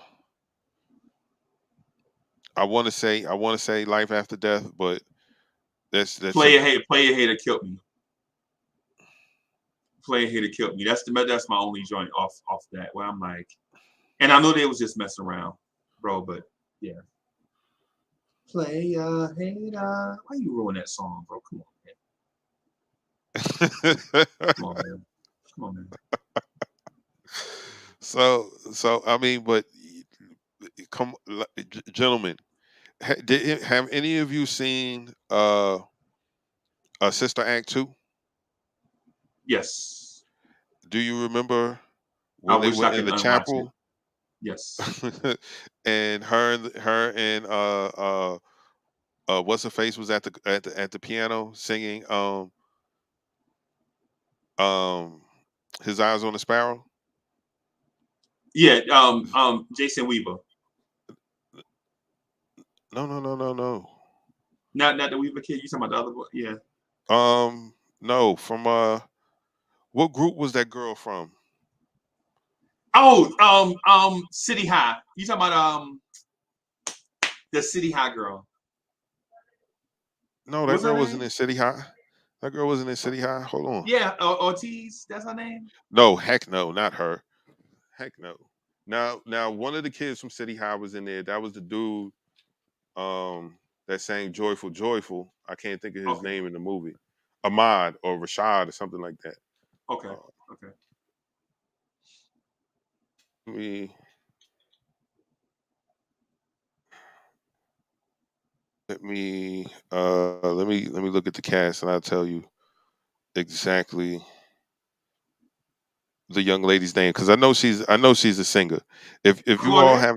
I want to say Life After Death, but that's a Player Hater killed me. Player Hater killed me. That's my only joint off that where I'm like, and I know they was just messing around, bro, but yeah. Player Hater. Why you ruin that song, bro? Come on, man. Come on, man. Come on, man. So I mean, but come, gentlemen, have any of you seen Sister Act 2? Yes. Do you remember I when they wish were I in could the unwatch it. chapel Yes. and her and what's her face was at the piano singing um His Eyes on the Sparrow? Yeah. Jason Weaver. No, no, no, no, no. Not the Weaver kid. You talking about the other boy? Yeah. No, from what group was that girl from? Oh, City High. You talking about the City High girl? No, that What's her girl wasn't name? in City High. That girl wasn't in City High. Hold on. Yeah, Ortiz. That's her name. No, heck no, not her. Heck no. Now, one of the kids from City High was in there. That was the dude that sang "Joyful, Joyful." I can't think of his Okay. name in the movie. Ahmad or Rashad or something like that. Okay. Uh, Okay. let me let me look at the cast and I'll tell you exactly the young lady's name because I know she's a singer. If you all Claudette? have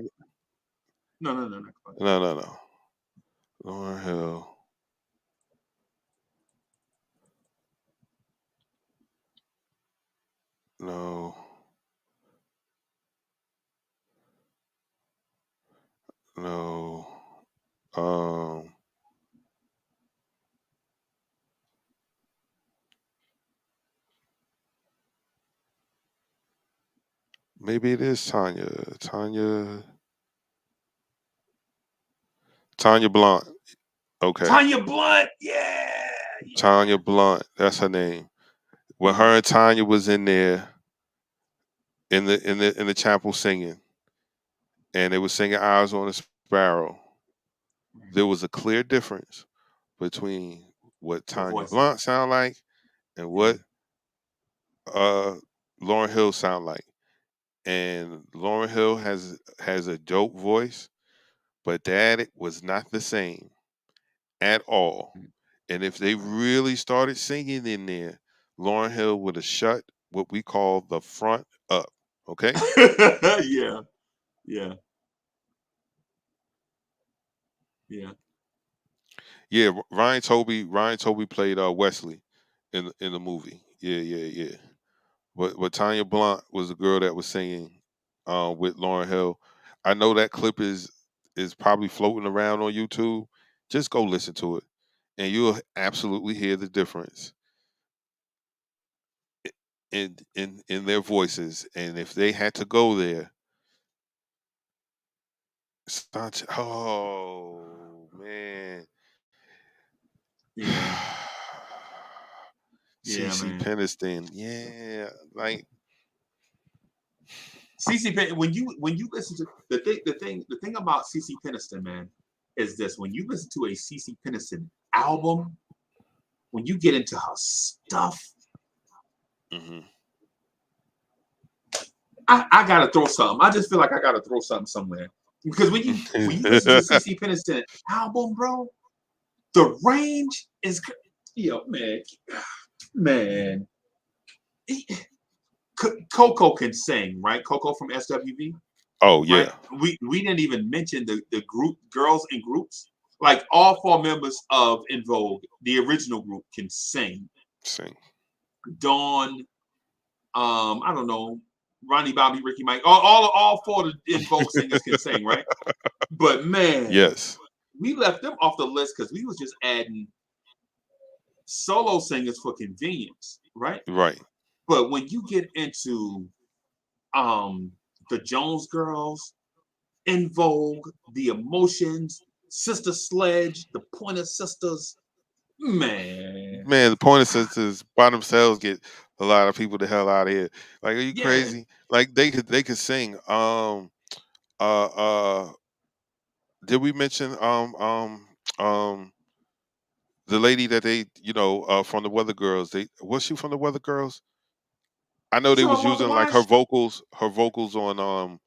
No, no, no, no. Claudette. no Lauren Hill. No. No. Um Maybe it is Tanya. Tanya Blunt. Okay. Tanya Blunt. Yeah. Yeah. Tanya Blunt. That's her name. When Yeah. her and Tanya was in there in the chapel singing, and they were singing "Eyes on a Sparrow," there was a clear difference between what The Tanya Blunt voices. sound like and Yeah. what uh Lauren Hill sound like. And Lauren Hill has a dope voice, but that was not the same at all. And if they really started singing in there, Lauren Hill would have shut what we call the front up. Okay? Yeah. Yeah. Yeah. Yeah, Ryan Toby played Wesley in the movie. Yeah. But Tanya Blunt was the girl that was singing with Lauren Hill. I know that clip is probably floating around on YouTube. Just go listen to it, and you'll absolutely hear the difference in their voices. And if they had to go there, oh man, Yeah. Yeah, CC man. Peniston, yeah, like CC Pen, when you listen to the thing about CC Peniston, man, is this: when you listen to a CC Peniston album, when you get into her stuff, mhm. I gotta throw something. I just feel like I gotta throw something somewhere because when you listen to a CC Peniston album, bro, the range is yo man. Coco can sing, right? Coco from SWV, Oh right? yeah, We didn't even mention the group girls in groups. Like all four members of In Vogue, the original group, can sing. sing. Dawn, I don't know, Ronnie, Bobby, Ricky, Mike, all four of the In Vogue singers can sing, right? But man, Yes, we left them off the list because we was just adding solo singers for convenience, right? right. But when you get into um the Jones Girls, In Vogue, The Emotions, Sister Sledge, the Pointer Sisters, man, Man, the Pointer Sisters by themselves get a lot of people the hell out of here. Like, are you yeah, crazy? Like they could sing. Uh uh did we mention the lady that they from the Weather Girls? They Was she from the Weather Girls? I know You they talking was about Martha using like her Wash? vocals on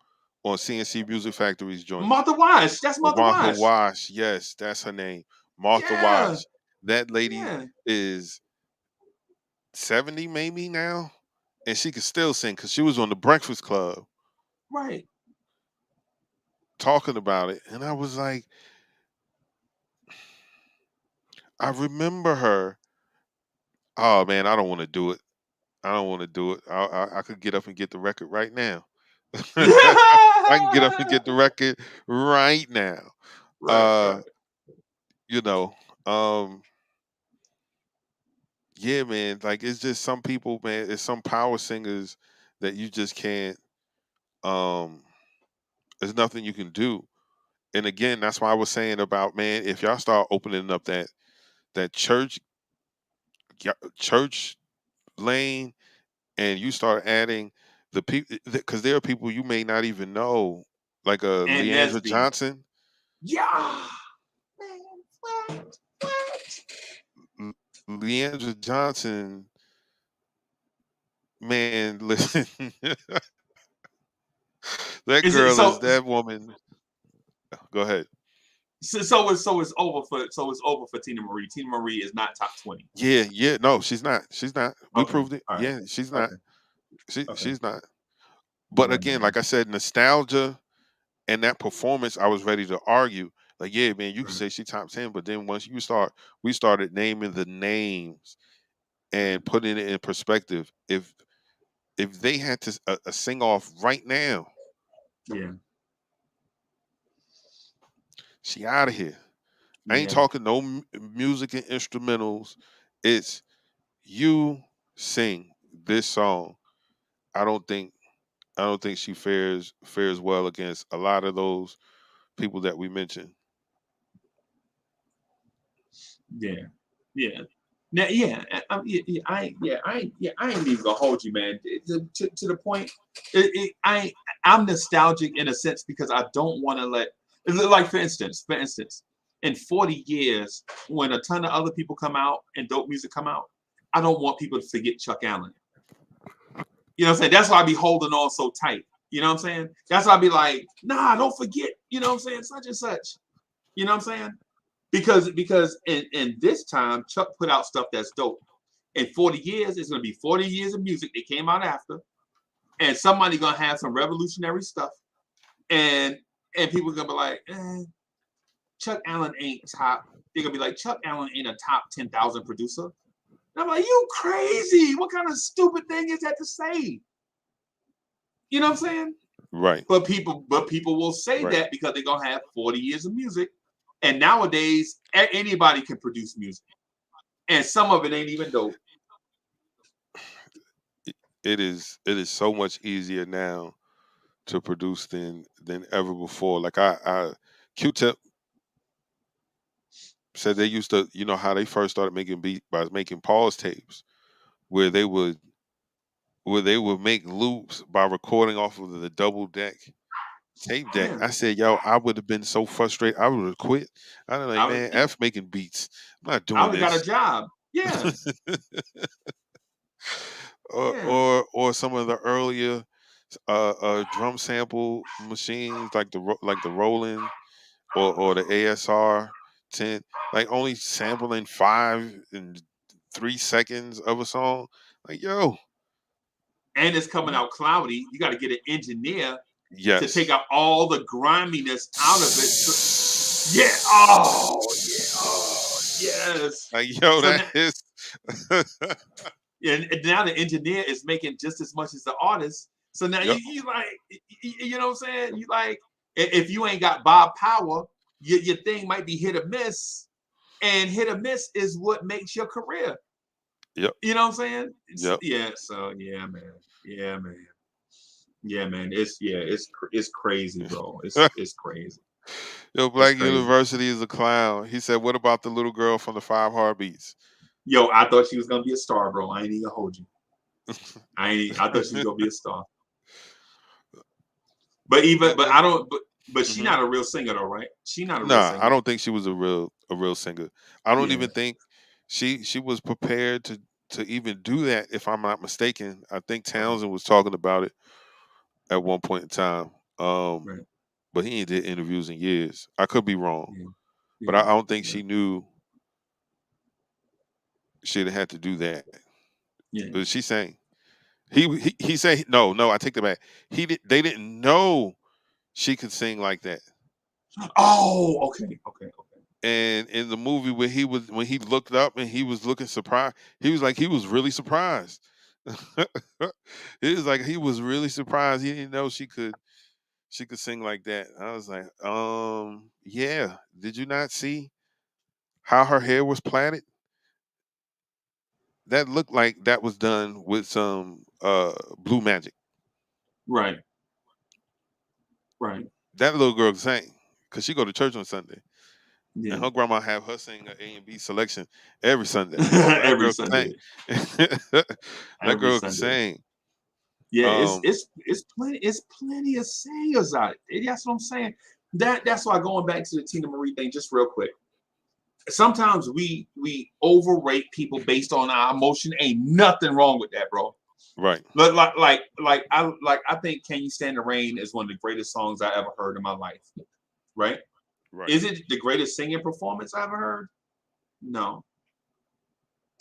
CNC Music Factory's joint. Martha Wash. That's Martha Martha Wash. Wash, yes, that's her name. Martha Yeah. Wash. That lady Yeah. is 70 maybe now, and she could still sing because she was on the Breakfast Club Right. talking about it, and I was like, I remember her. Oh man, I don't want to do it. I don't want to do it. I could get up and get the record right now. I can get up and get the record right now. Right. Uh, Right. you know, um, yeah, man. Like it's just some people, man. It's some power singers that you just can't. Um, there's nothing you can do. And again, that's why I was saying about, man, if y'all start opening up that church lane, and you start adding the people, because there are people you may not even know, like And Leandra Nesby. Johnson. Yeah. Man, what? Leandra Johnson, man, listen, that Is it girl is so? that woman. Go ahead. So it's over for Tina Marie. Tina Marie is not top 20. Yeah, yeah. No, she's not. She's not. We Okay. proved it. All right. Yeah, she's not. Okay. Okay. She's not. All But right, again, man. like I said, nostalgia and that performance, I was ready to argue. Like, yeah, man, you can Right. say she top 10, but then once we started naming the names and putting it in perspective. If they had to sing off right now, Yeah. she out of here. I ain't Yeah. talking no music and instrumentals. It's you sing this song. I don't think she fares well against a lot of those people that we mentioned. Yeah. Yeah. Now, yeah, I ain't even gonna hold you, man. To the point, I'm nostalgic in a sense because I don't want to like for instance, in 40 years, when a ton of other people come out and dope music come out, I don't want people to forget Chuck Allen. You know what I'm saying? That's why I be holding on so tight. You know what I'm saying? That's why I be like, nah, don't forget. You know what I'm saying? Such and such. You know what I'm saying? Because in this time, Chuck put out stuff that's dope. In 40 years, it's gonna be 40 years of music that came out after, and somebody gonna have some revolutionary stuff, and people are gonna be like, Chuck Allen ain't top. They're gonna be like, Chuck Allen ain't a top 10,000 producer. And I'm like, you crazy? What kind of stupid thing is that to say? You know what I'm saying? Right. But people will say Right. that because they're gonna have 40 years of music. And nowadays, anybody can produce music, and some of it ain't even dope. It is so much easier now to produce than ever before. Like I Q-Tip said they used to, you know how they first started making beat by making pause tapes where they would make loops by recording off of the double deck tape deck. Yeah. I said, yo, I would have been so frustrated. I would have quit. I'd be like, man, F making beats. I'm not I doing would have got a this. job. Yeah. Yeah. Or some of the earlier drum sample machines like the Roland or the ASR 10, like only sampling 5 and 3 seconds of a song. Like, yo, And it's coming out cloudy. You got to get an engineer to yes. take out all the griminess out of it. Yeah. Oh, yeah. Oh, yes. Like, yo, So that is and now the engineer is making just as much as the artist. So now Yep. you like, you know what I'm saying? You like, if you ain't got Bob Power, your thing might be hit or miss, and hit or miss is what makes your career. Yep. You know what I'm saying? Yep. Yeah. So yeah, man. Yeah, man. Yeah, man. It's crazy, bro. It's crazy. Yo, Black crazy. University is a clown. He said, what about the little girl from the 5 Heartbeats? Yo, I thought she was gonna be a star, bro. I ain't even gonna hold you. I thought she was gonna be a star. But I don't. But she's not a real singer, though, right? She's not a real singer. I don't think she was a real singer. I don't Yeah. even think she was prepared to even do that, if I'm not mistaken, I think Townsend was talking about it at one point in time. Right. But he ain't did interviews in years. I could be wrong, Yeah. but Yeah. I don't think Yeah. she knew she'd have had to do that. Yeah. But she's saying he said no. I take that back. They didn't know she could sing like that. Oh, okay. And in the movie where when he looked up and he was looking surprised, he was really surprised. It was like he was really surprised. He didn't know she could sing like that. I was like, yeah. Did you not see how her hair was plaited? That looked like that was done with some blue magic. Right. That little girl sang because she go to church on Sunday. Yeah. And her grandma have her sing an A&B selection every Sunday. So that Every girl can Sunday. sing. That Every girl can Sunday. sing. Yeah, Um, it's plenty of singers out there. That's what I'm saying. That's why, going back to the Tina Marie thing, just real quick. Sometimes we overrate people based on our emotion. Ain't nothing wrong with that, bro. right. But I think "Can You Stand the Rain" is one of the greatest songs I ever heard in my life. Right? Right. Is it the greatest singing performance I ever heard? No.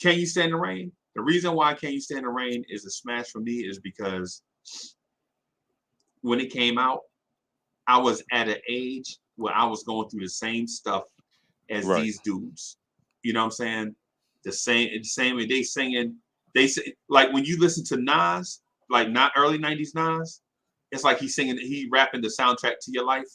"Can You Stand the Rain"? The reason why "Can You Stand the Rain" is a smash for me is because when it came out, I was at an age where I was going through the same stuff as Right. these dudes. You know what I'm saying? The same way they singing. They say, like, when you listen to Nas, like not early 90s Nas, it's like he rapping the soundtrack to your life.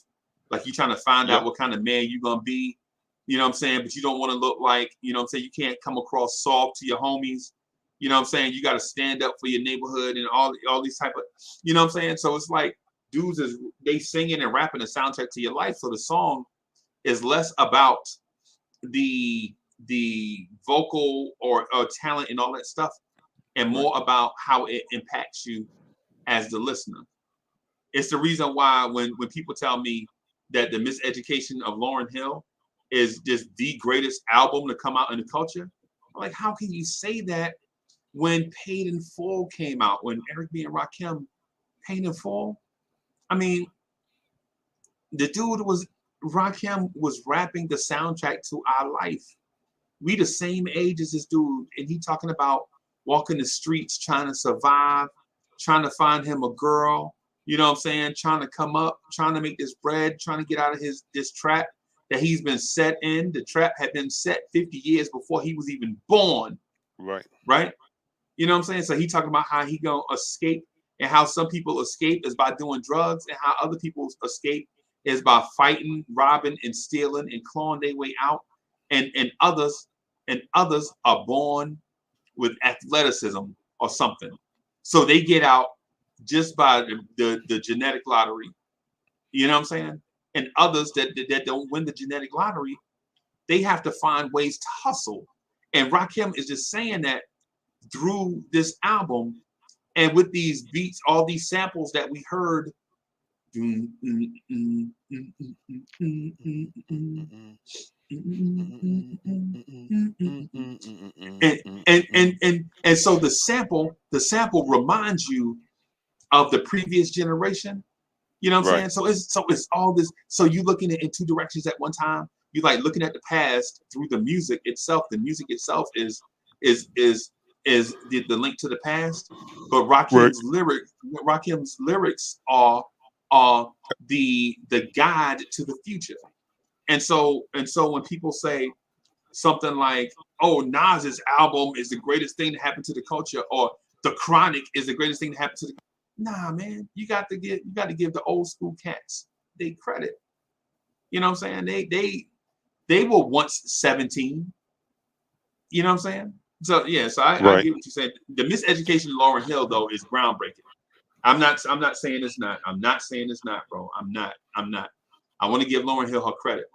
Like, you trying to find out what kind of man you're gonna be. You know what I'm saying? But you don't want to look like, you know what I'm saying? You can't come across soft to your homies. You know what I'm saying? You got to stand up for your neighborhood and all these type of, you know what I'm saying? So it's like dudes they singing and rapping the soundtrack to your life. So the song is less about the vocal or talent and all that stuff, and more about how it impacts you as the listener. It's the reason why when people tell me that The Miseducation of Lauryn Hill is just the greatest album to come out in the culture, I'm like, how can you say that when Paid in Full came out, when Eric B. and Rakim, Paid in Full? I mean, Rakim was rapping the soundtrack to our life. We the same age as this dude, and he talking about walking the streets, trying to survive, trying to find him a girl, you know what I'm saying? Trying to come up, trying to make this bread, trying to get out of this trap that he's been set in. The trap had been set 50 years before he was even born. Right? You know what I'm saying? So he talking about how he gonna escape, and how some people escape is by doing drugs, and how other people escape is by fighting, robbing, and stealing and clawing their way out. And others are born with athleticism or something. So they get out just by the genetic lottery. You know what I'm saying? And others that don't win the genetic lottery, they have to find ways to hustle. And Rakim is just saying that through this album, and with these beats, all these samples that we heard. And so the sample reminds you of the previous generation. You know what I'm saying? So it's all this. So you looking at it in two directions at one time. You like looking at the past through the music itself. The music itself is the link to the past. But Rakim's lyrics are the guide to the future. And so when people say something like, "Oh, Nas's album is the greatest thing to happen to the culture," or "The Chronic is the greatest thing to happen to the," nah, man, you got to give the old school cats they credit. You know what I'm saying? They were once 17. You know what I'm saying? So yeah, so I get what you said. The Miseducation of Lauryn Hill though is groundbreaking. I'm not saying it's not. I'm not saying it's not, bro. I'm not. I want to give Lauryn Hill her credit.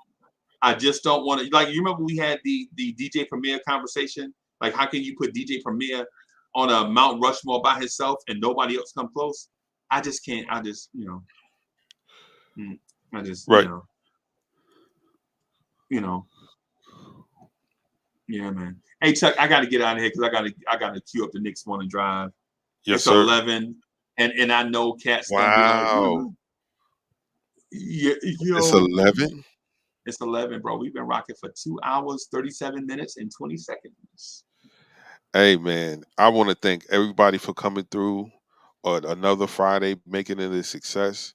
I just don't want to, like, you remember we had the DJ Premier conversation? Like, how can you put DJ Premier on a Mount Rushmore by himself and nobody else come close? I just can't. I just, you know, Yeah, man. Hey Chuck, I got to get out of here because I gotta queue up the Knicks morning drive. Yes, It's sir. 11, and I know Cat's gonna be like, Wow. yeah, It's yo, 11. it's 11, bro. We've been rocking for 2 hours, 37 minutes, and 20 seconds. Hey, man, I want to thank everybody for coming through on another Friday, making it a success.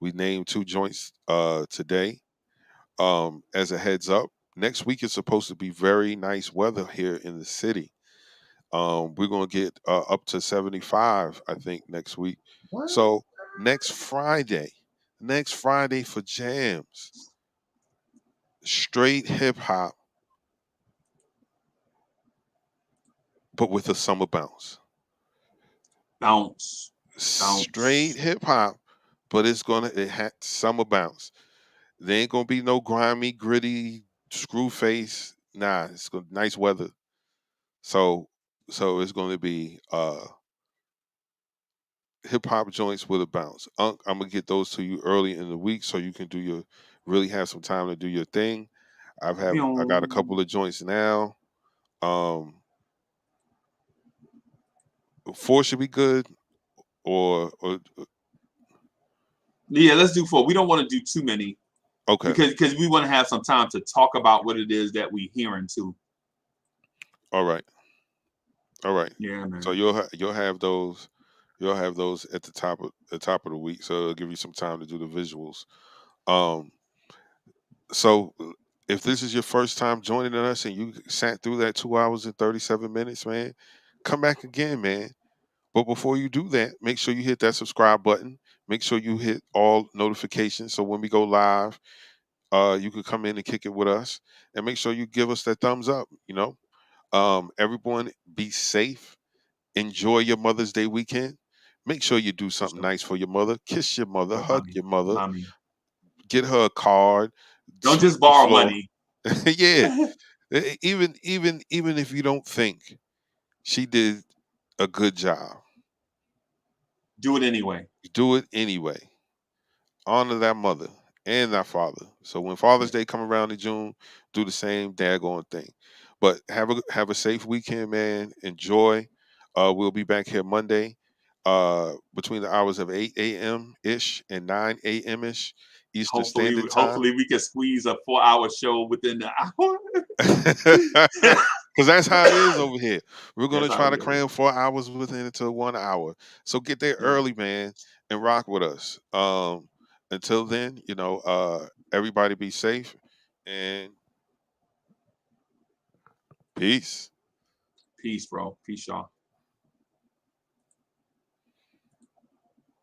We named 2 joints today. As a heads up, next week is supposed to be very nice weather here in the city. We're gonna get up to 75, I think, next week. What? So next Friday for jams, straight hip hop, but with a summer bounce. Bounce. Straight hip hop, but it had summer bounce. There ain't gonna be no grimy, gritty, screw face. Nah, it's gonna nice weather. So it's gonna be hip hop joints with a bounce. I'm gonna get those to you early in the week so you can really have some time to do your thing. I got a couple of joints now. Um 4 should be good or Yeah, let's do 4. We don't want to do too many okay. because we want to have some time to talk about what it is that we hearing too. All right. Yeah, man. So you'll have those at the top of the week. So it'll give you some time to do the visuals. Um so if this is your first time joining us and you sat through that 2 hours and 37 minutes, man, come back again, man. But before you do that, make sure you hit that subscribe button. Make sure you hit all notifications so when we go live, you can come in and kick it with us. And make sure you give us that thumbs up. Everyone, be safe. Enjoy your Mother's Day weekend. Make sure you do something nice for your mother. Kiss your mother. Oh, Hug mommy, your mother. mommy. Get her a card. Don't Sweep just the borrow floor. money. Yeah. Even if you don't think she did a good job, Do it anyway. do it anyway. Honor that mother and that father. So when Father's Day come around in June, do the same daggone thing. But have a safe weekend, man. Enjoy. We'll be back here Monday, between the hours of 8 a.m. ish and 9 a.m. ish Eastern Standard Time. Hopefully we can squeeze a 4-hour show within the hour. Because that's how it is over here. We're gonna That's how try to it is. cram 4 hours within into 1 hour. So get there Yeah. early, man, and rock with us. Until then, everybody be safe and peace. Peace, bro. Peace, y'all.